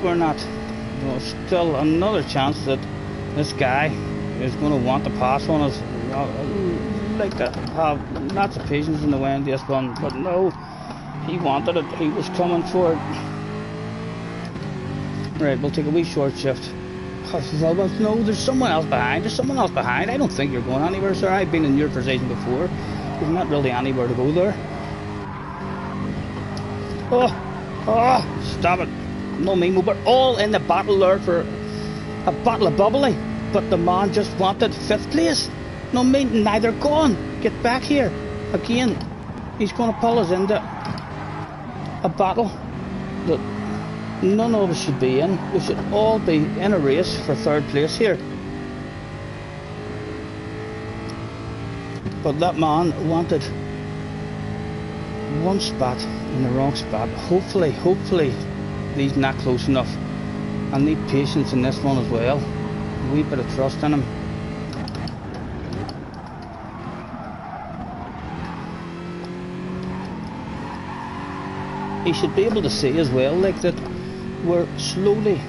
we're not. There's still another chance that this guy is going to want to pass on us. I'd like to have lots of patience in the way in this one, but no, he wanted it, he was coming for it. Right, we'll take a wee short shift. No, there's someone else behind, I don't think you're going anywhere, sir. I've been in your position before. There's not really anywhere to go there. Oh, stop it. No mean, we're all in the battle there for a bottle of bubbly, but the man just wanted 5th place. No mean, neither gone. Get back here. Again, he's going to pull us into a battle that none of us should be in. We should all be in a race for 3rd place here. But that man wanted one spot in the wrong spot. Hopefully he's not close enough. I need patience in this one as well. A wee bit of trust in him. He should be able to see as well, like that we're slowly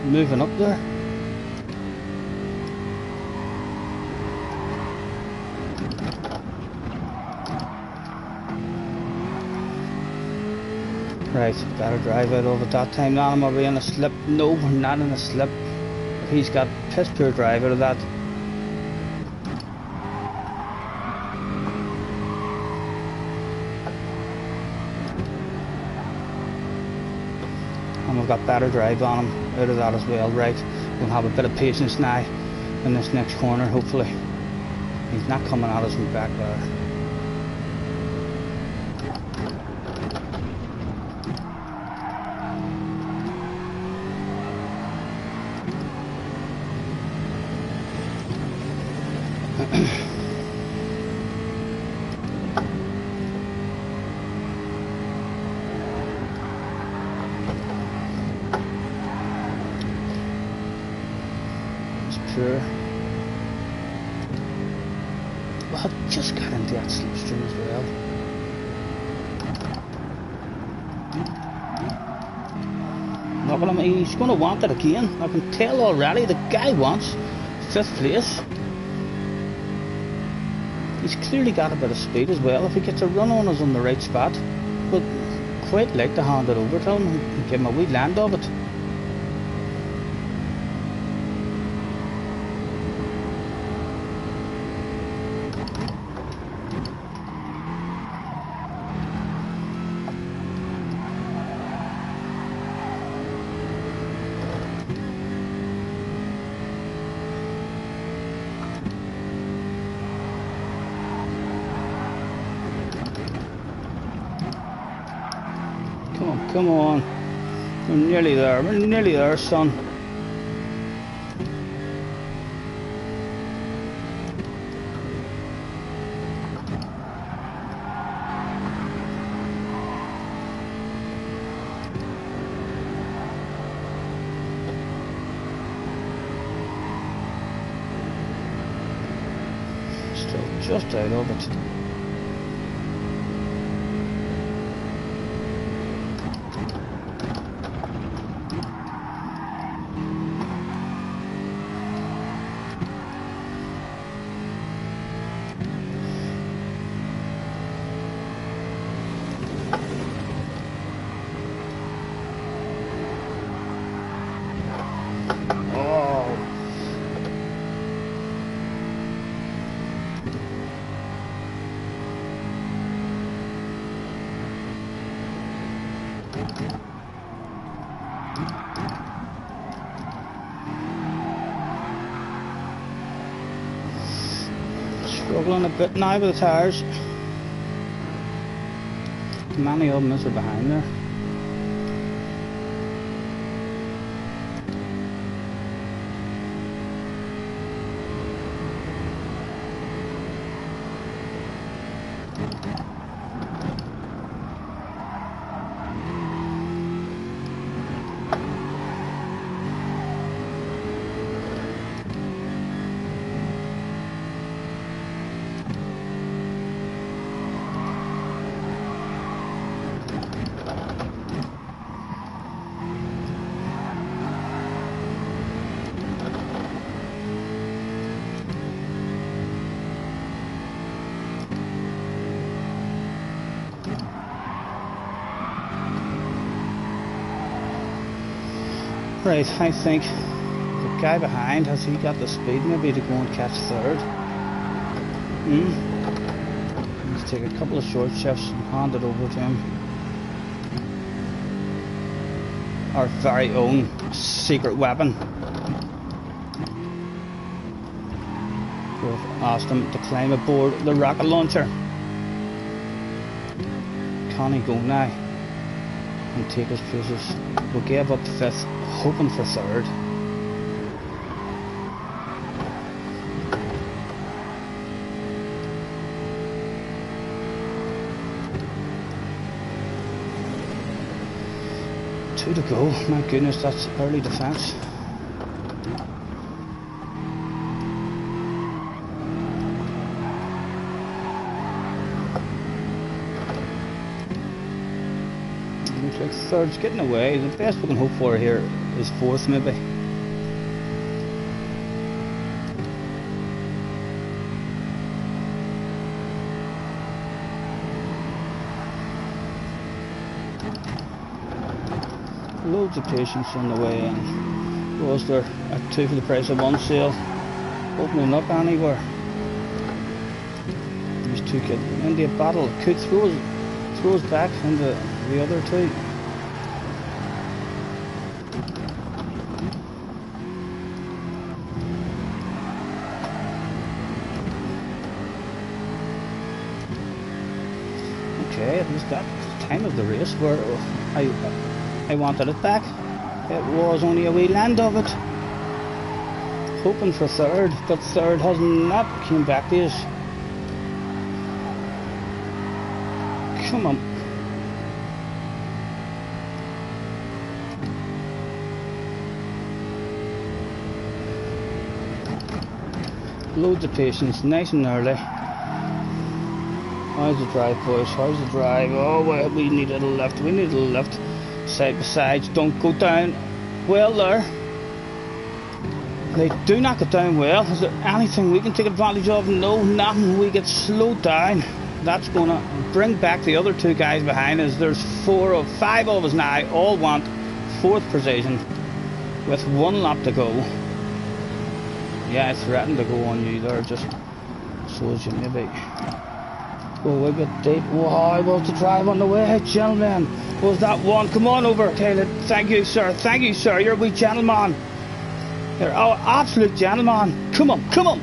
moving up there. Right, better drive out of it that time. Now am I in a slip? No, we're not in a slip. He's got piss poor drive out of that. And we've got better drive on him out of that as well. Right, we'll have a bit of patience now in this next corner, hopefully. He's not coming at us from back there. Sure. Well, I just got into that slipstream as well. Not what I mean, he's going to want it again. I can tell already the guy wants 5th place. He's clearly got a bit of speed as well. If he gets a run on us on the right spot, would quite like to hand it over to him and give him a wee land of it. Come on, we're nearly there, son. Still just out of it. Struggling a bit now with the tyres. Many of them are behind there. Right, I think the guy behind, has he got the speed maybe to go and catch 3rd? Let's take a couple of short shifts and hand it over to him. Our very own secret weapon. We've asked him to climb aboard the rocket launcher. Can he go now and take his places? We gave up 5th, hoping for 3rd. Two to go. My goodness, that's early defence. Looks like third's getting away. The best we can hope for here is fourth, maybe. Loads of patience on the way in. Was there at 2 for the price of 1 sale? Opening up anywhere. These two get into a battle. Could throws back into the other two. Okay, it was that time of the race where I wanted it back. It was only a wee land of it. Hoping for third, but third has not came back to us. Come on. Loads of patience, nice and early. How's the drive, boys? How's the drive? Oh, well, we need a little lift. We need a little lift. Side by sides, don't go down. Well, there. They do not go down well. Is there anything we can take advantage of? No, nothing. We get slowed down. That's going to bring back the other two guys behind us. There's 4 or 5 of us now. All want 4th position with 1 lap to go. Yeah, I threatened to go on you there, just so as you maybe. Oh, we got deep. Wow, was the drive on the way, gentlemen. Was that one? Come on over, Caleb. Thank you, sir. Thank you, sir. You're a wee gentleman. You're an absolute gentleman. Come on, come on.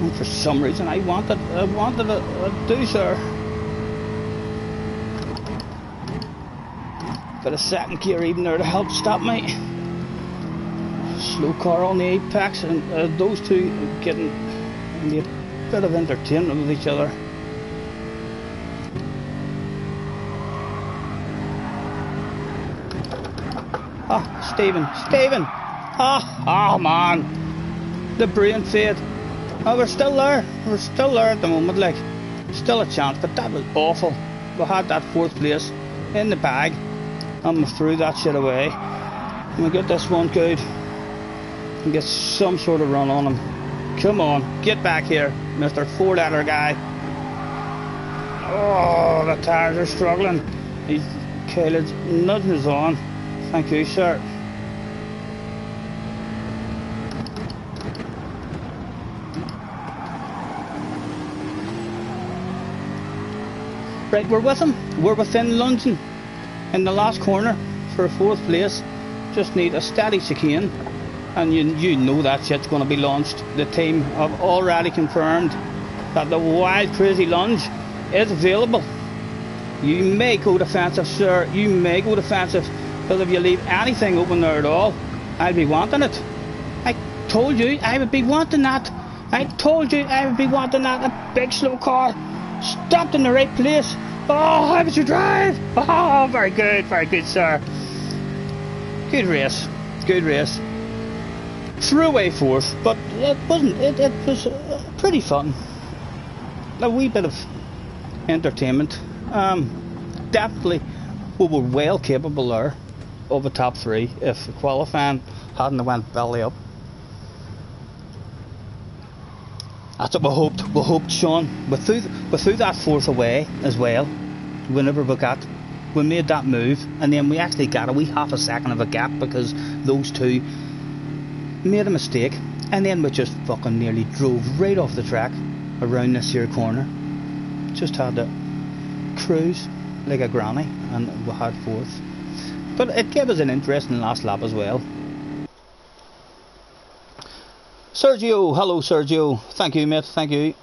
And for some reason, I wanted a do, sir. Got a second gear even there to help stop me. Slow car on the apex, and those two getting a bit of entertainment with each other. Ah, Stephen! Ah, man! The brain fade. Oh, we're still there. We're still there at the moment, like. Still a chance, but that was awful. We had that 4th place in the bag, and we threw that shit away. And we get this one good. And get some sort of run on him. Come on, get back here, Mr. 4-letter guy. Oh, the tires are struggling. Caleb's nudging us on. Thank you, sir. Right, we're with him. We're within London in the last corner for 4th place. Just need a steady chicane. And you know that shit's going to be launched. The team have already confirmed that the wild crazy lunge is available. You may go defensive, sir. You may go defensive, because if you leave anything open there at all, I'll be wanting it. I told you I would be wanting that. I told you I would be wanting that. A big slow car stopped in the right place. Oh, how was your drive? Oh, very good, sir. Good race. Good race. Threw away 4th, but it wasn't. It was pretty fun. A wee bit of entertainment. Definitely, we were well capable there of a top 3 if the qualifying hadn't went belly up. That's what we hoped. We hoped, Sean. We threw that 4th away as well. Whenever we made that move, and then we actually got a wee half a second of a gap because those two made a mistake, and then we just fucking nearly drove right off the track around this here corner. Just had to cruise like a granny, and we had 4th. But it gave us an interesting last lap as well. Sergio, hello Sergio. Thank you, mate, thank you.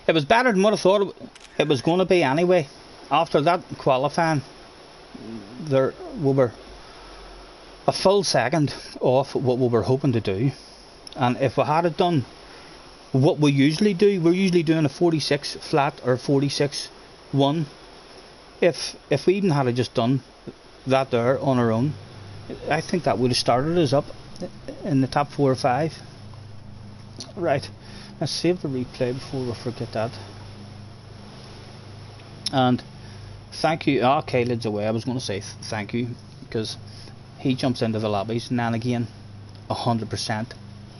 It was better than what I thought it was going to be anyway. After that qualifying, we were a full second off what we were hoping to do, and if we had it done what we usually do, we're usually doing a 46 flat or 46-1. If we even had just done that there on our own, I think that would have started us up in the top 4 or 5. Right, let's save the replay before we forget that. And thank you. Oh, Caleb's away. I was going to say thank you because he jumps into the lobbies now and again. 100%.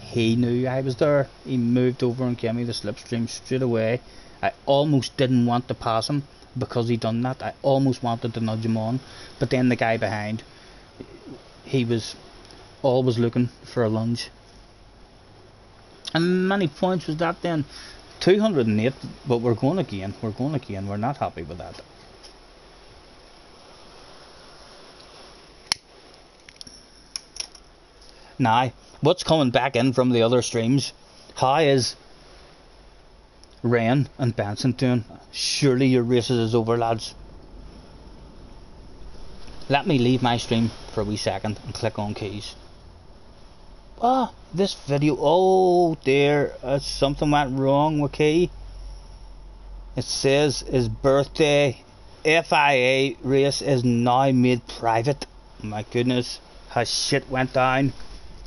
He knew I was there. He moved over and gave me the slipstream straight away. I almost didn't want to pass him because he done that. I almost wanted to nudge him on, but then the guy behind, he was always looking for a lunge. And many points was that then? 208, but we're going again. We're not happy with that. Now, what's coming back in from the other streams? How is Ryan and Benson doing? Surely your races is over, lads. Let me leave my stream for a wee second and click on keys. Ah, this video, oh dear, something went wrong with key. It says his birthday FIA race is now made private. My goodness, how shit went down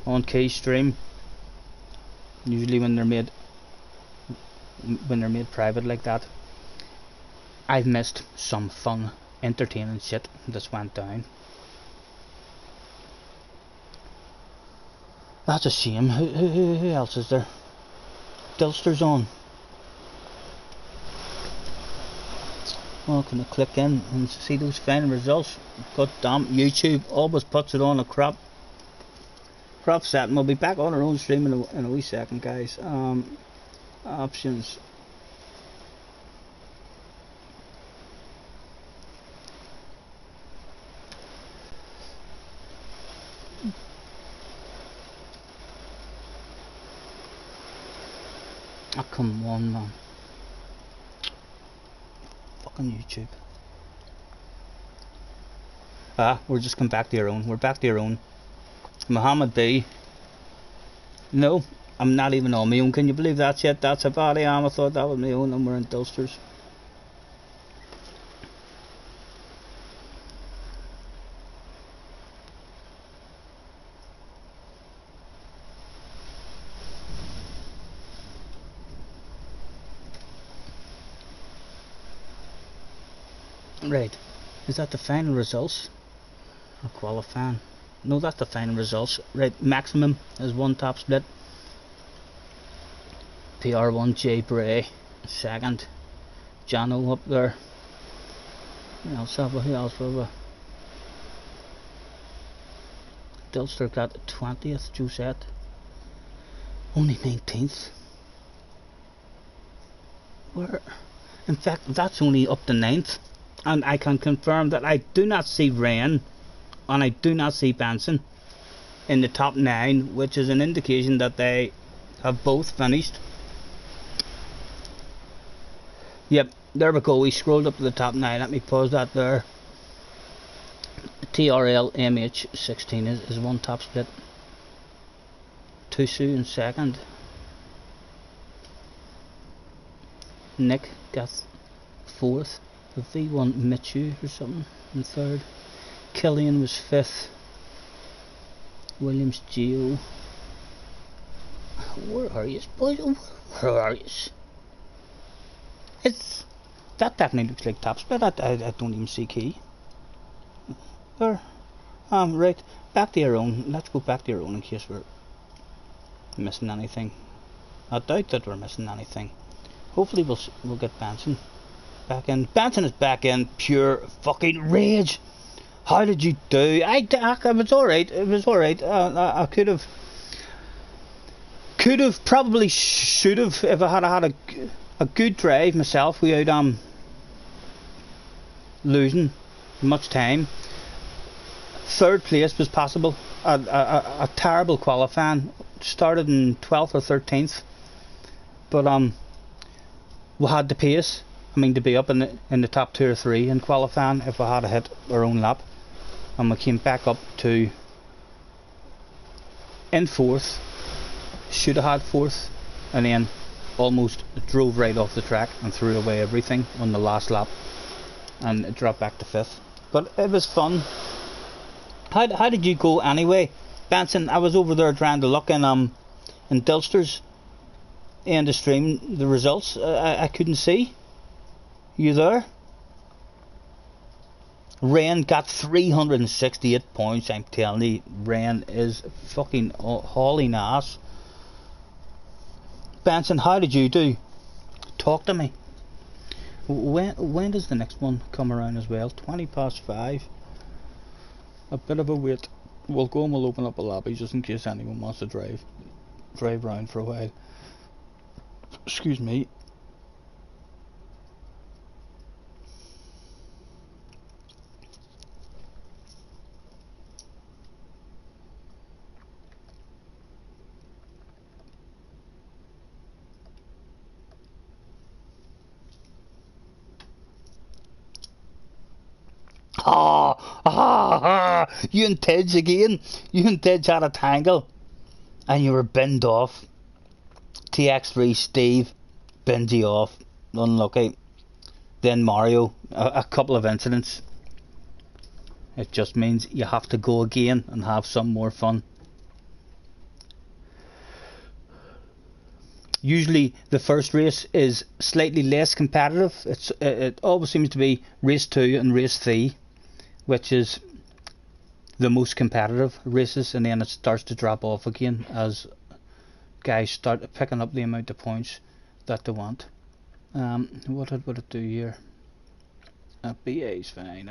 on key stream. Usually when they're made private like that. I've missed some fun, entertaining shit that's went down. That's a shame. Who else is there? Dilster's on. Well, can I click in and see those final results? God damn, YouTube always puts it on a crap setting. We'll be back on our own stream in a wee second, guys. Options. Oh, come on, man. Fucking YouTube. We're just come back to your own. We're back to your own. Muhammad B. No, I'm not even on my own. Can you believe that shit? That's how bad I am. I thought that was my own and we're in Dilsters. Right, is that the final results? Or qualifying? No, that's the final results. Right, maximum is one top split. PR1 J Bray second. Jano up there. Who else have we? Dilster got 20th, Josette. Only 19th. Where? In fact, that's only up to 9th. And I can confirm that I do not see Ryan and I do not see Benson in the top 9, which is an indication that they have both finished. Yep, there we go. We scrolled up to the top 9. Let me pause that there. TRL MH16 is one top split. Tusu in second. Nick got 4th. The V1 Mitchu or something in 3rd. Killian was 5th. Williams Geo. Where are you, boys? Where are you? That definitely looks like top split. I don't even see key. There. Right. Back to your own. Let's go back to your own in case we're missing anything. I doubt that we're missing anything. Hopefully we'll get Benson back in. Benson is back in pure fucking rage. How did you do? It was alright. It was alright. I could have probably should have if I had a good drive myself without losing much time. 3rd place was possible. A terrible qualifying. Started in 12th or 13th, but we had the pace. I mean, to be up in the top 2 or 3 in qualifying if we had hit our own lap, and we came back up to in 4th. Should have had 4th, and then almost drove right off the track and threw away everything on the last lap, and it dropped back to 5th. But it was fun. How did you go anyway, Benson? I was over there trying to look in Dilsters. end of stream the results. I couldn't see. You there? Ren got 368 points. I'm telling you, Ren is fucking hauling ass. Benson, how did you do? Talk to me. When does the next one come around as well? 5:20. A bit of a wait. We'll go and we'll open up a lobby just in case anyone wants to drive around for a while. Excuse me. You and Tej again. You and Tej had a tangle and you were binned off. TX3 Steve binned you off. Unlucky. Then Mario, a couple of incidents. It just means you have to go again and have some more fun. Usually the first race is slightly less competitive. It always seems to be race 2 and race 3, which is the most competitive races, and then it starts to drop off again as guys start picking up the amount of points that they want. What would it do here? BA is fine.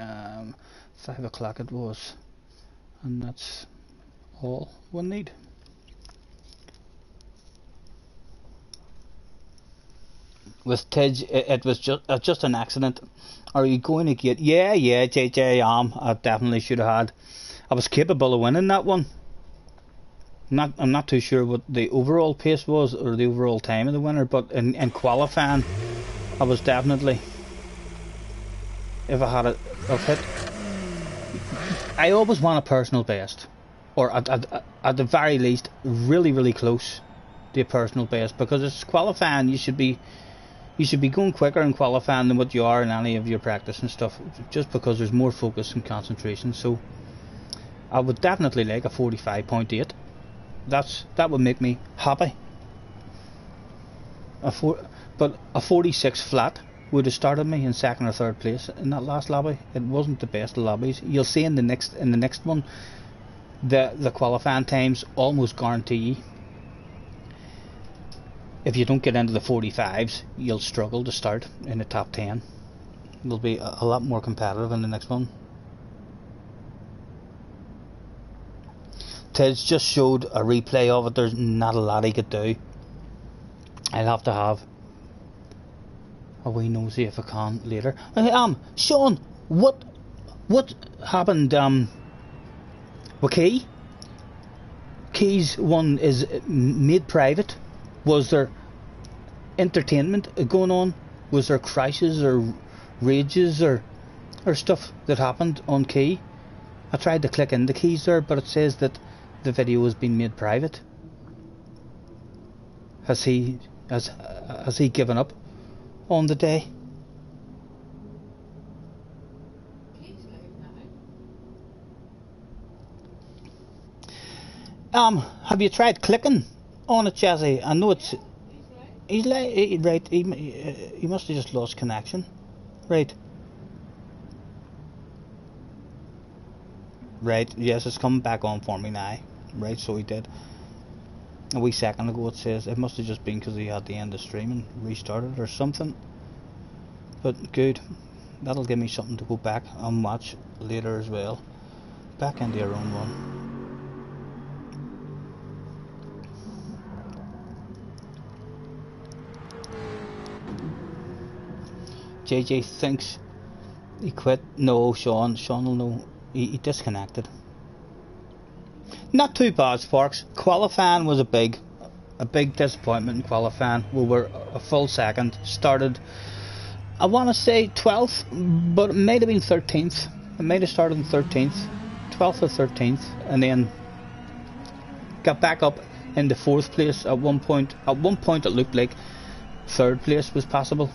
5 o'clock it was, and that's all we need. With Tej, it was just an accident. Are you going to get? Yeah, JJ, I definitely should have had. I was capable of winning that one. I'm not too sure what the overall pace was or the overall time of the winner, but in qualifying, I was definitely. If I had a hit, I always want a personal best, or at the very least, really close to a personal best, because it's qualifying. You should be going quicker in qualifying than what you are in any of your practice and stuff, just because there's more focus and concentration. So I would definitely like a 45.8. That would make me happy. But a 46 flat would have started me in second or third place in that last lobby. It wasn't the best of lobbies. You'll see in the next one, the qualifying times almost guarantee you. If you don't get into the 45s, you'll struggle to start in the top 10. It'll be a lot more competitive in the next one. Ted's just showed a replay of it. There's not a lot he could do. I'll have to have a wee nosy if I can later. Sean, what happened with Key? Key's one is made private. Was there entertainment going on? Was there crashes or rages or stuff that happened on Key? I tried to click into Keys there, but it says that the video has been made private. Has he given up on the day? Have you tried clicking on it, Jazzy? I know it's. He's like right. He must have just lost connection, right? Right. Yes, it's coming back on for me now. Right. So he did. A wee second ago it says it must have just been because he had the end of stream and restarted or something. But good. That'll give me something to go back and watch later as well. Back into your own one. JJ thinks he quit. No, Sean will know. He disconnected. Not too bad, Sparks. Qualifying was a big disappointment in qualifying. We were a full second. Started, I want to say 12th, but it might have been 13th. It might have started in 13th, 12th or 13th, and then got back up into 4th place at one point. At one point, it looked like 3rd place was possible.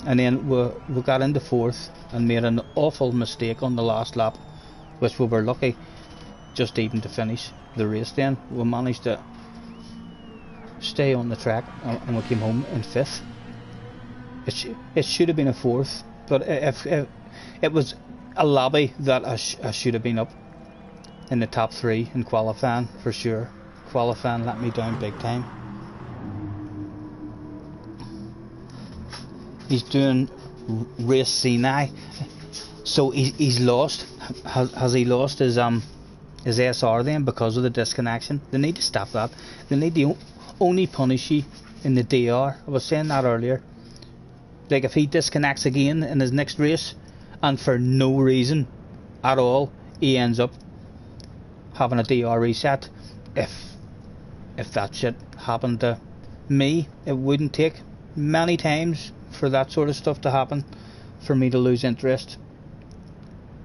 And then we got into 4th and made an awful mistake on the last lap, which we were lucky just even to finish the race. Then we managed to stay on the track, and we came home in 5th. It should have been a 4th, but if it was a lobby that I should have been up in the top 3 in qualifying for sure. Qualifying let me down big time. He's doing race Sinai, so he's lost. Has he lost his SR then because of the disconnection? They need to stop that. They need to only punish you in the DR. I was saying that earlier. Like if he disconnects again in his next race, and for no reason at all, he ends up having a DR reset. If that shit happened to me, it wouldn't take many times for that sort of stuff to happen for me to lose interest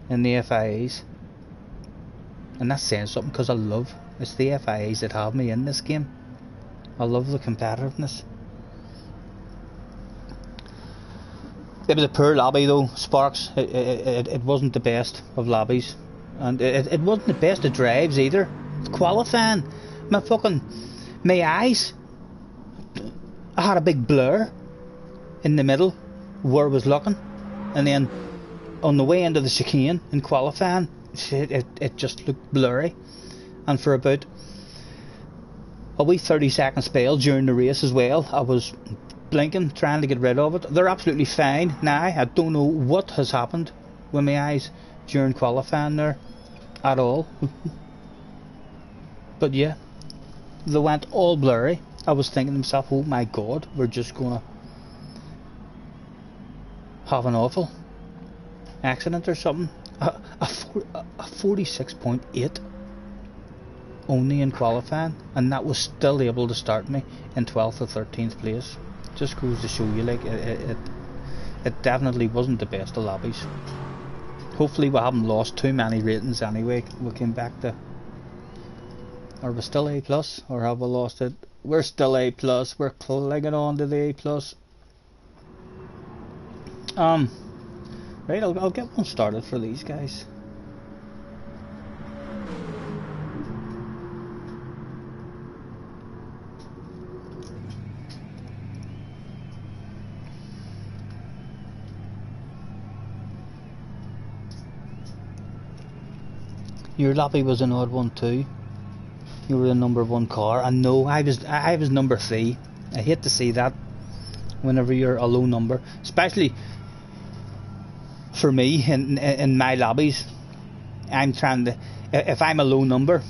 in the FIAs. And that's saying something, because it's the FIAs that have me in this game. I love the competitiveness. It was a poor lobby though, Sparks. It wasn't the best of lobbies, and it wasn't the best of drives either. It's qualifying. My eyes, I had a big blur in the middle where I was looking, and then on the way into the chicane in qualifying, it just looked blurry. And for about a wee 30-second spell during the race as well, I was blinking, trying to get rid of it. They're absolutely fine now. I don't know what has happened with my eyes during qualifying there at all. But yeah, they went all blurry. I was thinking to myself, oh my god, we're just gonna have an awful accident or something. A 46.8 only in qualifying, and that was still able to start me in 12th or 13th place. Just goes to show you, like, it definitely wasn't the best of lobbies. Hopefully we haven't lost too many ratings anyway. We came back to, are we still A+, or have we lost it? We're still A+, we're clinging on to the A+. Right, I'll get one started for these guys. Your lobby was an odd one too. You were the number 1 car. I know I was number 3. I hate to see that whenever you're a low number, especially for me in my lobbies. I'm trying to, if I'm a low number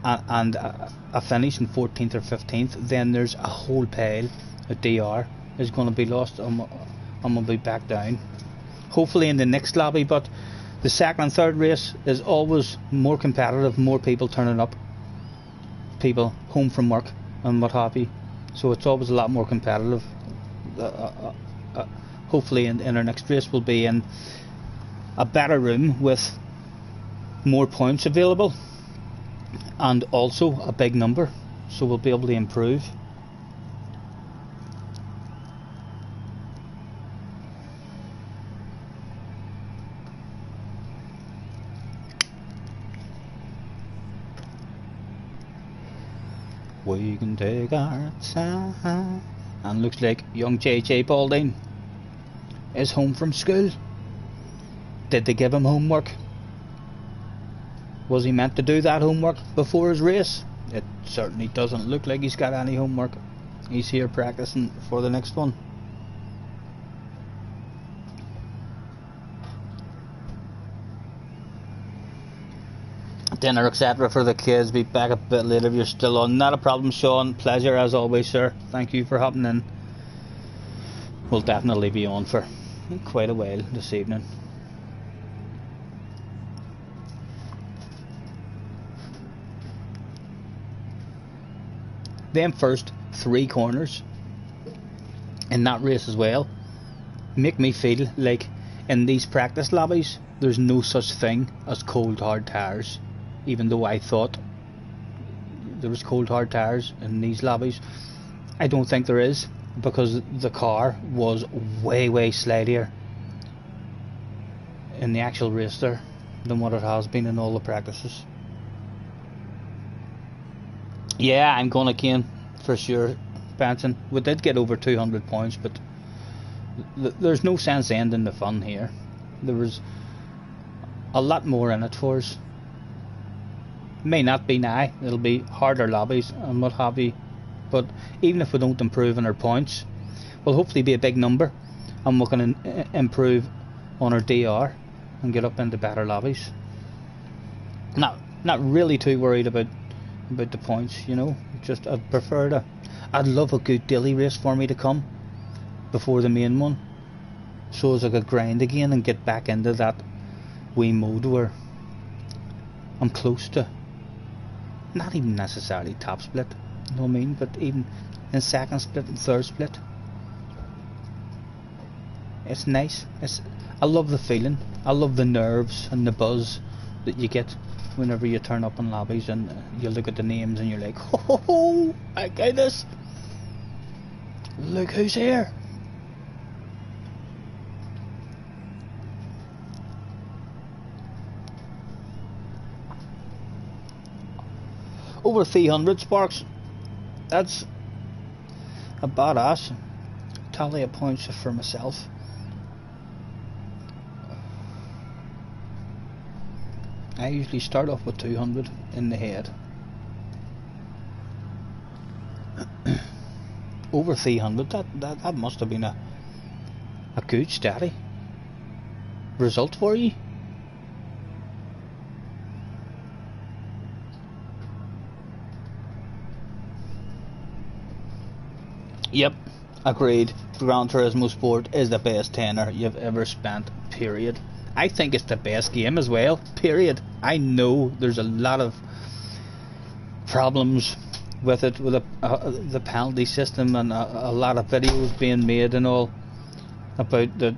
and I finish in 14th or 15th, then there's a whole pile of DR is going to be lost. I'm going to be back down. Hopefully in the next lobby, but the second and third race is always more competitive, more people turning up, people home from work and what have you. So it's always a lot more competitive. Hopefully in our next race we'll be in a better room with more points available and also a big number, so we'll be able to improve. We can take our time. And looks like young JJ Balding is home from school. Did they give him homework? Was he meant to do that homework before his race? It certainly doesn't look like he's got any homework. He's here practicing for the next one. Dinner etc. for the kids. Be back a bit later if you're still on. Not a problem, Sean. Pleasure as always, sir. Thank you for hopping in. We'll definitely be on for quite a while this evening. Them first 3 corners in that race as well make me feel like in these practice lobbies there's no such thing as cold hard tires. Even though I thought there was cold hard tires in these lobbies, I don't think there is, because the car was way slidier in the actual race there than what it has been in all the practices. Yeah, I'm going again. for sure, Benson. We did get over 200 points, but there's no sense ending the fun here. There was a lot more in it for us. May not be now, it'll be harder lobbies and what have you, but even if we don't improve on our points, we'll hopefully be a big number and we can improve on our DR and get up into better lobbies. Not really too worried about the points, you know. Just I'd love a good daily race for me to come before the main one, so as I could grind again and get back into that wee mode where I'm close to not even necessarily top split, you know what I mean, but even in second split and third split. It's nice. I love the feeling. I love the nerves and the buzz that you get whenever you turn up in lobbies and you look at the names and you're like, ho ho ho, I got this. Look who's here. Over 300 sparks. That's a badass tally of points for myself. I usually start off with 200 in the head. Over 300, that must have been a good steady result for you. Yep, agreed. Gran Turismo Sport is the best tenner you've ever spent, period. I think it's the best game as well, period. I know there's a lot of problems with it, with the penalty system, and a lot of videos being made and all about the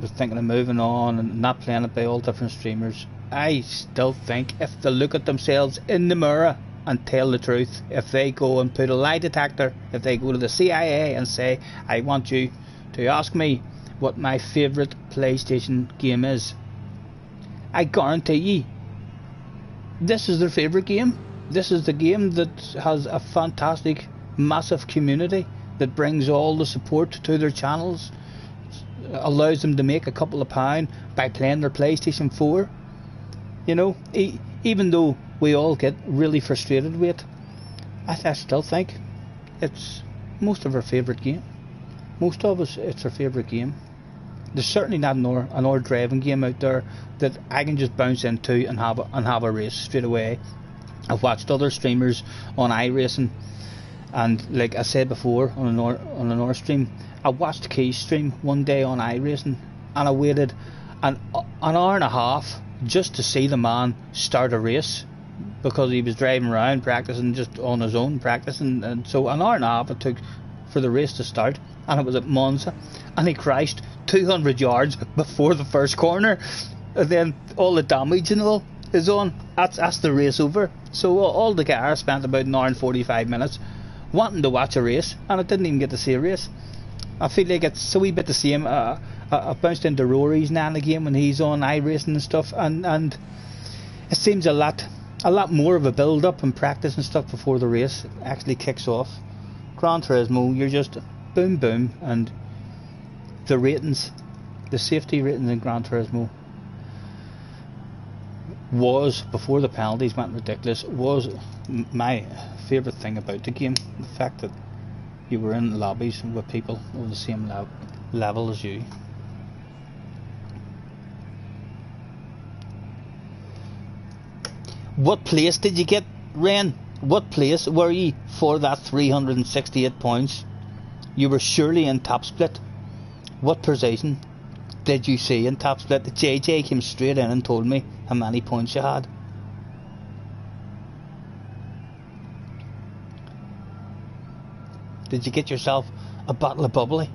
thinking of moving on and not playing it by all different streamers. I still think if they look at themselves in the mirror and tell the truth, if they go and put a lie detector, if they go to the CIA and say, I want you to ask me what my favourite PlayStation game is, I guarantee you this is their favourite game. This is the game that has a fantastic, massive community that brings all the support to their channels, allows them to make a couple of pound by playing their PlayStation 4. You know, even though we all get really frustrated with it, I still think it's most of our favourite game. Most of us, it's our favourite game. There's certainly not another driving game out there that I can just bounce into and have a race straight away. I've watched other streamers on iRacing, and like I said before on a North stream, I watched Key's stream one day on iRacing, and I waited an hour and a half just to see the man start a race, because he was driving around practicing just on his own, practicing, and so an hour and a half it took for the race to start, and it was at Monza, and he crashed 200 yards before the first corner, and then all the damage and all is on. That's the race over. So all the guys spent about an hour and 45 minutes wanting to watch a race, and I didn't even get to see a race. I feel like it's a wee bit the same. I bounced into Rory's now and again when he's on iRacing and stuff, and it seems a lot more of a build up and practice and stuff before the race actually kicks off. Gran Turismo, you're just boom boom, and the ratings, the safety ratings in Gran Turismo was, before the penalties went ridiculous, was my favourite thing about the game. The fact that you were in lobbies with people of the same level as you. What place did you get, Ren? What place were you for that 368 points? You were surely in top split. What position did you see in top split? JJ came straight in and told me how many points you had. Did you get yourself a bottle of bubbly?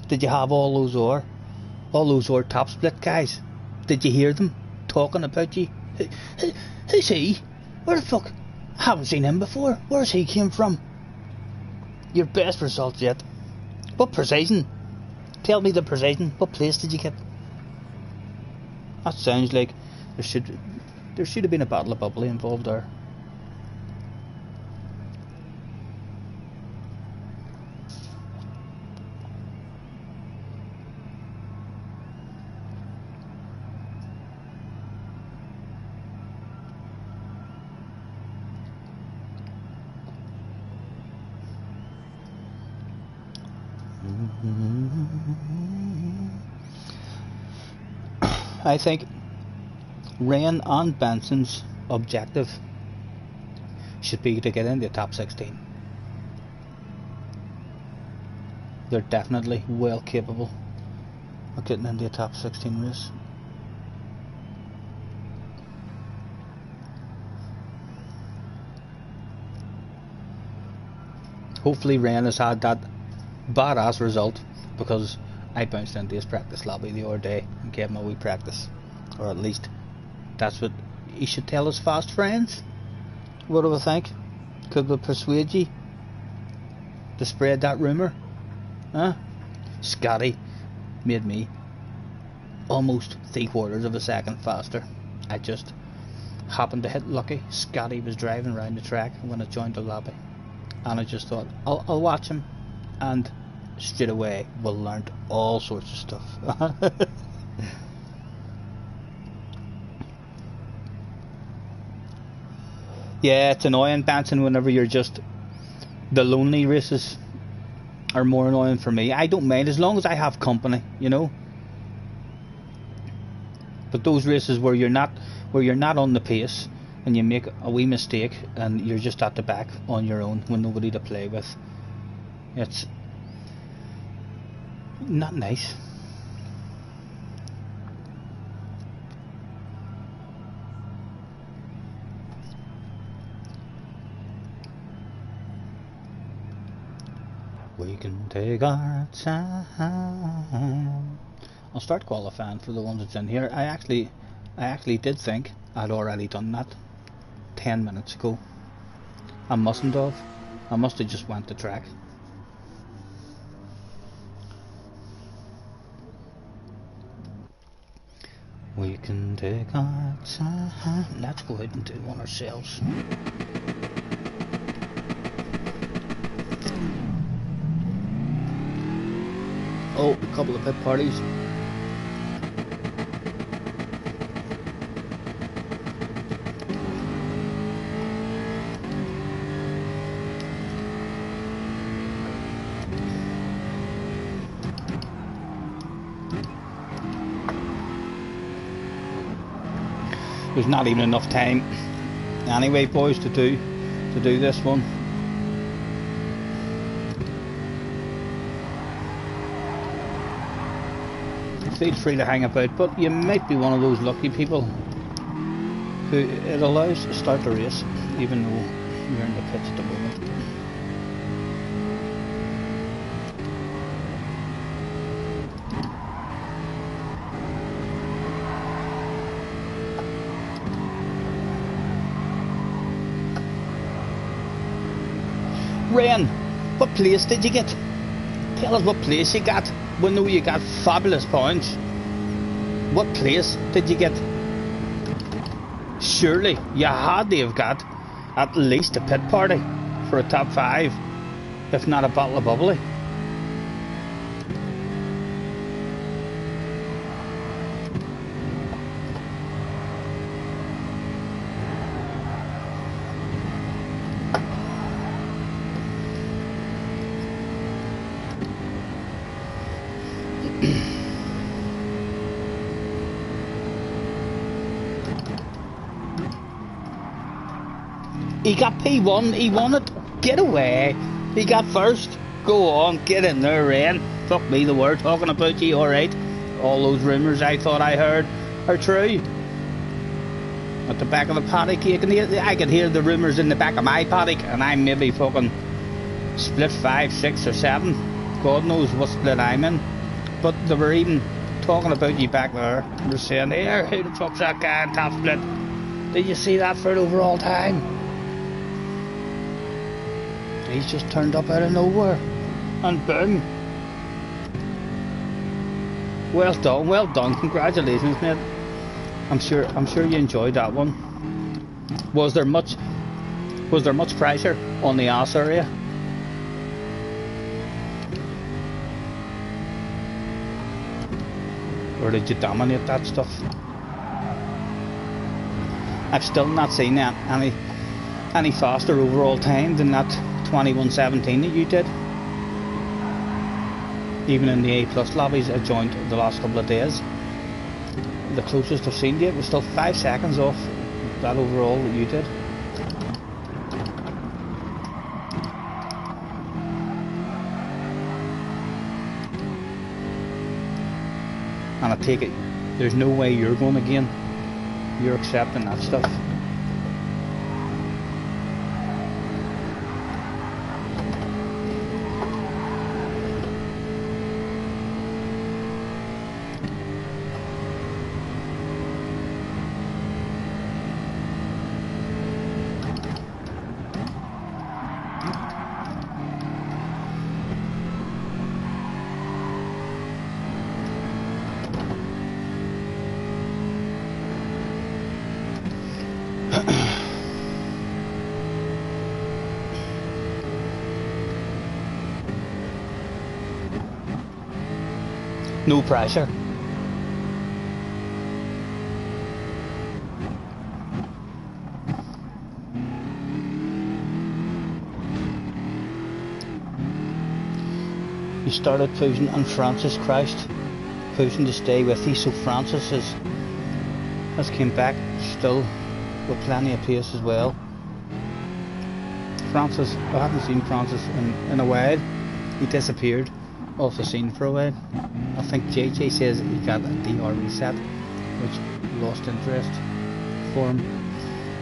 Did you have all those top split guys? Did you hear them talking about you? Who's he? Where the fuck? I haven't seen him before. Where's he came from? Your best result yet. What precision? Tell me the precision. What place did you get? That sounds like there should have been a bottle of bubbly involved there. I think Ryan and Benson's objective should be to get in the top 16. They're definitely well capable of getting into the top 16 race. Hopefully Ryan has had that badass result, because I bounced into his practice lobby the other day and gave him a wee practice, or at least that's what he should tell his fast friends. What do I think? Could we persuade you to spread that rumour? Huh? Scotty made me almost 3/4 of a second faster. I just happened to hit lucky. Scotty was driving around the track when I joined the lobby, and I just thought I'll watch him, and straight away we learned all sorts of stuff. Yeah, it's annoying, Benson, whenever you're just... The lonely races are more annoying for me. I don't mind as long as I have company, you know. But those races where you're not on the pace and you make a wee mistake and you're just at the back on your own with nobody to play with, it's not nice. We can take our time. I'll start qualifying for the ones that's in here. I actually did think I'd already done that 10 minutes ago. I mustn't have. I must have just went to track. We can take our time. Let's go ahead and do one ourselves. Oh, a couple of pit parties. There's not even enough time anyway, boys, to do this one. Feel free to hang about, but you might be one of those lucky people who it allows to start the race even though you're in the pits at the moment. Ryan, what place did you get? Tell us what place you got. We know you got fabulous points. What place did you get? Surely you had to have got at least a pit party for a top 5, if not a bottle of bubbly. He got P1, he won it. Get away. He got first. Go on, get in there, Ryan. Fuck me, the word talking about you, alright. All those rumours I thought I heard are true. At the back of the paddock, I can hear the rumours in the back of my paddock, and I'm maybe fucking split 5, 6 or 7. God knows what split I'm in. But they were even talking about you back there. They're saying, here, who the fuck's that guy in top split? Did you see that for an overall time? He's just turned up out of nowhere, and boom! Well done, congratulations, mate. I'm sure you enjoyed that one. Was there much pressure on the ass area? Or did you dominate that stuff? I've still not seen any faster overall time than that 21:17 that you did. Even in the A plus lobbies I joined the last couple of days, the closest I've seen to it was still 5 seconds off that overall that you did. And I take it there's no way you're going again. You're accepting that stuff. No pressure. You started pushing and Francis crashed, pushing to stay with you, so Francis has came back still with plenty of pace as well. Francis, I haven't seen Francis in a while. He disappeared off the scene for a while. I think JJ says he got a DR reset, which lost interest for him.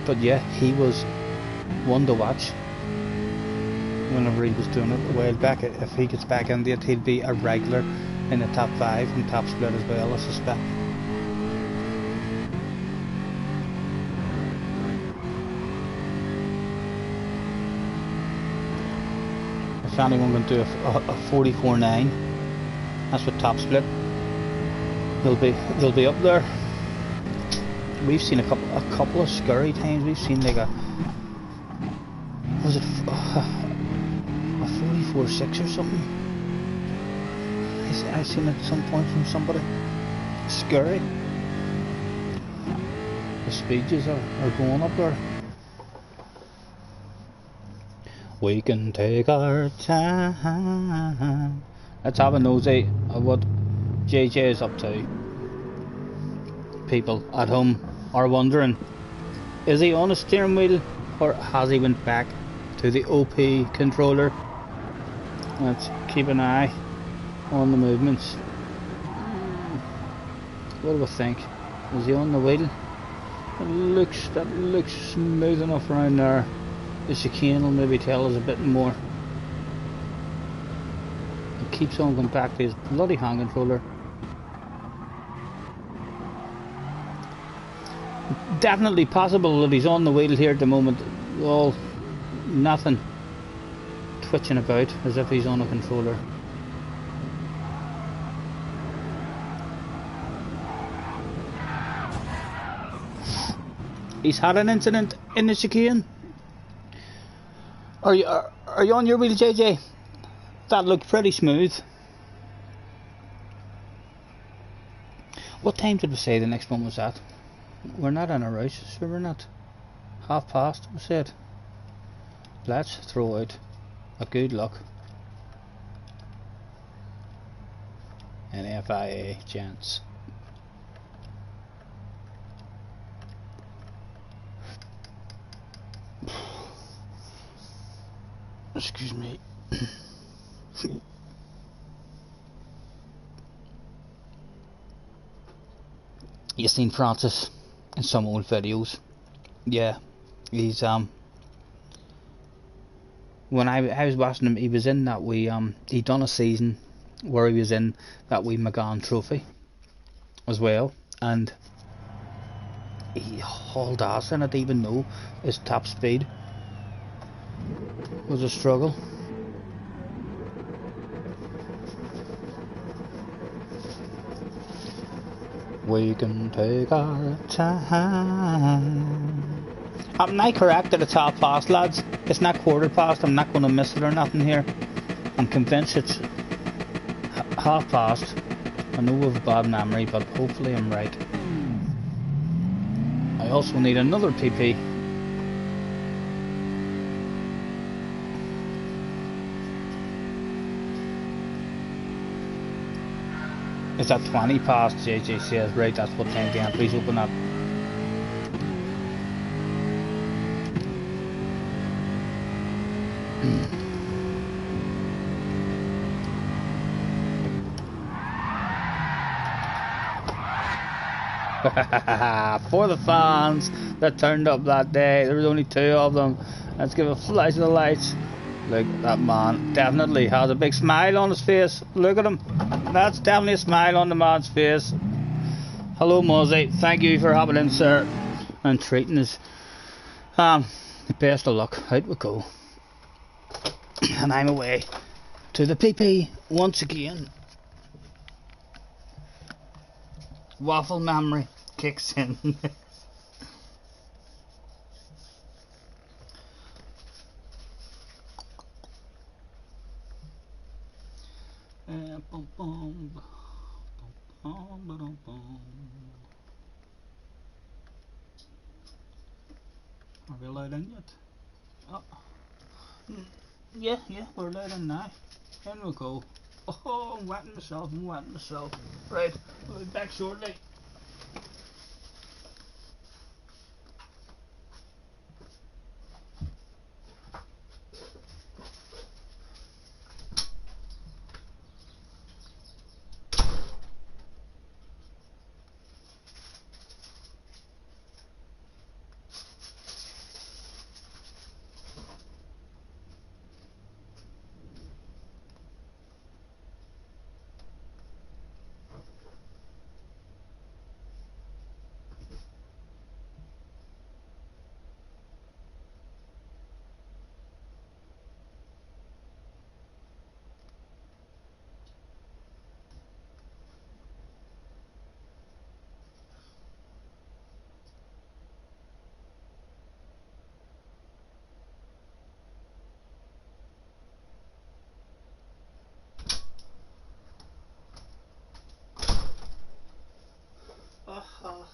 But yeah, he was one to watch whenever he was doing it a while back. If he gets back into it, he'll be a regular in the top 5 and top split as well, I suspect. If anyone can do a 44.9, that's what top split. They'll be up there. We've seen a couple of scurry times. We've seen like a 44.6 or something. I've seen it at some point from somebody. Scurry. The speeches are going up there. We can take our time. Let's have a nosy of what JJ is up to. People at home are wondering, is he on a steering wheel or has he went back to the OP controller? Let's keep an eye on the movements. What do I think? Is he on the wheel? That looks smooth enough around there. The chicane will maybe tell us a bit more. He keeps on going back to his bloody hand controller. Definitely possible that he's on the wheel here at the moment. All nothing twitching about as if he's on a controller. He's had an incident in the chicane. Are you on your wheel, JJ? That looked pretty smooth. What time did we say the next one was at? We're not in a rush, so we're not. past, we said. Let's throw out a good luck. An FIA chance. Excuse me. You seen Francis in some old videos? Yeah, he's when I was watching him, he was in that he done a season where he was in that wee McGann trophy as well, and he hauled ass in it, even though his top speed was a struggle. We can take our time. Am I correct that it's half past, lads? It's not quarter past. I'm not going to miss it or nothing here. I'm convinced it's half past. I know we've a bad memory, but hopefully I'm right. I also need another PP. It's at 20 past, JJ says. Right, that's what time the entries open at. For the fans that turned up that day, there was only 2 of them. Let's give a flash of the lights. Look, that man definitely has a big smile on his face. Look at him. That's definitely a smile on the man's face. Hello, Muzzy. Thank you for having in, sir, and treating us. Best of luck. Out we go. And I'm away to the PP once again. Waffle memory kicks in. Are we allowed in yet? Oh. Yeah, we're allowed in now. In we go. Oh, I'm wetting myself. Right, we'll be back shortly.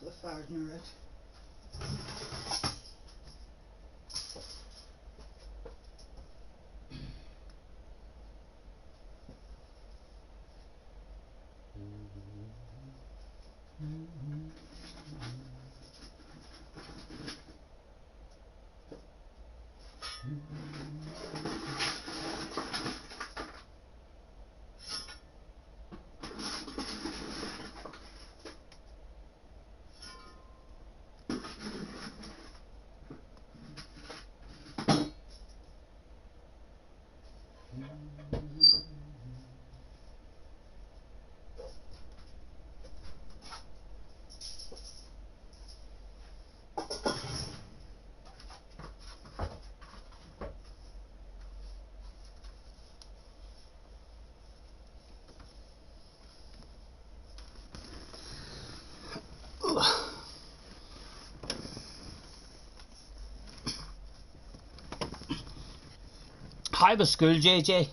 The fire's near it. How was school, JJ?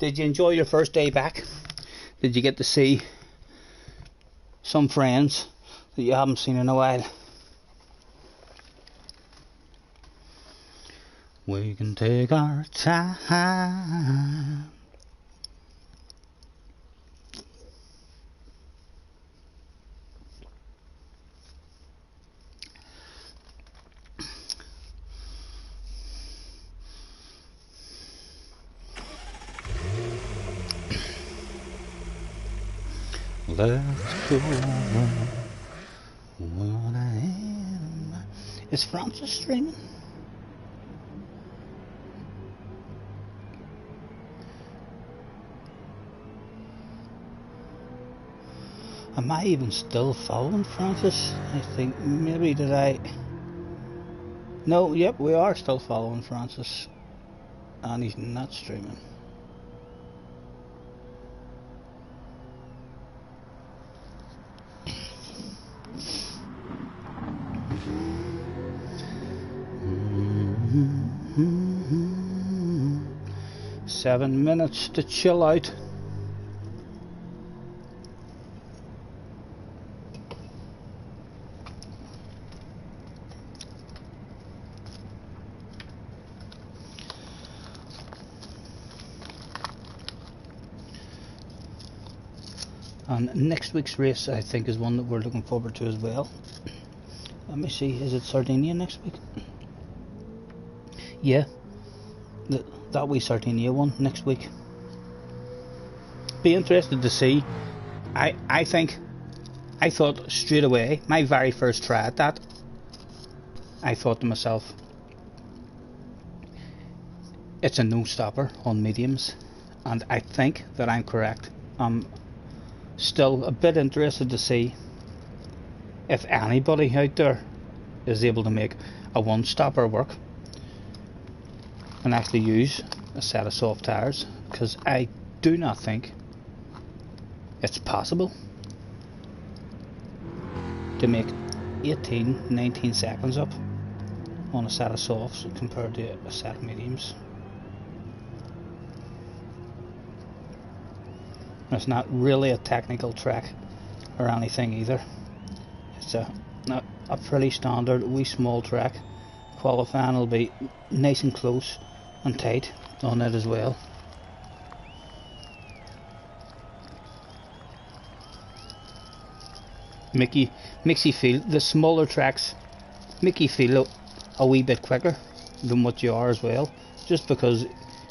Did you enjoy your first day back? Did you get to see some friends that you haven't seen in a while? We can take our time. Let's go. What I am. Is Francis streaming? Am I even still following Francis? I think maybe did I. No, yep, we are still following Francis. And he's not streaming. Mm-hmm. 7 minutes to chill out. And next week's race, I think, is one that we're looking forward to as well. Let me see, is it Sardinia next week? Yeah, that wee Sardinia one next week. Be interested to see. I thought straight away, my very first try at that, I thought to myself, it's a no-stopper on mediums, and I think that I'm correct. I'm still a bit interested to see if anybody out there is able to make a one-stopper work and actually use a set of soft tyres, because I do not think it's possible to make 18-19 seconds up on a set of softs compared to a set of mediums. It's not really a technical track or anything either. It's a pretty standard wee small track. Qualifying will be nice and close and tight on it as well. Makes you feel, the smaller tracks make you feel a wee bit quicker than what you are as well, just because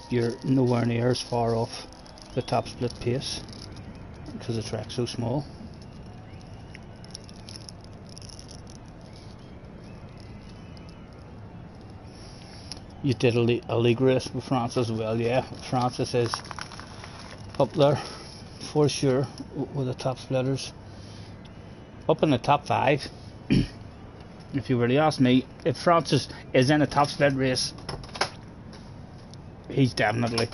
you're nowhere near as far off the top split pace because the track's so small. You did a league race with Francis as well. Yeah, Francis is up there for sure with the top splitters, up in the top 5. If you really ask me, if Francis is in a top split race, he's definitely,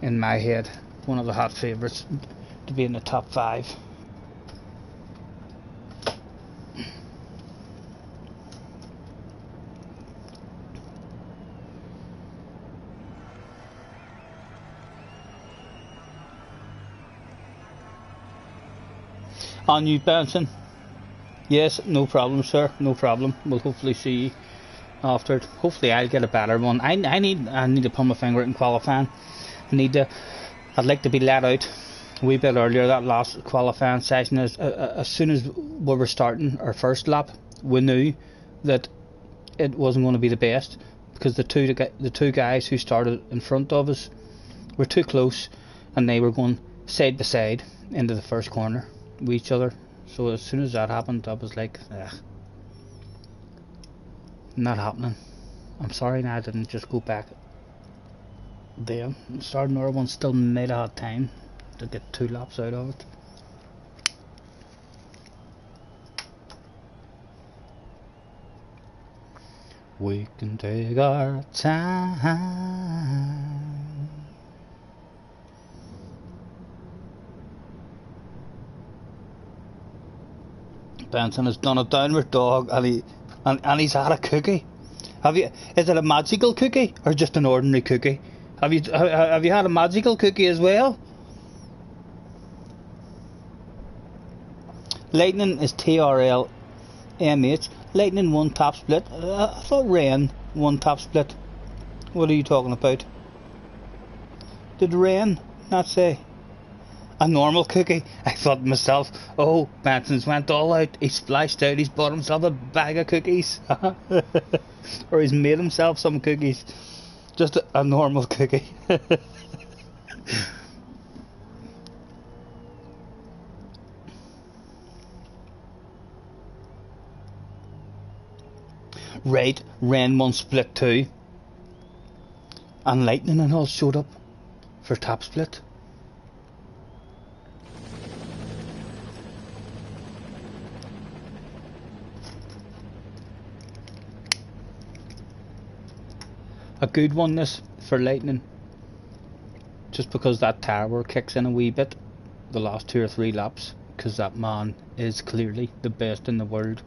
in my head, one of the hot favourites to be in the top 5. On you, Benson. Yes, no problem, sir. No problem. We'll hopefully see you after it. Hopefully, I'll get a better one. I need to pull my finger out in qualifying. I'd like to be let out a wee bit earlier. That last qualifying session, as soon as we were starting our first lap, we knew that it wasn't going to be the best, because the two guys who started in front of us were too close, and they were going side by side into the first corner with each other. So as soon as that happened, I was like, not happening. I'm sorry now I didn't just go back then. Starting another one, still made a hard time to get 2 laps out of it. We can take our time. Benson has done a downward dog, and he's had a cookie. Is it a magical cookie or just an ordinary cookie? Have you had a magical cookie as well? Lightning is TRLMH. Lightning won top split. I thought Rain won top split. What are you talking about? Did Rain not say a normal cookie? I thought to myself, oh, Benson's went all out. He splashed out. He's bought himself a bag of cookies. Or he's made himself some cookies. Just a normal cookie. Right, Rain won split 2. And Lightning and all showed up for top split. A good one this for Lightning, just because that tower kicks in a wee bit the last 2 or 3 laps, because that man is clearly the best in the world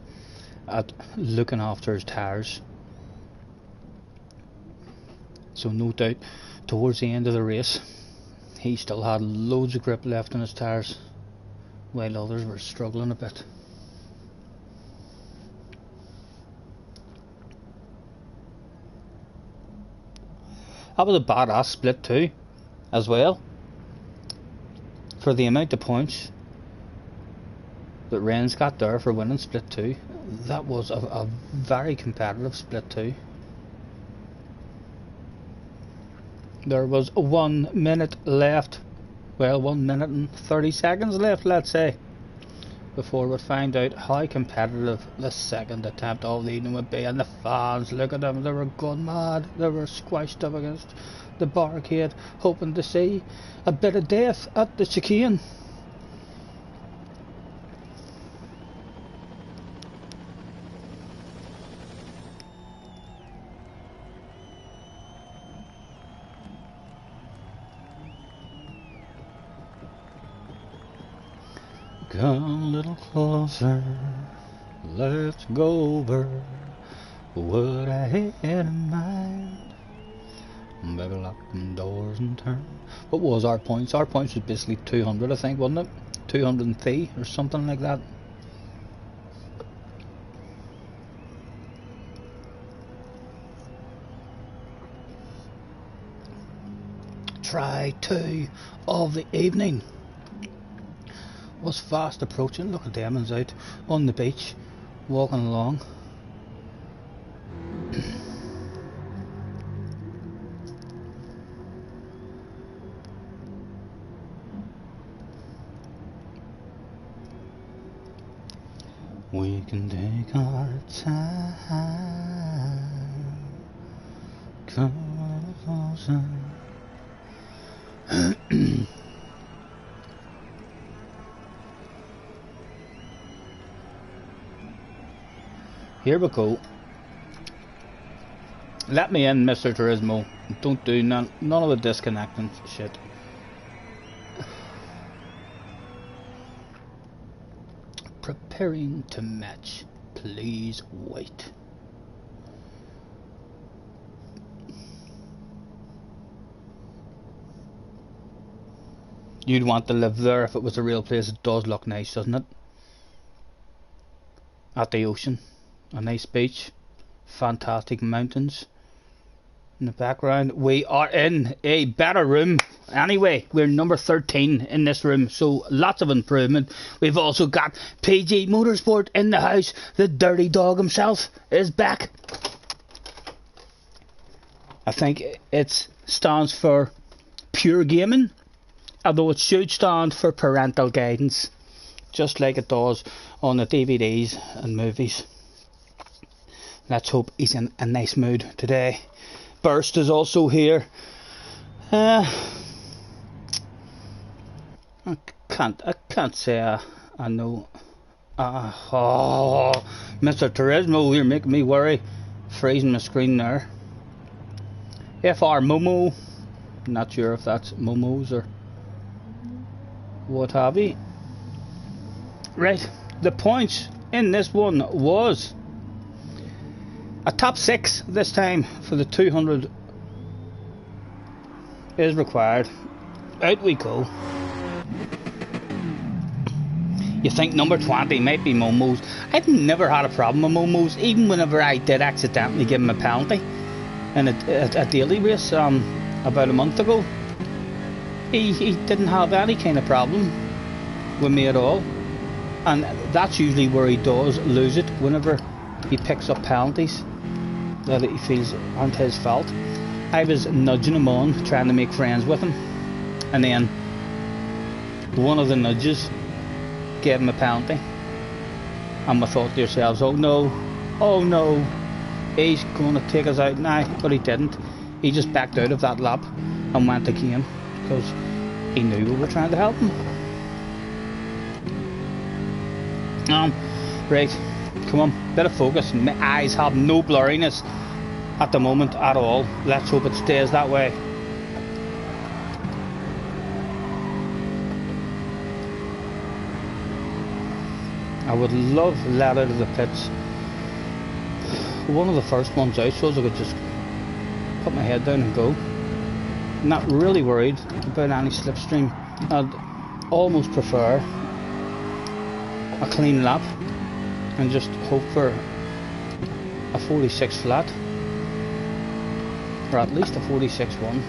at looking after his tires. So no doubt towards the end of the race he still had loads of grip left in his tires, while others were struggling a bit. That was a badass split too, as well. for the amount of points that Ren's got there for winning split 2. That was a very competitive split 2. There was 1 minute left, well, 1 minute and 30 seconds left, let's say, before we find out how competitive the second attempt of the evening would be. And the fans, look at them, they were gone mad. They were squashed up against the barricade, hoping to see a bit of death at the chicane. Come a little closer, let's go over what I had in mind. Better lock them doors and turn. What was our points? Our points was basically 200, I think, wasn't it? 203 or something like that. Try 2 of the evening was fast approaching. Look at Demons out on the beach, walking along. We can take our time. Come closer. Here we go. Let me in, Mr. Turismo. Don't do none of the disconnecting shit. Preparing to match. Please wait. You'd want to live there if it was a real place. It does look nice, doesn't it? At the ocean. A nice beach, fantastic mountains in the background. We are in a better room. Anyway, we're number 13 in this room, so lots of improvement. We've also got PG Motorsport in the house. The dirty dog himself is back. I think it stands for pure gaming, although it should stand for parental guidance, just like it does on the DVDs and movies. Let's hope he's in a nice mood today. Burst is also here. I can't say I know. Oh, Mr. Turismo, you're making me worry. Freezing my screen there. FR Momo. Not sure if that's Momos or what have you. Right, the points in this one was a top 6 this time for the 200 is required. Out we go. You think number 20 might be Momo's. I've never had a problem with Momo's, even whenever I did accidentally give him a penalty in a daily race about a month ago. He didn't have any kind of problem with me at all. And that's usually where he does lose it, whenever he picks up penalties that he feels aren't his fault. I was nudging him on, trying to make friends with him, and then one of the nudges gave him a penalty, and we thought to yourselves, oh no, he's going to take us out now. But he didn't. He just backed out of that lap and went again, because he knew we were trying to help him. Right, come on, bit of focus. My eyes have no blurriness at the moment at all. Let's hope it stays that way. I would love let out of the pits one of the first ones out, so I could just put my head down and go. I'm not really worried about any slipstream. I'd almost prefer a clean lap and just hope for a 46 flat, or at least a 46-1.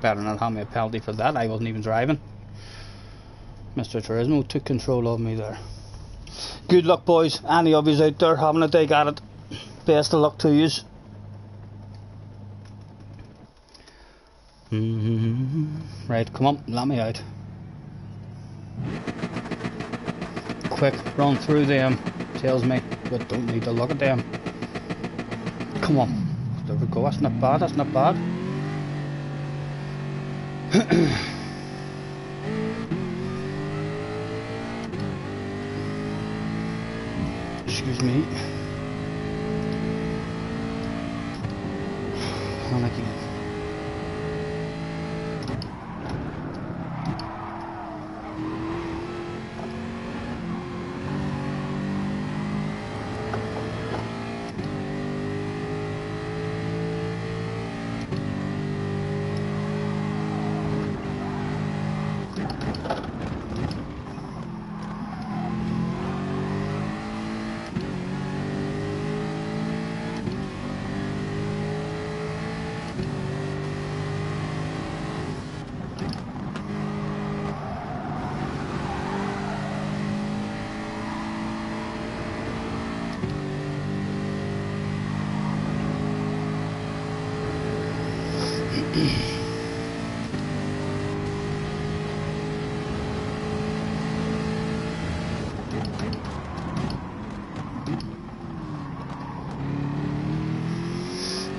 Better not have me a penalty for that. I wasn't even driving. Mr. Turismo took control of me there. Good luck, boys. Any of you out there having a dig at it, best of luck to yous. Right, come on, let me out. Quick, run through them, tells me, but don't need to look at them. Come on, there we go, that's not bad, that's not bad. Excuse me. Panicking.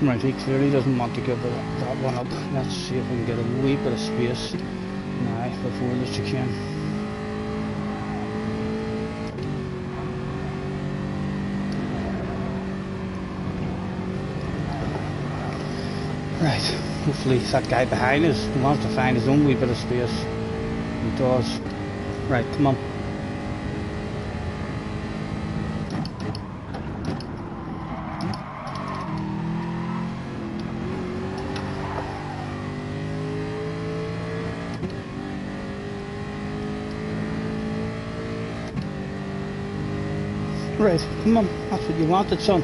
Right, he clearly doesn't want to give that one up. Let's see if we can get a wee bit of space now before the chicane. Right, hopefully that guy behind us wants to find his own wee bit of space. He does. Right, come on. Right, come on, that's what you wanted, son.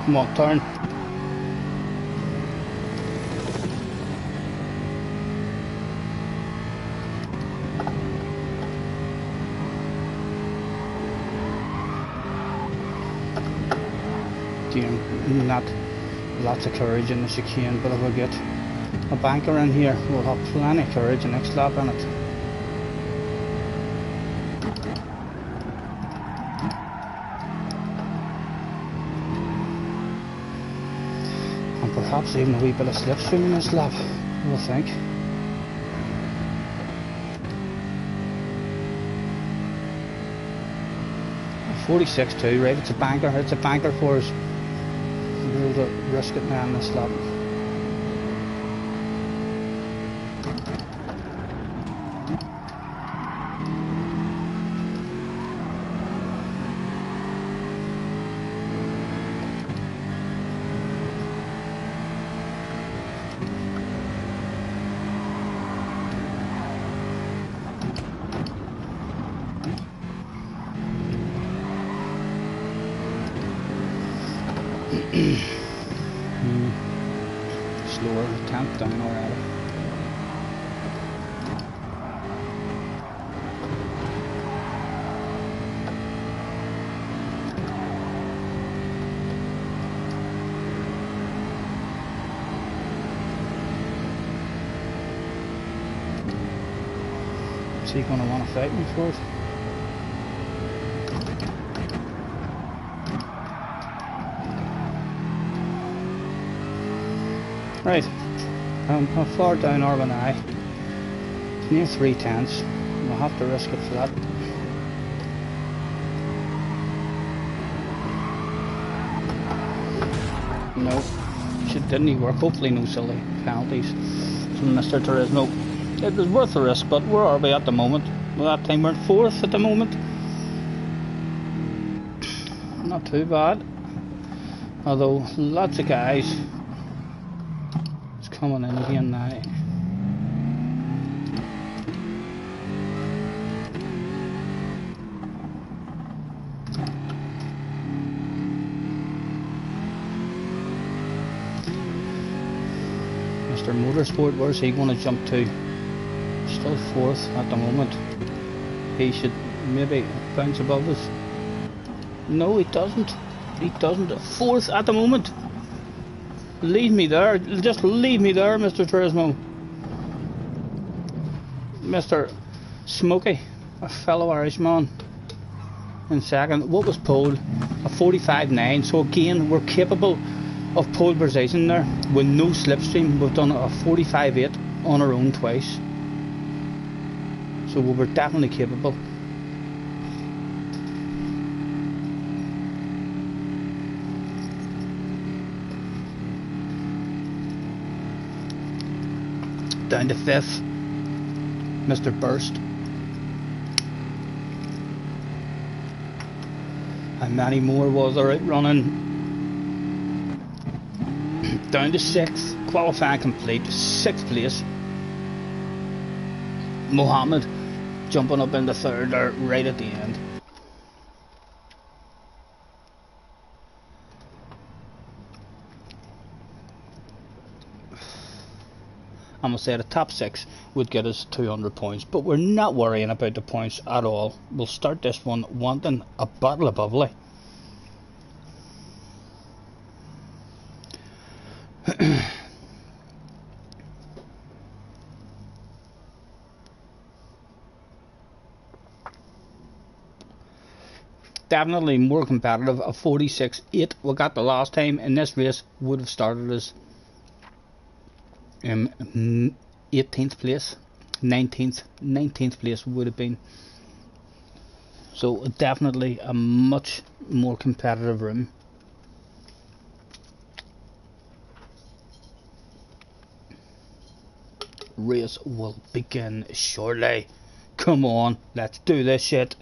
Come on, turn. Not lots of courage in the chicane, but if we get a banker in here, we'll have plenty of courage the next lap in it. And perhaps even a wee bit of slipstream in this lap, we'll think. .46.2, right, it's a banker for us. We'll to risk it now in this lap. Slower, 10th down already. Is he going to want to fight me for it? Right, I'm far down Urban Eye, near 3/10. We'll have to risk it for that. No, shit didn't work. Hopefully no silly penalties from Mr. Turismo. It was worth the risk, but where are we at the moment? Well, that time we're in 4th at the moment. Not too bad. Although lots of guys coming in again now. Mr. Motorsport, where's he going to jump to? Still 4th at the moment. He should maybe bounce above us. No, he doesn't. He doesn't. 4th at the moment. Leave me there. Just leave me there, Mr. Turismo. Mr. Smokey, a fellow Irishman, in 2nd. What was pole? A 45.9. So again, we're capable of pole position there with no slipstream. We've done a 45.8 on our own twice. So we were definitely capable. Down to 5th, Mr. Burst. How many more was there out running? Down to 6th, qualifying complete, 6th place. Mohammed jumping up into 3rd there right at the end. I'm going to say the top 6 would get us 200 points, but we're not worrying about the points at all. We'll start this one wanting a bottle of bubbly. Definitely more competitive. A 46.8 we got the last time in this race would have started as 18th place, 19th place would have been. So definitely a much more competitive room. Race will begin shortly. Come on, let's do this shit.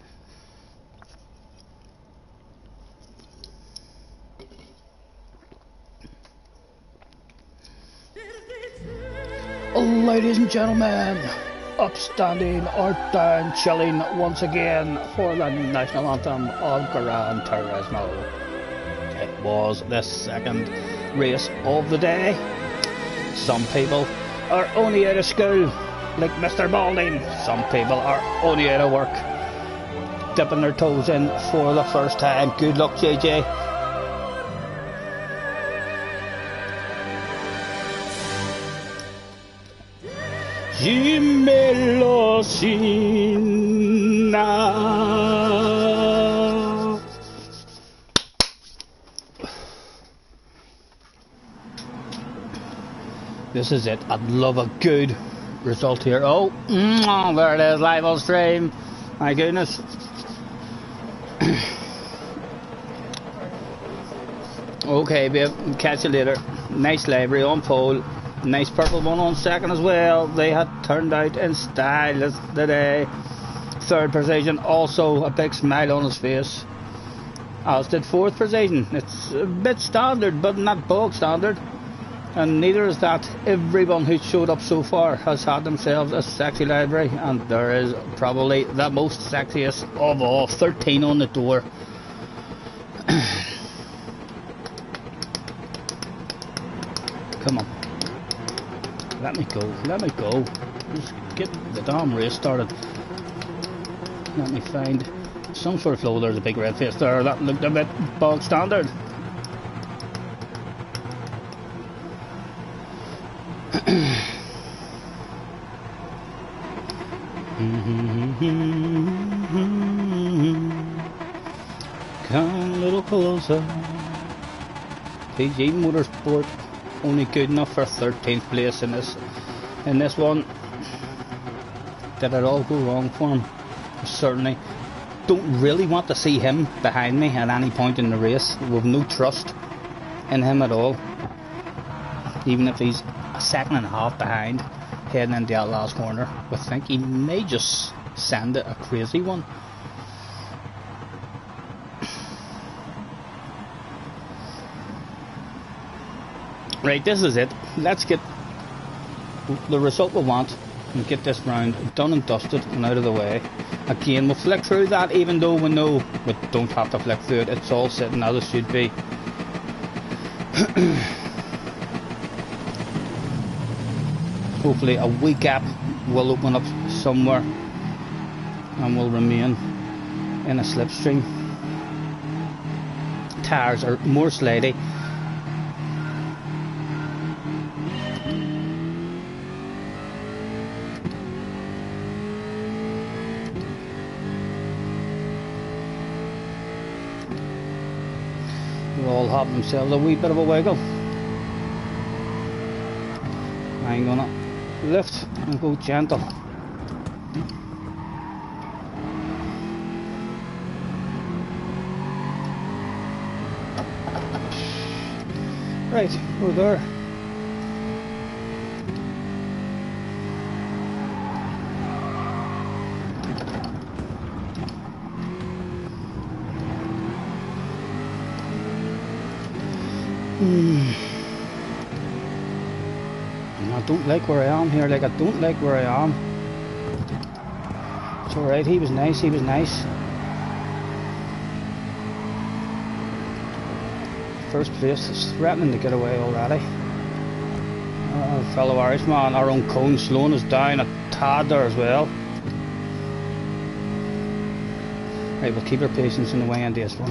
Ladies and gentlemen, upstanding or down chilling once again for the national anthem of Gran Turismo. It was the 2nd race of the day. Some people are only out of school, like Mr. Balding. Some people are only out of work, dipping their toes in for the first time. Good luck, JJ. This is it. I'd love a good result here. Oh, there it is, live on stream. My goodness. Okay, babe, catch you later. Nice livery on pole. Nice purple one on 2nd as well. They had turned out in style today. 3rd position, also a big smile on his face. As did 4th position. It's a bit standard, but not bog standard. And neither is that. Everyone who showed up so far has had themselves a sexy livery, and there is probably the most sexiest of all. 13 on the door. Come on. Let me go, let me go. Just get the damn race started. Let me find some sort of flow. There's a big red face there. That looked a bit bog standard. Come a little closer. PG Motorsport only good enough for 13th place in this one. Did it all go wrong for him? Certainly. Don't really want to see him behind me at any point in the race. We've no trust in him at all. Even if he's a second and a half behind heading into that last corner, we think he may just send it a crazy one. Right, this is it. Let's get the result we want and get this round done and dusted and out of the way. Again, we'll flick through that, even though we know we don't have to flick through it. It's all sitting as it should be. Hopefully a wee gap will open up somewhere and will remain in a slipstream. Tires are more slidey. They'll all have themselves a wee bit of a wiggle. I'm gonna lift and go gentle. Right, we're there. I don't like where I am here, like I don't like where I am. It's alright, he was nice, he was nice. First place is threatening to get away already. Fellow Irishman, our own comn slowing us down a tad there as well. Right, we'll keep our patience in the way into this one.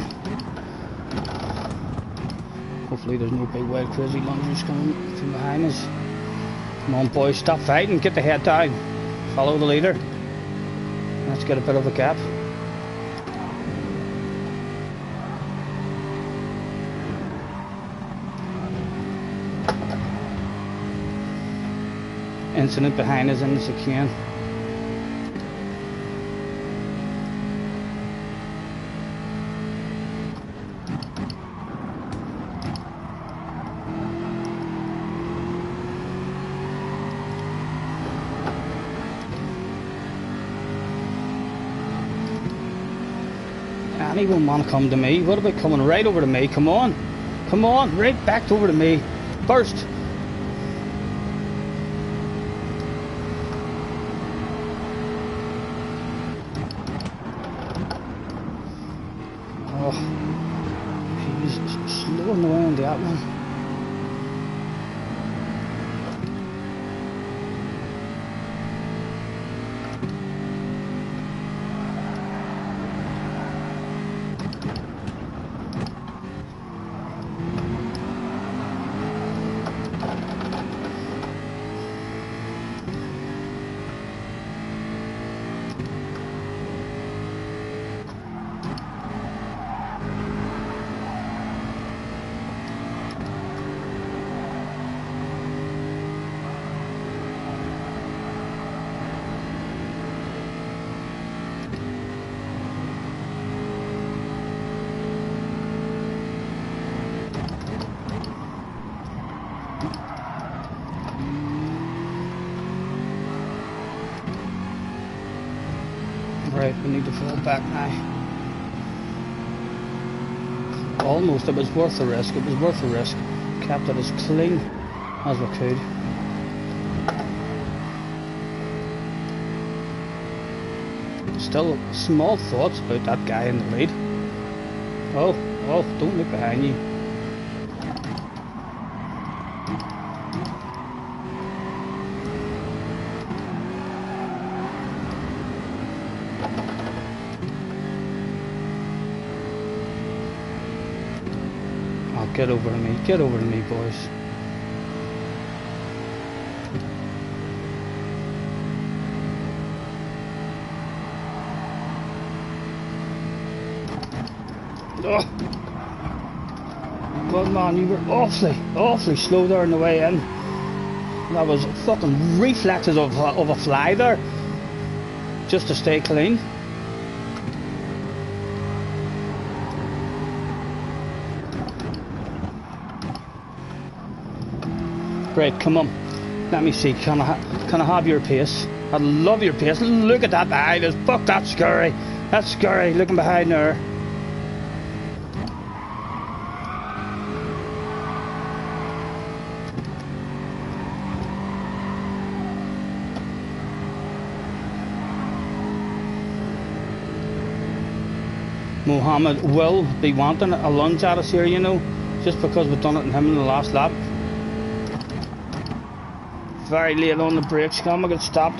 Hopefully there's no big wild crazy lungers coming from behind us. Come on boys, stop fighting, get the head down. Follow the leader. Let's get a bit of a gap. Incident behind us in the chicane. Anyone want to come to me? What about coming right over to me? Come on, right back over to me. First. Oh, he's slowing away on that one. Right, we need to fall back now. Almost, it was worth the risk, it was worth the risk. Kept it as clean as we could. Still small thoughts about that guy in the lead. Oh, don't look behind you. Get over to me, boys. Oh. But man, you were awfully slow there on the way in. That was fucking reflexes of a fly there, just to stay clean. Right, come on. Let me see. Can I have your pace? I love your pace. Look at that behind us. Fuck, that's scary. That's scary. Looking behind there. Mohammed will be wanting a lunge at us here, you know, just because we've done it in him in the last lap. Very late on the brakes, come, I got stopped.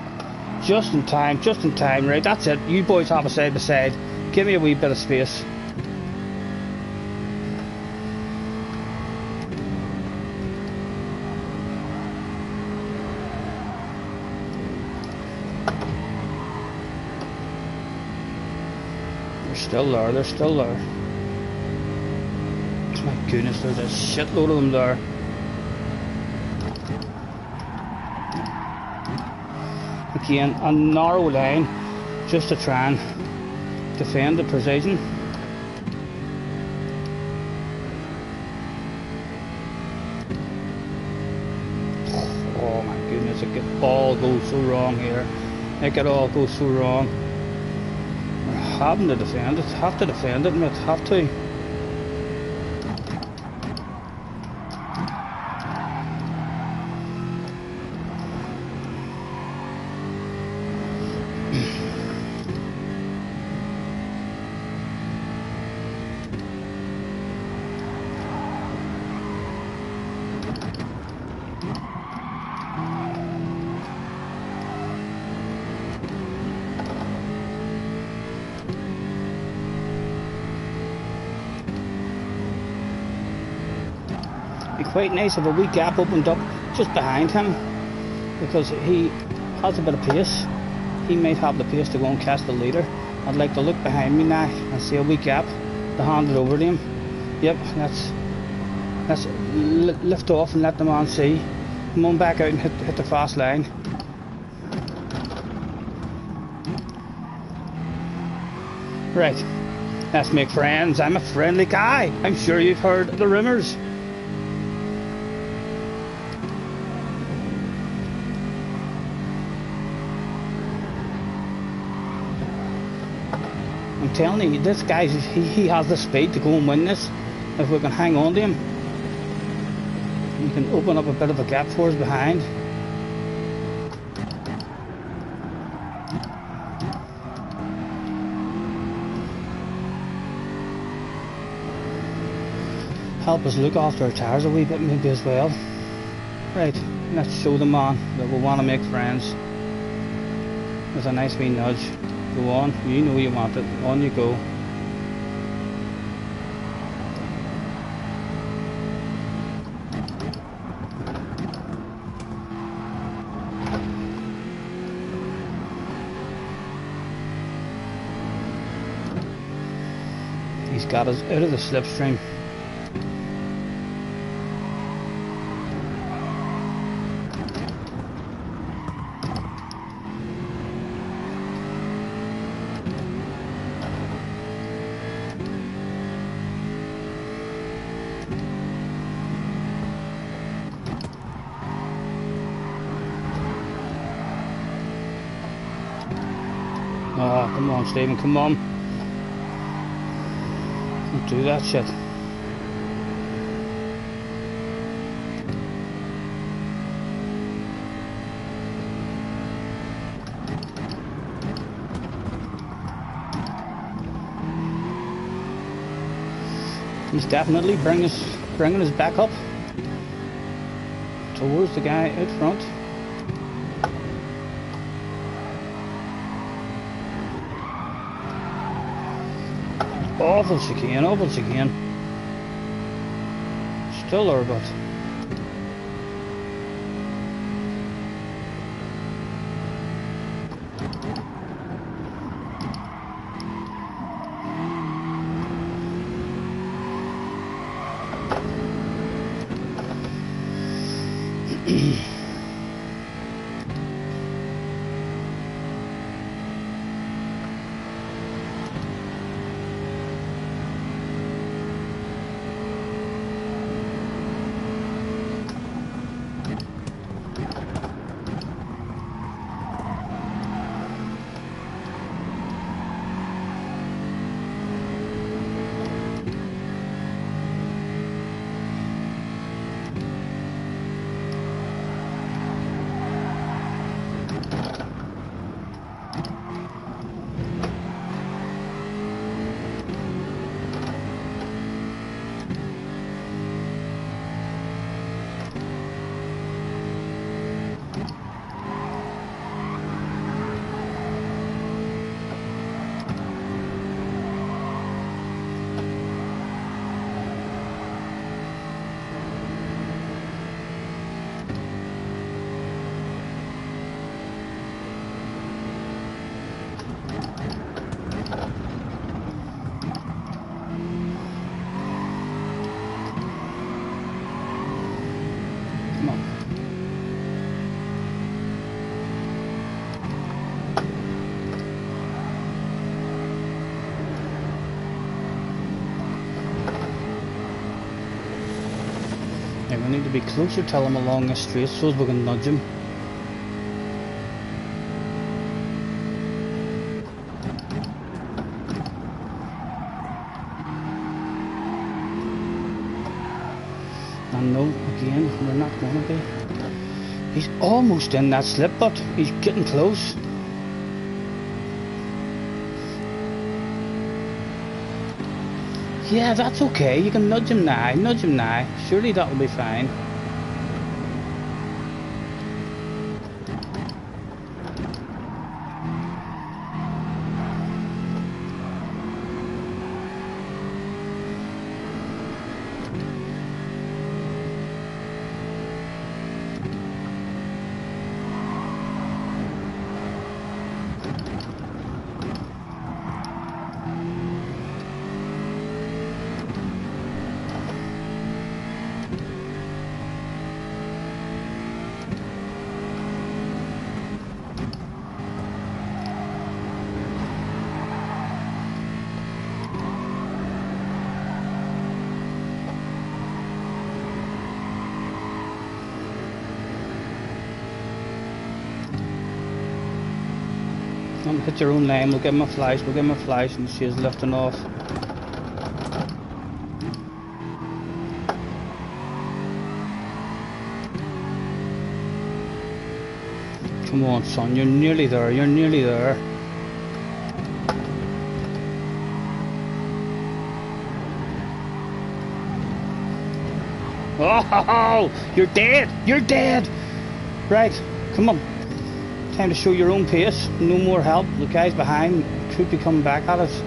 Just in time, right, that's it. You boys have a side by side. Give me a wee bit of space. They're still there. My goodness, there's a shitload of them there. Again, a narrow line just to try and defend the position. Oh my goodness, it could all go so wrong here. It could all go so wrong. We're having to defend it, have to defend it, mate, have to. Quite nice if a wee gap opened up just behind him, because he has a bit of pace. He might have the pace to go and catch the leader. I'd like to look behind me now and see a wee gap to hand it over to him. Yep, let's lift off and let the man see. Come on back out and hit the fast line. Right, let's make friends. I'm a friendly guy. I'm sure you've heard the rumours. I'm telling you, this guy, he has the speed to go and win this. If we can hang on to him, we can open up a bit of a gap for us behind. Help us look after our tires a wee bit maybe as well. Right, let's show the man that we want to make friends. With a nice wee nudge. Go on, you know you want it, on you go. He's got us out of the slipstream. Oh, come on, Stephen, come on. Don't do that shit. He's definitely bringing us back up towards the guy out front. Awful chicane. Still there, but We need to be closer to him along this straight so we can nudge him. And no, again, we're not going to be. He's almost in that slip, but he's getting close. Yeah, that's okay. You can nudge him now. Nudge him now. Surely that will be fine. Hit your own lane, we'll give him a flash, and she's lifting off. Come on son, you're nearly there, Oh, you're dead! Right, come on. Time to show your own pace, no more help. The guys behind could be coming back at us.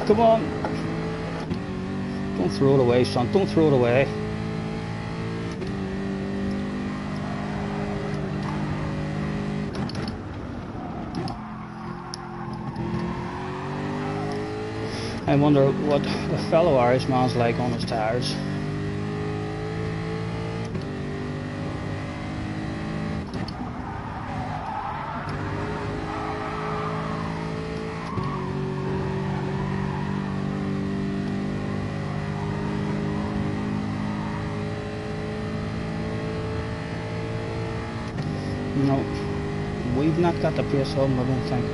Come on. Don't throw it away, son. Don't throw it away. I wonder what the fellow Irishman's like on his tires. No, we've not got the pace on, I don't think.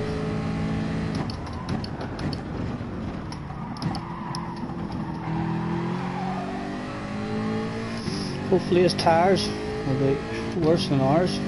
Hopefully his tires will be worse than ours.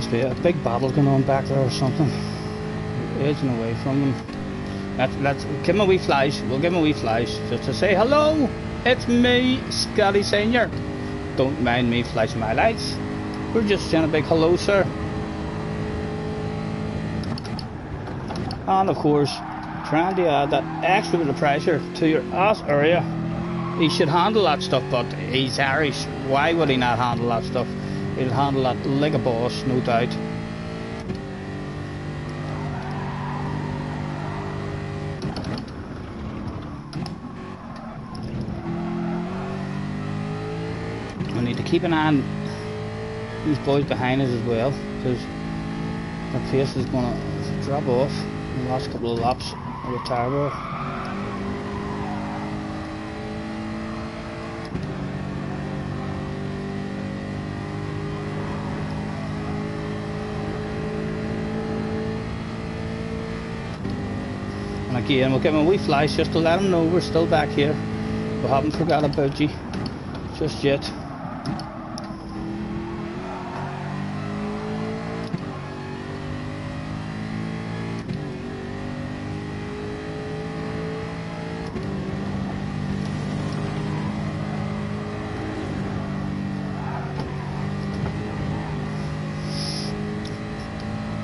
must be a big battle going on back there or something. Edging away from them. Let's give him a wee flash. We'll give him a wee flash just to say hello. It's me, Scotty Senior. Don't mind me flashing my lights. We're just saying a big hello, sir. And of course, trying to add that extra bit of pressure to your ass area. He should handle that stuff, but he's Irish. Why would he not handle that stuff? He'll handle that like a boss, no doubt. We need to keep an eye on these boys behind us as well, because the pace is going to drop off in the last couple of laps of the tire bar. And again, we'll give him a wee flash just to let him know we're still back here. We haven't forgot about you just yet.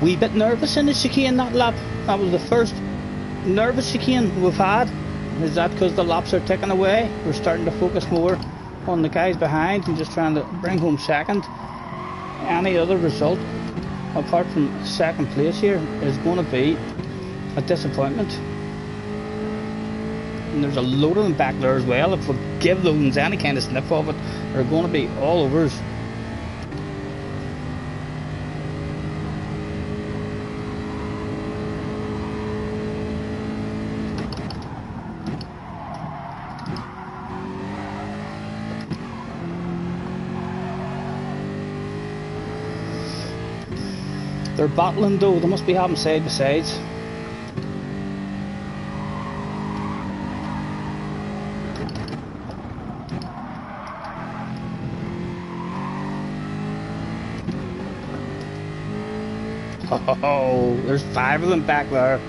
Wee bit nervous in the chicane that lap. That was the first nervous chicane we've had. Is that because the laps are ticking away? We're starting to focus more on the guys behind and just trying to bring home second. Any other result apart from second place here is going to be a disappointment. And there's a load of them back there as well. If we give those any kind of sniff of it, they're going to be all over us. They're battling though, they must be having side by sides. Oh, there's 5 of them back there.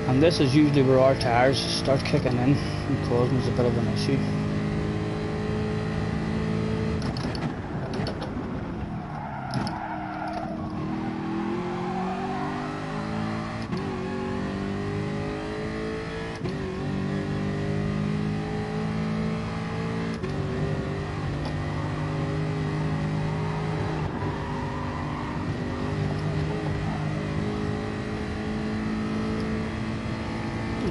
And this is usually where our tyres start kicking in and causing us a bit of an issue.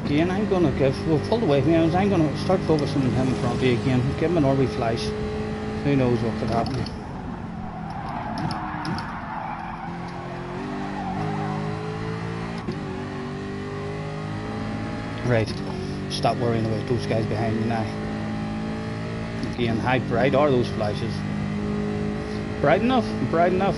Again, I'm going to we'll pull away from him, I'm going to start focusing on him in front of you again, give him an early flash, who knows what could happen. Right, stop worrying about those guys behind me now. Again, how bright are those flashes? Bright enough, bright enough.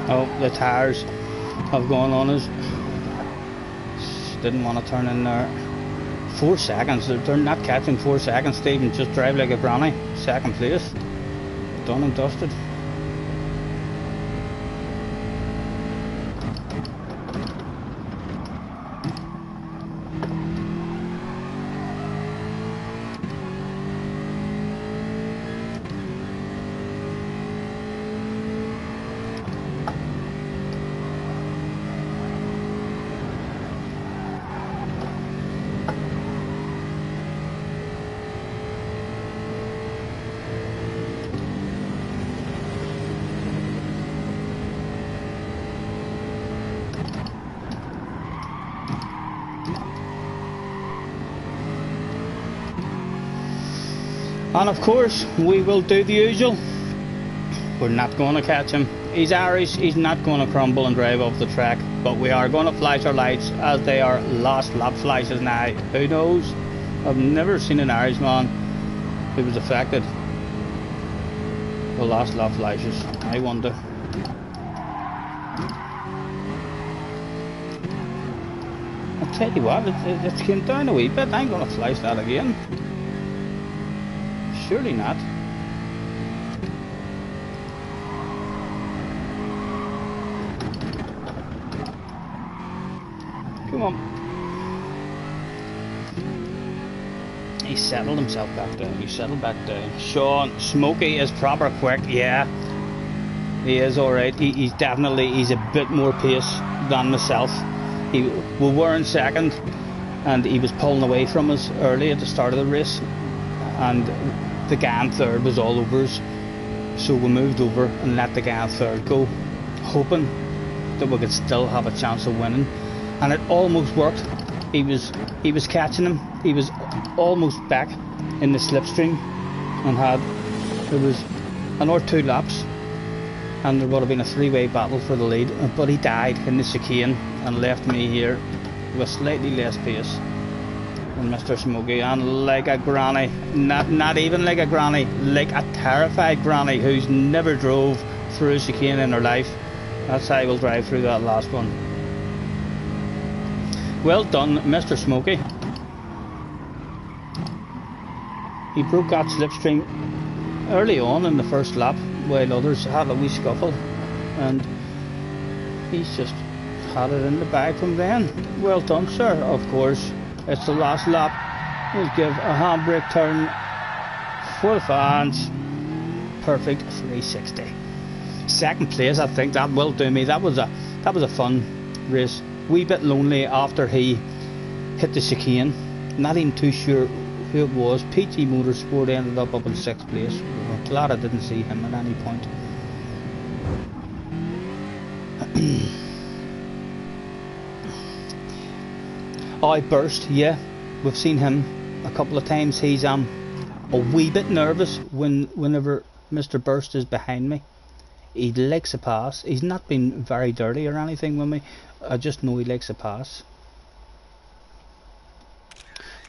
Oh, the tyres have gone on us. Didn't want to turn in there. 4 seconds. They're not catching 4 seconds to even just drive like a granny. Second place. Done and dusted. And of course, we will do the usual. We're not going to catch him. He's Irish, he's not going to crumble and drive off the track. But we are going to flash our lights as they are last lap flashes now. Who knows? I've never seen an Irishman who was affected. The last lap flashes. I wonder. I'll tell you what, it came down a wee bit. I'm going to flash that again. Surely not. Come on. He settled himself back down. He settled back down. Sean, Smokey is proper quick. Yeah, he is alright. He's a bit more pace than myself. We were in second, and he was pulling away from us early at the start of the race, and the guy in third was all over us. So we moved over and let the guy in third go, hoping that we could still have a chance of winning. And it almost worked. He was catching him. He was almost back in the slipstream, and there was another 2 laps, and there would have been a 3-way battle for the lead. But he died in the chicane and left me here with slightly less pace than Mr. Smokey, and like a granny, not even like a granny, like a terrified granny who's never drove through a chicane in her life. That's how I will drive through that last one. Well done, Mr. Smokey. He broke that slipstream early on in the first lap, while others had a wee scuffle, and he's just had it in the bag from then. Well done, sir. Of course, it's the last lap. We'll give a handbrake turn for the fans. Perfect 360. Second place, I think that will do me. That was a fun race. Wee bit lonely after he hit the chicane. Not even too sure who it was. Prity Motorsport ended up in 6th place. I'm glad I didn't see him at any point. I burst, yeah. We've seen him a couple of times. He's a wee bit nervous whenever Mr. Burst is behind me. He likes a pass. He's not been very dirty or anything with me. I just know he likes a pass.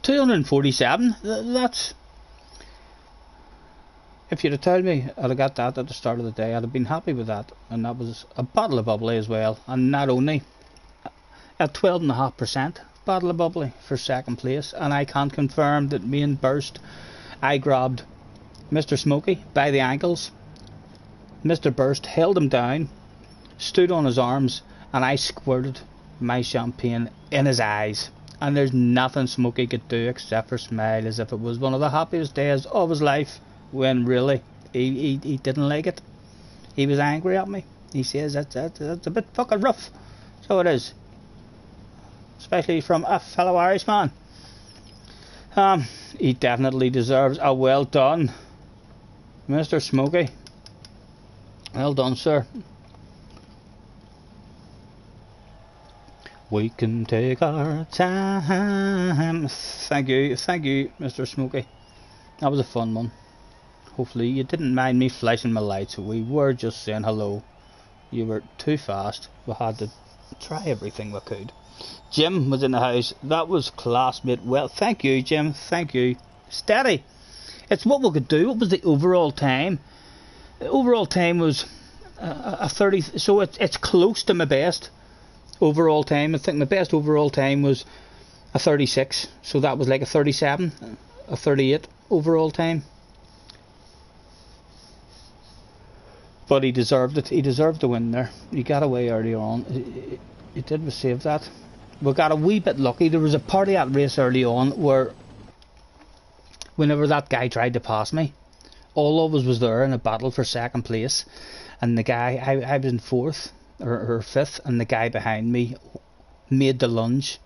247. That's... If you'd have told me I'd have got that at the start of the day, I'd have been happy with that. And that was a bottle of bubbly as well. And not only at 12.5% bottle of bubbly for second place. And I can confirm that me and Burst, I grabbed Mr. Smokey by the ankles. Mr. Burst held him down, stood on his arms, and I squirted my champagne in his eyes. And there's nothing Smokey could do except for smile, as if it was one of the happiest days of his life, when really he didn't like it. He was angry at me. He says that's a bit fucking rough. So it is, especially from a fellow Irishman. He definitely deserves a well done, Mr. Smokey. Well done, sir. We can take our time. Thank you, Mr. Smokey. That was a fun one. Hopefully you didn't mind me flashing my lights. We were just saying hello. You were too fast. We had to try everything we could. Jim was in the house. That was classmate. Well, thank you, Jim. Thank you. Steady. It's what we could do. What was the overall time? The overall time was a 30, so it's close to my best overall time. I think my best overall time was a 36, so that was like a 37, a 38 overall time. But he deserved it. He deserved the win there. He got away early on. He did save that. We got a wee bit lucky. There was a part of that race early on where whenever that guy tried to pass me, all of us was there in a battle for second place, and the guy, I was in 4th or 5th, and the guy behind me made the lunge,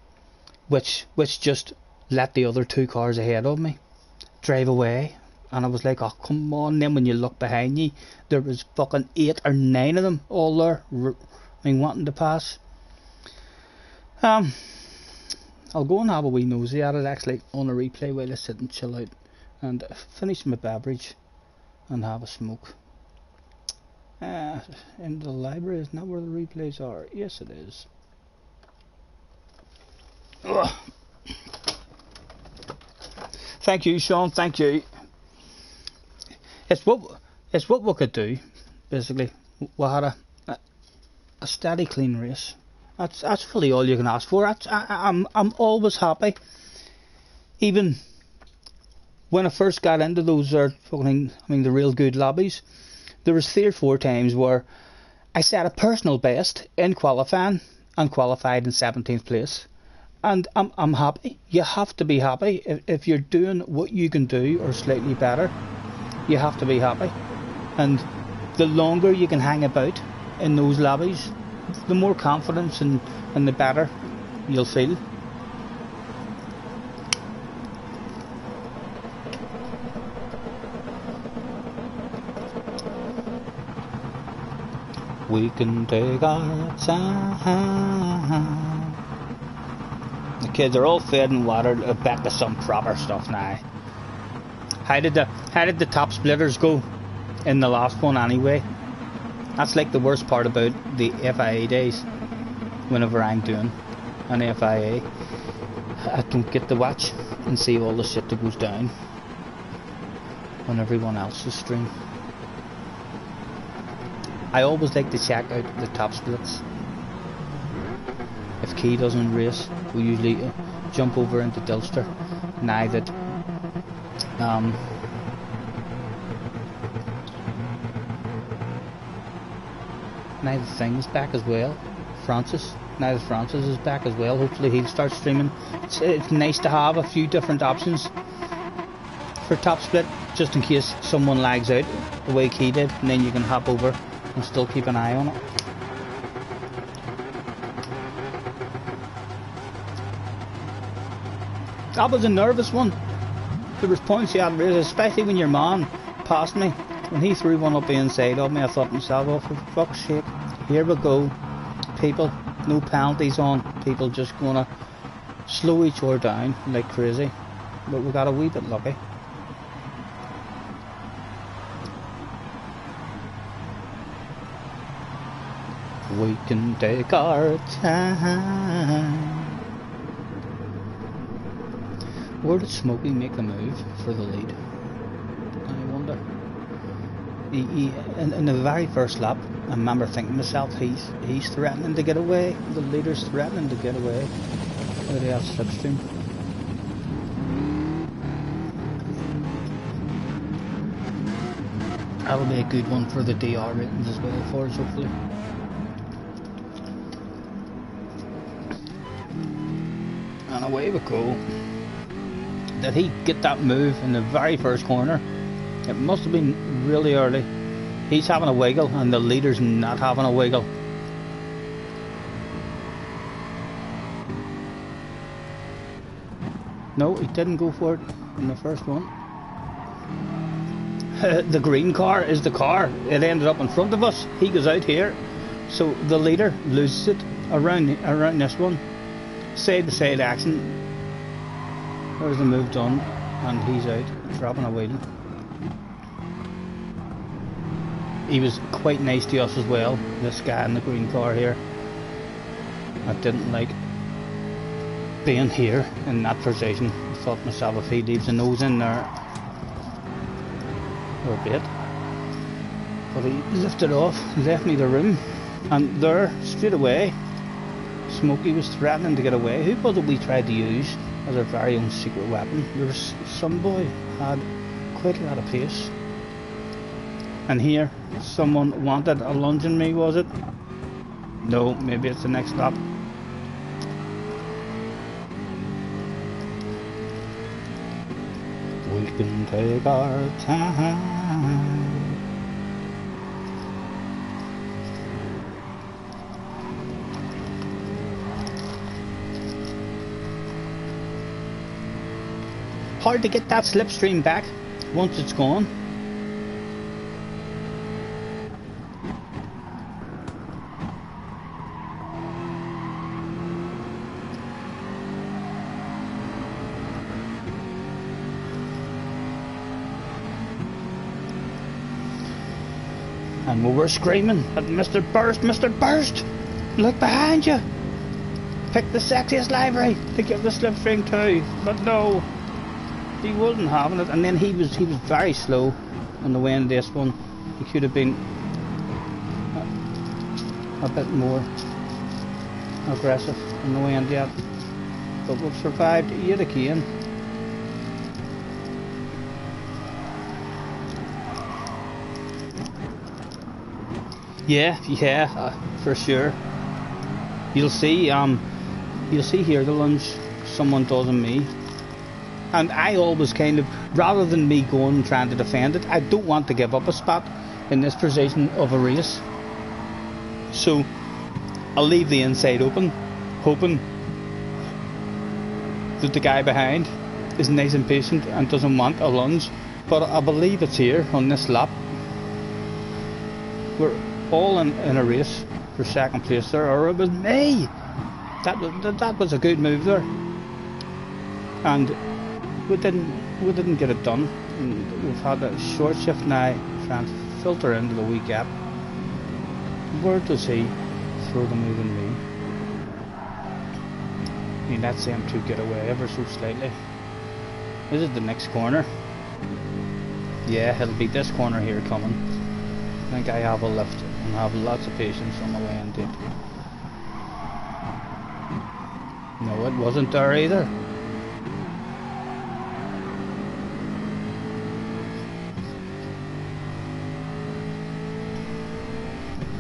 which just let the other 2 cars ahead of me drive away. And I was like, oh come on. Then when you look behind you, there was fucking 8 or 9 of them all there, wanting to pass. I'll go and have a wee nosy at it actually on a replay while I sit and chill out. and finish my beverage and have a smoke. In the library, isn't that where the replays are? Yes, it is. Ugh. Thank you, Sean. Thank you. It's what we could do. Basically, we had a steady, clean race. That's really all you can ask for. I'm always happy. Even when I first got into those the real good lobbies, there was 3 or 4 times where I set a personal best in qualifying and qualified in 17th place. And I'm happy. You have to be happy. If you're doing what you can do or slightly better, you have to be happy. And the longer you can hang about in those lobbies, the more confidence and the better you'll feel. We can take our time. The kids are all fed and watered, back to some proper stuff now. How did the top splitters go in the last one anyway? That's like the worst part about the FIA days. Whenever I'm doing an FIA, I don't get to watch and see all the shit that goes down on everyone else's stream. I always like to check out the top splits. If Key doesn't race, we usually jump over into Dilster. Now that now the thing is back as well. Francis. Now that Francis is back as well, hopefully he'll start streaming. It's nice to have a few different options for top split, just in case someone lags out the way Key did, and then you can hop over and still keep an eye on it. That was a nervous one. There was points you had to raise, especially when your man passed me. When he threw one up the inside of me, I thought to myself, oh, for fuck's sake, here we go. People, no penalties on. People just gonna slow each other down like crazy. But we got a wee bit lucky. We can take our time. Where did Smokey make the move for the lead? I wonder. In the very first lap, I remember thinking to myself, he's threatening to get away. The leader's threatening to get away. Look at that slipstream. That'll be a good one for the DR ratings as well for us, hopefully. And away we go. Did he get that move in the very first corner? It must have been really early. He's having a wiggle and the leader's not having a wiggle. No, he didn't go for it in the first one. The green car is the car. It ended up in front of us. He goes out here. So the leader loses it around this one. Side to side action. There's the move done, and he's out, dropping a wheel. He was quite nice to us as well, this guy in the green car here. I didn't like being here in that position. I thought to myself, if he leaves a nose in there, or a bit. But he lifted off, left me the room, and there, straight away, Smokey was threatening to get away. Who was it we tried to use as our very own secret weapon? There was some boy had quite a lot of pace. And here, someone wanted a lunge on me, was it? No, maybe it's the next lap. We can take our time. Hard to get that slipstream back once it's gone. And we were screaming at Mr. Burst, Mr. Burst, look behind you. Pick the sexiest livery to give the slipstream to. But no, he wasn't having it. And then he was very slow on the way in this one. He could have been a bit more aggressive on the way in yet. But we've survived yet again. Yeah, for sure. You'll see here the lunge someone does on me, and I always kind of, rather than me going and trying to defend it, I don't want to give up a spot in this position of a race. So I'll leave the inside open, hoping that the guy behind is nice and patient and doesn't want a lunge. But I believe it's here on this lap. We're all in a race for second place there, or it was me. That was a good move there, and we didn't get it done. And we've had a short shift now trying to filter into the wee gap. Where does he throw the move in me? I mean, that's him to get away ever so slightly. Is it the next corner? Yeah, it'll be this corner here coming. I think I have a lift and have lots of patience on the way into it. No, it wasn't there either.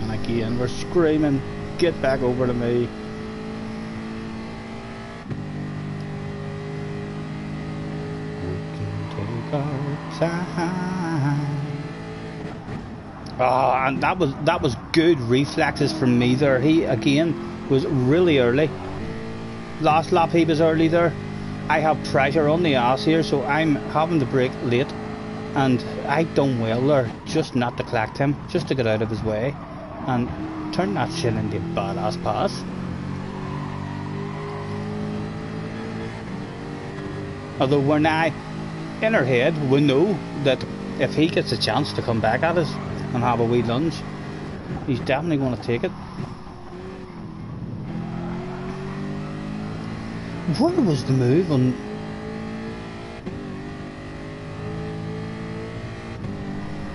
And again, we're screaming, get back over to me. We can take our time. Oh, and that was good reflexes from me there. He again was really early. Last lap he was early there. I have pressure on the ass here, so I'm having to brake late, and I done well there just not to collect him, just to get out of his way and turn that shit into a badass pass. Although we're now in our head, we know that if he gets a chance to come back at us and have a wee lunge, he's definitely going to take it. Where was the move on?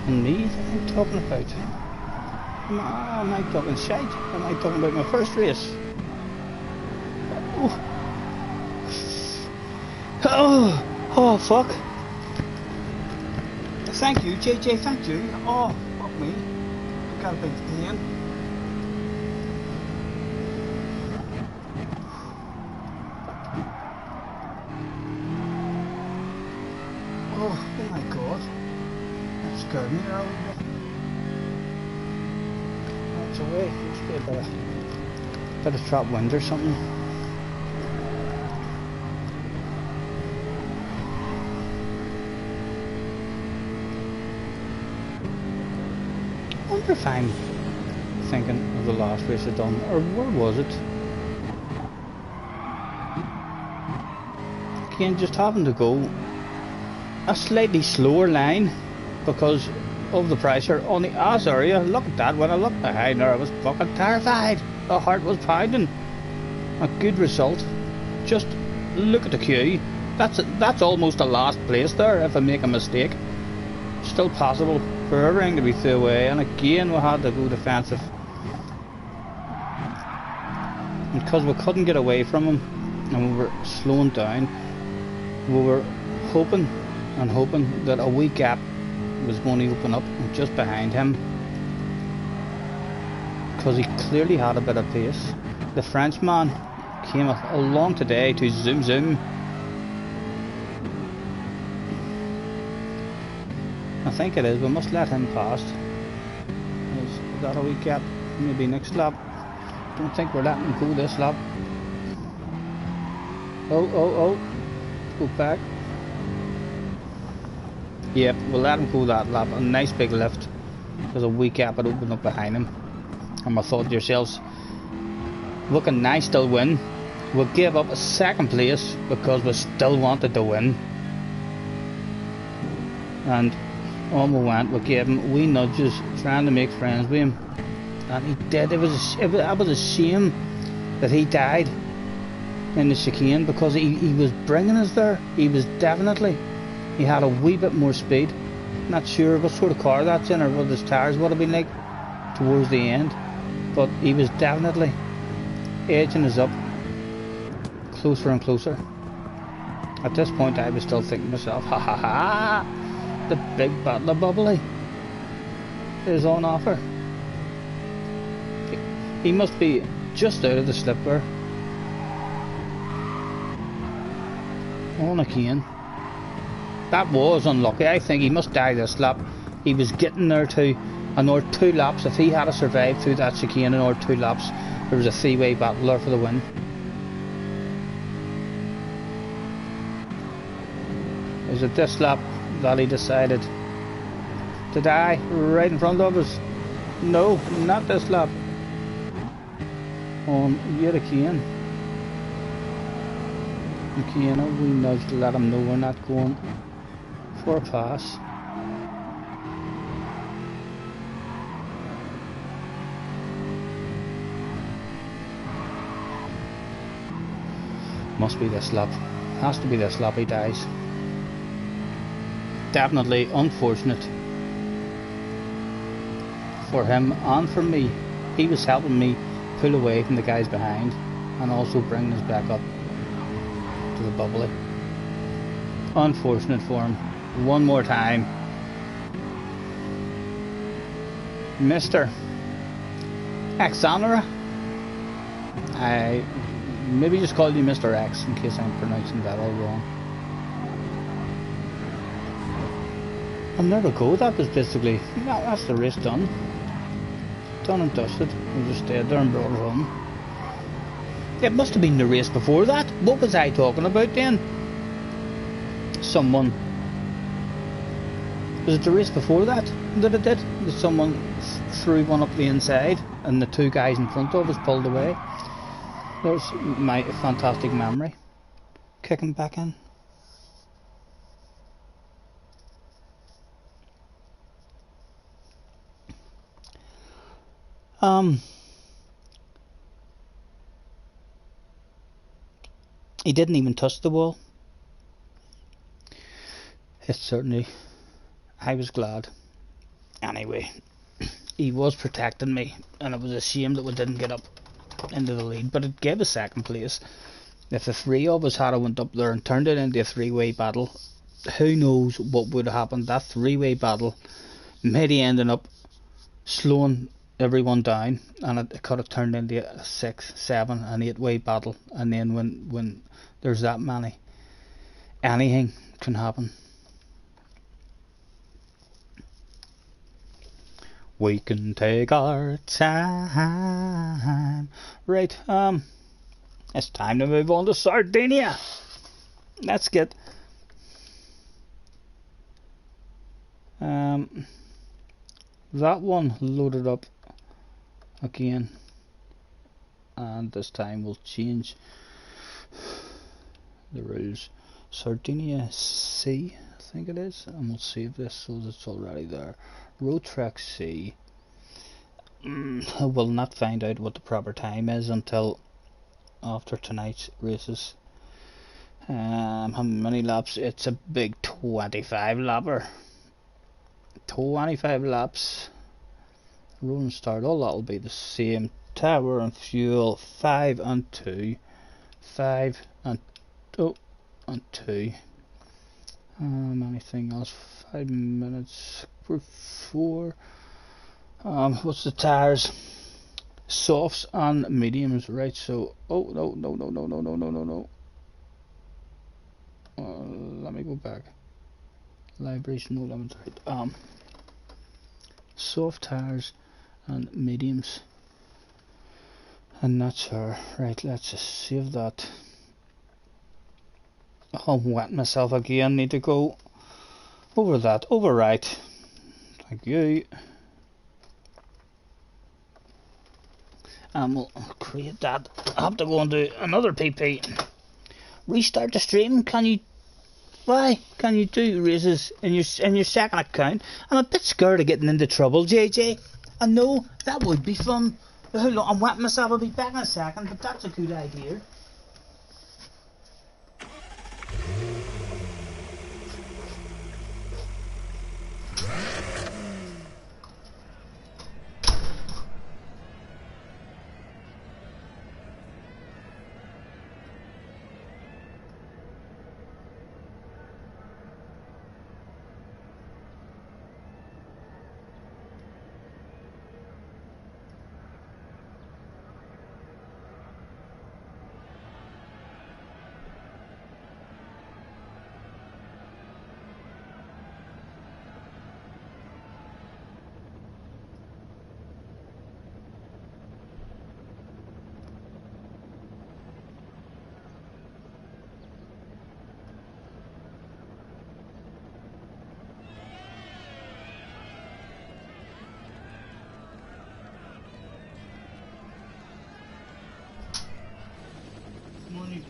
On me that I'm talking about? Am I talking shite? Am I talking about my first race? Oh, fuck. Thank you, JJ, thank you. Oh, fuck me. I got a big pain. Oh my god. That scared me there a little bit. That's away. Let's get a bit of trap wind or something. I wonder if I'm thinking of the last race I've done, or where was it? Again, just having to go a slightly slower line because of the pressure on the ass area. Look at that. When I looked behind there, I was fucking terrified. The heart was pounding. A good result. Just look at the queue. That's almost a last place there if I make a mistake. Still possible for everything to be thrown away, and again we had to go defensive. And because we couldn't get away from him and we were slowing down, we were hoping and hoping that a wee gap was going to open up just behind him, because he clearly had a bit of pace. The Frenchman came along today to zoom. I think it is, we must let him pass. Is that a wee gap? Maybe next lap. Don't think we're letting him go this lap. Oh, go back. Yep, we'll let him go that lap. A nice big lift. There's a wee gap that opened up behind him. And I thought to yourselves, we can now still win. We'll give up a second place because we still wanted to win. And On we went, we gave him wee nudges, trying to make friends with him. And he did. It was a shame that he died in the chicane, because he was bringing us there. He had a wee bit more speed. Not sure what sort of car that's in, or what his tires would have been like towards the end, but he was definitely edging us up closer and closer. At this point I was still thinking to myself, ha ha ha, the big bottle of bubbly is on offer. He must be just out of the slipper. On again. That was unlucky. I think he must die this lap. He was getting there to another 2 laps. If he had survived through that chicane another 2 laps, there was a 3-way battle there for the win. Is it this lap that he decided to die right in front of us? No, not this lap. On yet again. Again, we nudge to let him know we're not going for a pass. Must be this lap. Has to be this lap he dies. Definitely unfortunate for him and for me. He was helping me pull away from the guys behind and also bringing us back up to the bubbly. Unfortunate for him. One more time. Mr. Xanera. I maybe just called you Mr. X in case I'm pronouncing that all wrong. And there we go. That was basically, that's the race done. Done and dusted. We just stayed there and brought it home. It must have been the race before that. What was I talking about then? Someone. Was it the race before that it did? That someone threw one up the inside and the 2 guys in front of us pulled away? There's my fantastic memory. Kicking back in. He didn't even touch the wall. It certainly, I was glad. Anyway, he was protecting me, and it was a shame that we didn't get up into the lead, but it gave us 2nd place. If the 3 of us had went up there and turned it into a 3-way battle, who knows what would have happened. That 3-way battle maybe ended up slowing everyone down, and it could have turned into a 6, 7 and 8-way battle. And then when there's that many, anything can happen. We can take our time. Right, it's time to move on to Sardinia. Let's get that one loaded up again, and this time we'll change the rules. Sardinia C, I think it is, and we'll save this so that it's already there. Road Track C. I will not find out what the proper time is until after tonight's races. How many laps? It's a big 25 lapper. 25 laps. Rolling start, all that'll be the same. Tower and fuel, 5 and 2. 5 and 2. Anything else? 5 minutes. 4. What's the tires? Softs and mediums, right? So, no. Let me go back. Libraries, no limits, right? Soft tires and mediums, and that's her. Right, let's just save that. I'm wetting myself again. Need to go over that. Overwrite. Thank you. And we'll create that. I have to go and do another PP. Restart the stream. Can you Why can you do races in your second account? I'm a bit scared of getting into trouble, JJ. I know that would be fun. How long? I'm wetting myself. I'll be back in a second, but that's a good idea. Come on, you.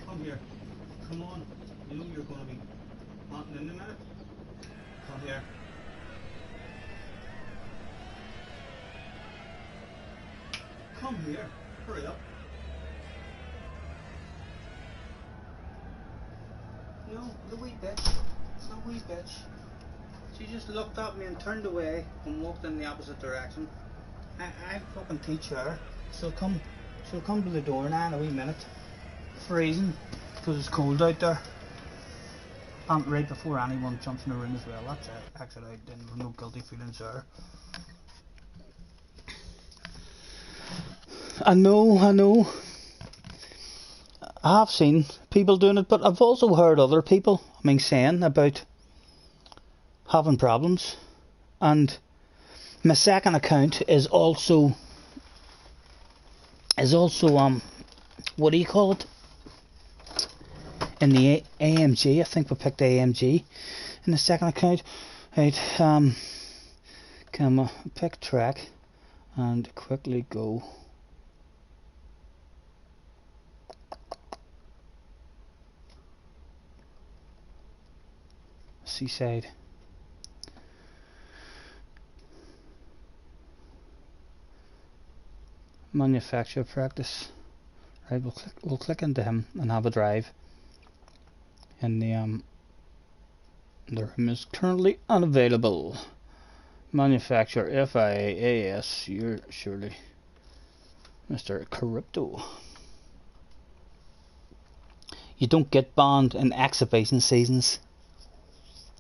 Come here. Come on. You know you're going to be hunting in a minute. Come here. Come here. Hurry up. No, the wee bitch. The wee bitch. She just looked at me and turned away and walked in the opposite direction. I fucking teach her. She'll come to the door now in a wee minute. Freezing because it's cold out there. And right before anyone jumps in the room as well. That's it. Exit out. Then there's no guilty feelings there. I know. I have seen people doing it, but I've also heard other people, saying about having problems. And my second account is also what do you call it? In the AMG, I think we picked AMG in the second account. Right, camera, pick track, and quickly go. Seaside. Manufacturer practice. Right, we'll click into him and have a drive. And the room is currently unavailable. Manufacturer FIAS. You're surely Mr. Crypto. You don't get banned in exhibition seasons.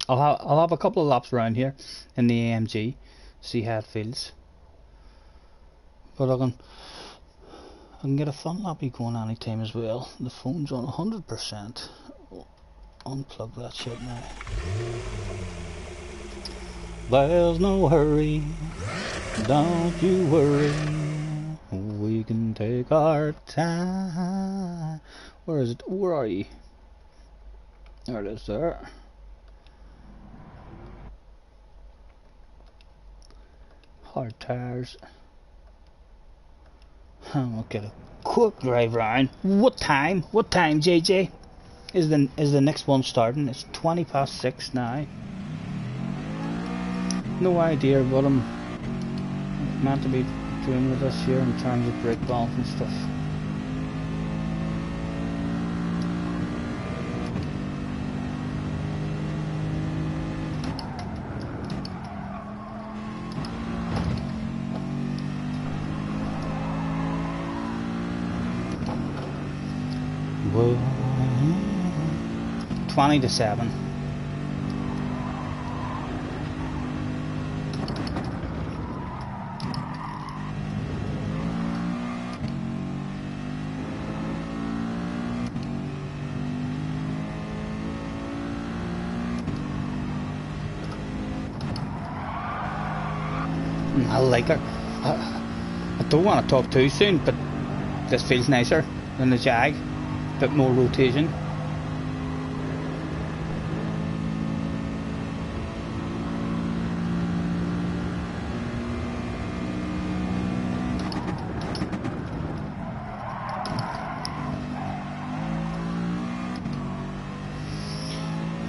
I'll have a couple of laps around here in the AMG, see how it feels. But I can get a fun lappy going anytime as well. The phone's on 100%. Unplug that shit now. There's no hurry, don't you worry. We can take our time. Where is it? Where are you? There it is there. Hard tires. I'll get a quick drive round. What time, JJ? Is the next one starting? It's 6:20 now. No idea what I'm meant to be doing with this here in terms of brake balance and stuff. Whoa. 20-7. I like her. I don't want to talk too soon, but this feels nicer than the Jag. Bit more rotation.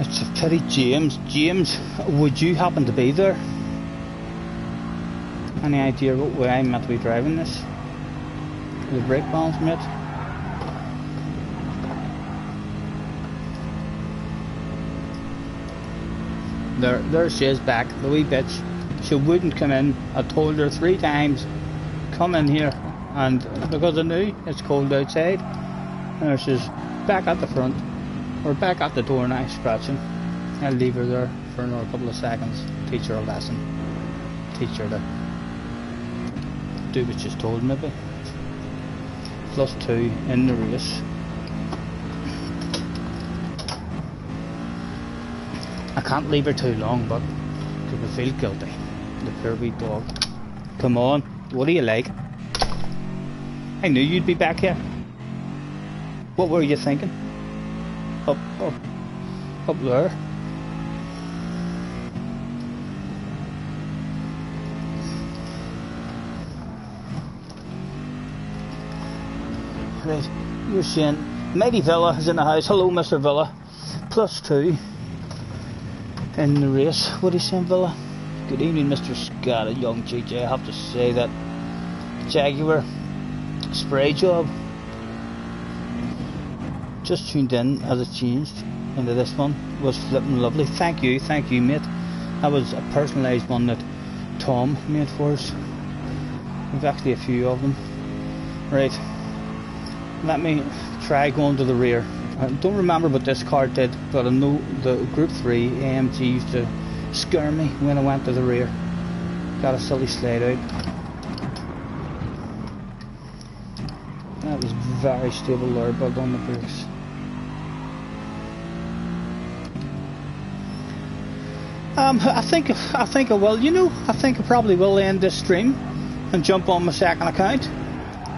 It's a pity, James. James, would you happen to be there? Any idea what way I'm meant to be driving this? The brake balance, mate? There she is back, the wee bitch. She wouldn't come in. I told her 3 times, come in here. And because I knew it's cold outside, there she's back at the front. We're back at the door now, scratching. I'll leave her there for another couple of seconds. Teach her a lesson. Teach her to do what she's told, maybe. +2 in the race. I can't leave her too long, but because I feel guilty. The poor wee dog. Come on, what do you like? I knew you'd be back here. What were you thinking? Up there. Right, you're saying Mighty Villa is in the house. Hello, Mr. Villa. +2 in the race. What are you saying, Villa? Good evening, Mr. Scott, a young GJ. I have to say that Jaguar spray job. Just tuned in as it changed into this one. Was flipping lovely. Thank you, mate. That was a personalised one that Tom made for us. We've actually a few of them. Right. Let me try going to the rear. I don't remember what this car did, but I know the Group 3 AMG used to scare me when I went to the rear. Got a silly slide out. That was very stable there, but on the brakes. I think I will. You know, I think I probably will end this stream and jump on my second account.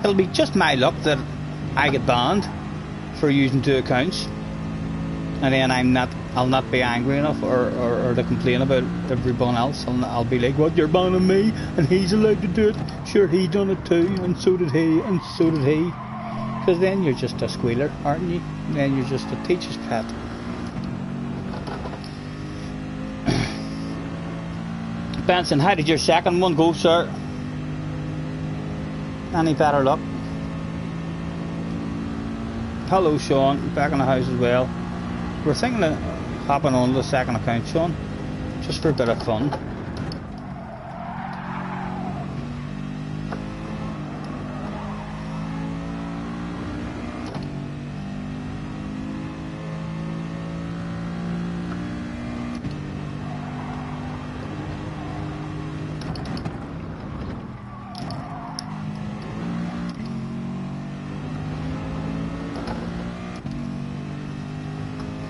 It'll be just my luck that I get banned for using 2 accounts, and then I'll not be angry enough or to complain about everyone else. I'll be like, what, you're banning me and he's allowed to do it? Sure, he done it too, and so did he, and so did he. Because then you're just a squealer, aren't you? Then you're just a teacher's pet. Benson, how did your second one go, sir? Any better luck? Hello, Sean, back in the house as well. We're thinking of hopping on the second account, Sean, just for a bit of fun.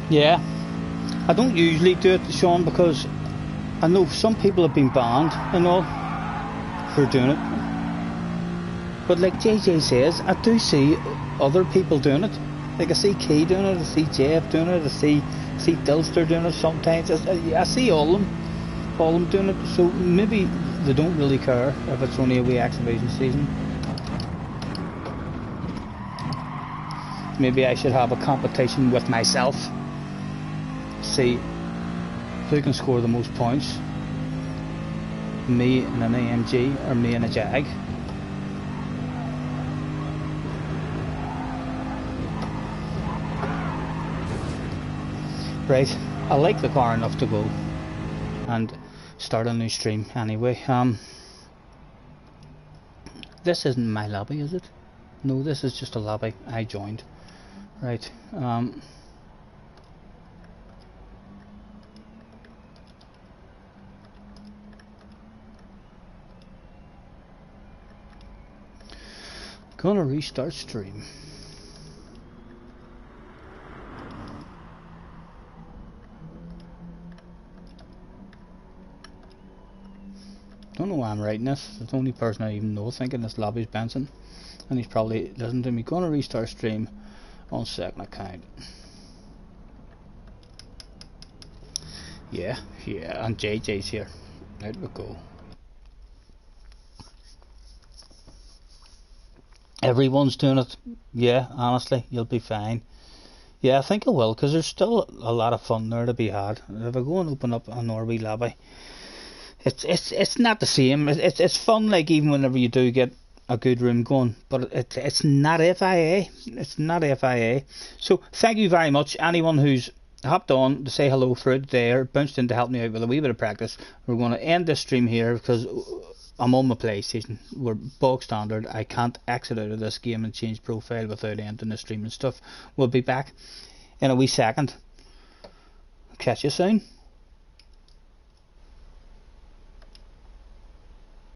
Yeah, I don't usually do it, Sean, because I know some people have been banned and all for doing it. But like JJ says, I do see other people doing it. Like I see Kay doing it, I see Jeff doing it, I see Dilster doing it sometimes. I see all of them doing it. So maybe they don't really care if it's only a wee exhibition season. Maybe I should have a competition with myself. See who can score the most points, me and an AMG or me and a Jag. Right, I like the car enough to go and start a new stream anyway. This isn't my lobby, is it? No, this is just a lobby I joined. Right, gonna restart stream. Don't know why I'm writing this. It's the only person I even know thinking this lobby's Benson, and he's probably listening to me. Gonna restart stream on second account. Yeah, and JJ's here. Out we go. Everyone's doing it. Yeah, honestly, you'll be fine. Yeah, I think I will, because there's still a lot of fun there to be had. If I go and open up a Norway lobby, it's not the same. It's fun, like, even whenever you do get a good room going, but it's not FIA. It's not FIA. So thank you very much, anyone who's hopped on to say hello through there, bounced in to help me out with a wee bit of practice. We're going to end this stream here because I'm on my PlayStation. We're bog standard. I can't exit out of this game and change profile without ending the stream and stuff. We'll be back in a wee second. Catch you soon.